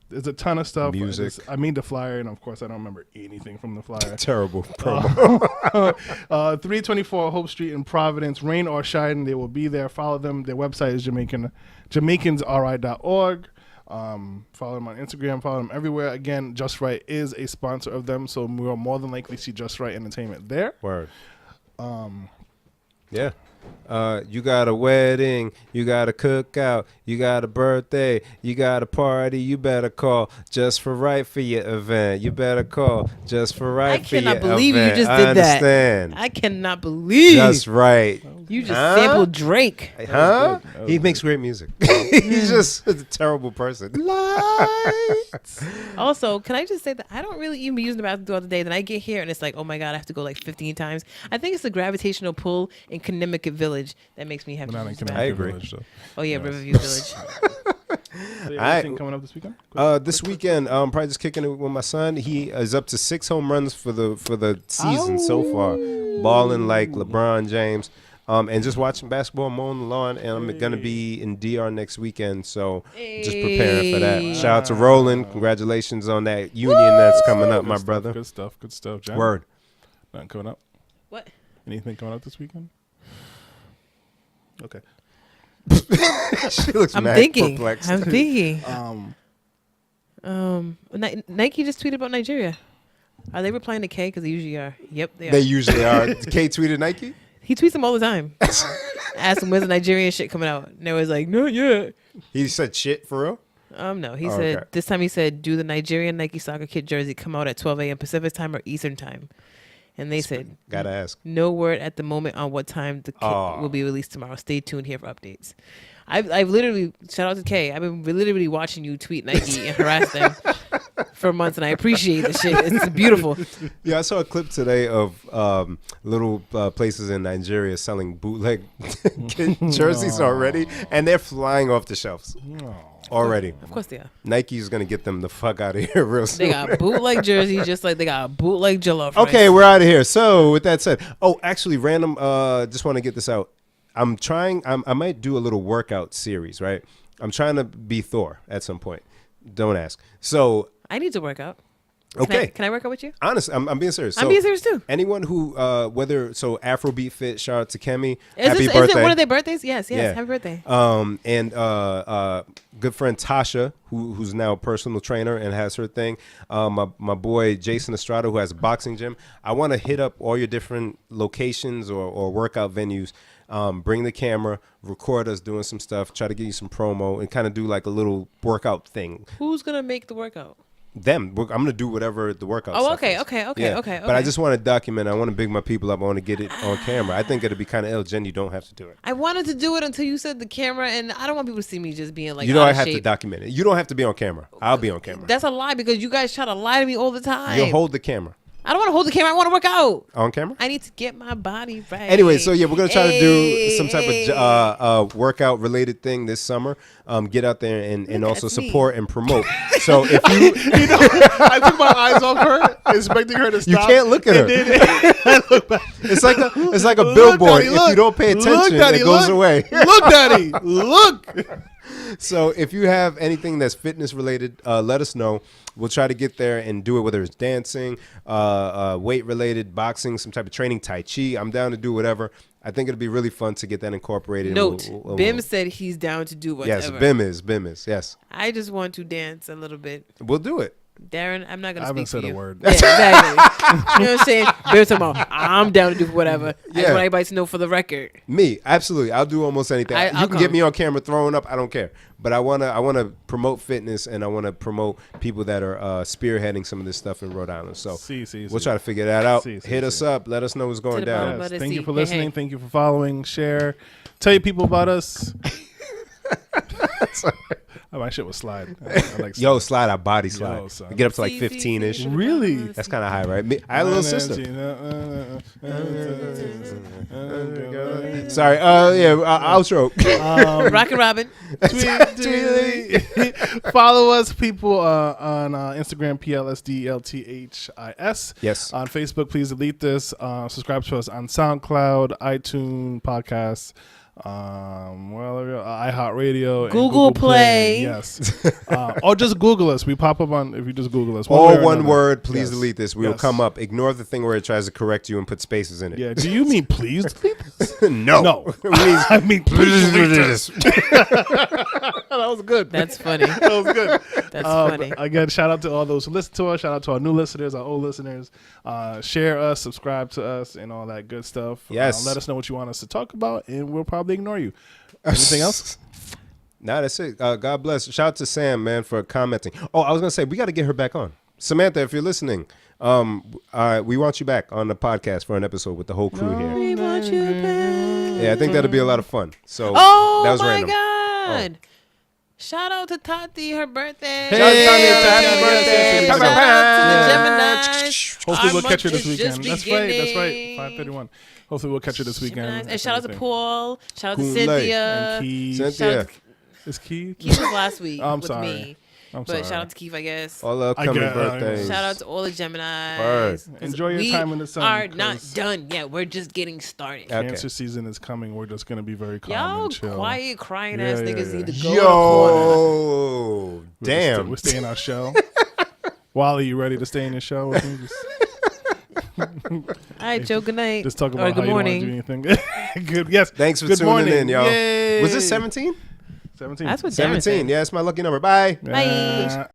There's a ton of stuff. Music. I made the flyer, and of course, I don't remember anything from the flyer. Terrible promo. 324 Hope Street in Providence. Rain or shine, they will be there. Follow them. Their website is JamaicansRI.org. Follow them on Instagram. Follow them everywhere. Again, Just Right is a sponsor of them, so we'll more than likely see Just Right Entertainment there. Word. Yeah. You got a wedding, you got a cookout, you got a birthday, you got a party, you better call Just for Right for your event. You better call Just for Right for your event. I cannot believe you just I did understand. that. I cannot believe Just Right. you just sampled Drake. Huh? He makes great music. He's just a terrible person. Also, can I just say that I don't really even be using the bathroom throughout the day. Then I get here and it's like, oh my God, I have to go like 15 times. I think it's the gravitational pull in Connecticut Village that makes me have to use the bathroom. I agree. Village, so. Oh yeah, Riverview Village. So anything coming up this weekend? This weekend, probably just kicking it with my son. He is up to 6 home runs for the season so far, balling like LeBron James. And just watching basketball, mowing the lawn, and I'm gonna be in DR next weekend, so just preparing for that. Shout out to Roland, congratulations on that union that's coming up, my brother. Good stuff. Jen? Word. Nothing coming up. What? Anything coming up this weekend? Okay. She looks I'm mad thinking. perplexed. I'm thinking. Nike just tweeted about Nigeria. Are they replying to K? Because they usually are. Yep, they are. They usually are. K tweeted Nike. He tweets them all the time. Ask him when's the Nigerian shit coming out. And they was like, no, yeah. He said shit for real. No. He Oh, said okay. this time. He said, do the Nigerian Nike soccer kit jersey come out at 12 a.m. Pacific time or Eastern time? And they said, Gotta ask. no word at the moment on what time the kit will be released tomorrow. Stay tuned here for updates. I've literally, shout out to Kay, I've been literally watching you tweet Nike and harass them for months, and I appreciate the shit. It's beautiful. Yeah, I saw a clip today of little places in Nigeria selling bootleg jerseys already, and they're flying off the shelves already. Of course they are. Nike's gonna get them the fuck out of here real soon. They got bootleg jerseys just like they got bootleg jollof rice. Okay, we're out of here. So with that said, actually, random. Just want to get this out. I'm trying. I might do a little workout series. Right. I'm trying to be Thor at some point. Don't ask. So I need to work out. okay. Can I work out with you? Honestly, I'm being serious. I'm being serious too. Anyone who, Afrobeat Fit, shout out to Kemi. Is Happy it birthday. one of their birthdays? Yes. Yeah. Happy birthday. And good friend Tasha, who's now a personal trainer and has her thing. My boy Jason Estrada, who has a boxing gym. I want to hit up all your different locations or workout venues. Bring the camera, record us doing some stuff, try to give you some promo, and kind of do like a little workout thing. Who's gonna make the workout? I'm gonna do whatever the workout. Oh, stuff okay, is. okay. But I just want to document. I want to big my people up. I want to get it on camera. I think it'd be kind of ill. Jen, you don't have to do it. I wanted to do it until you said the camera, and I don't want people to see me just being like. You know, out I of have shape. to document it. You don't have to be on camera. I'll be on camera. That's a lie because you guys try to lie to me all the time. You'll hold the camera. I don't want to hold the camera. I want to work out. On camera? I need to get my body right. Anyway, so yeah, we're going to try to do some type of workout related thing this summer. Get out there and also support and promote. So if you know, I took my eyes off her, expecting her to stop. You can't look at her. I look back. It's like a billboard. Daddy, if you don't pay attention, Daddy, it goes away. Look, Daddy, look. So if you have anything that's fitness related, let us know. We'll try to get there and do it, whether it's dancing, weight related, boxing, some type of training, Tai Chi. I'm down to do whatever. I think it'll be really fun to get that incorporated. Note, Bim said he's down to do whatever. Yes, Bim is. Yes. I just want to dance a little bit. We'll do it. Darren, I'm not going to speak for you. I haven't said a word. Yeah, exactly. You know what I'm saying? Bim's talking about, I'm down to do whatever. I just want everybody to know for the record. Me, absolutely. I'll do almost anything. You can get me on camera throwing up. I don't care. But I wanna promote fitness, and I want to promote people that are spearheading some of this stuff in Rhode Island. So we'll try to figure that out. Hit us up. Let us know what's going down. Yes, thank you for listening. Thank you for following. Share. Tell your people about us. My shit was slide. I like Yo, slide our body slide. Yo, get up to like 15-ish. Really? That's kind of high, right? I have a little sister. Sorry. Outro. Rockin' Robin. Follow us, people, on Instagram, PLSDLTHIS. Yes. On Facebook, please delete this. Subscribe to us on SoundCloud, iTunes, podcasts. iHeartRadio, and Google Play. Yes. Or just Google us. We pop up on if you just Google us. All way or one another. word. Please Yes. delete this. We will Yes. come up. Ignore the thing where it tries to correct you and put spaces in it. Yeah. Do you mean please delete this? No. No. Please. I mean please delete this. this. That was good. That's funny. That was good. That's funny. Again, shout out to all those who listen to us. Shout out to our new listeners, our old listeners. Share us, subscribe to us, and all that good stuff. Yes. Let us know what you want us to talk about, and we'll probably ignore you. Anything else? Nah, that's it. God bless. Shout out to Sam, man, for commenting. Oh, I was gonna say we got to get her back on. Samantha, if you're listening, we want you back on the podcast for an episode with the whole crew here. We want you back. Yeah, I think that'll be a lot of fun. So Oh that was my random. God. Shout out to Tati, her birthday. Hey, Shout out to Tati, happy happy birthday. Shout out to the Geminis. Hopefully Our we'll catch you month this is just weekend. That's right. beginning. 5:31. Hopefully we'll catch you this weekend. Geminis. And shout out to Paul. Shout out to Kool-Aid. Cynthia. And Keith. Shout Cynthia. out to Is Keith? Keith was last week I'm with sorry. me. I'm But sorry. shout out to Keith, I guess. All the upcoming get- birthdays. Shout out to all the Geminis. Word. 'Cause Enjoy your we time in the sun, are not 'cause- done yet. We're just getting started. Okay. Cancer season is coming. We're just gonna be very calm Y'all and chill. quiet, crying Yeah, ass yeah, niggas yeah. need to go to the corner. Yo, damn. We're staying our show. Wally, you ready to stay in your show with me? All right, Joe, good night. Just talk Or about how good you want to morning. do anything. Good. Yes. Thanks for Good tuning morning. in, y'all. Yay. Was it 17? 17. That's what Darren 17. said. Yeah, it's my lucky number. Bye. Bye.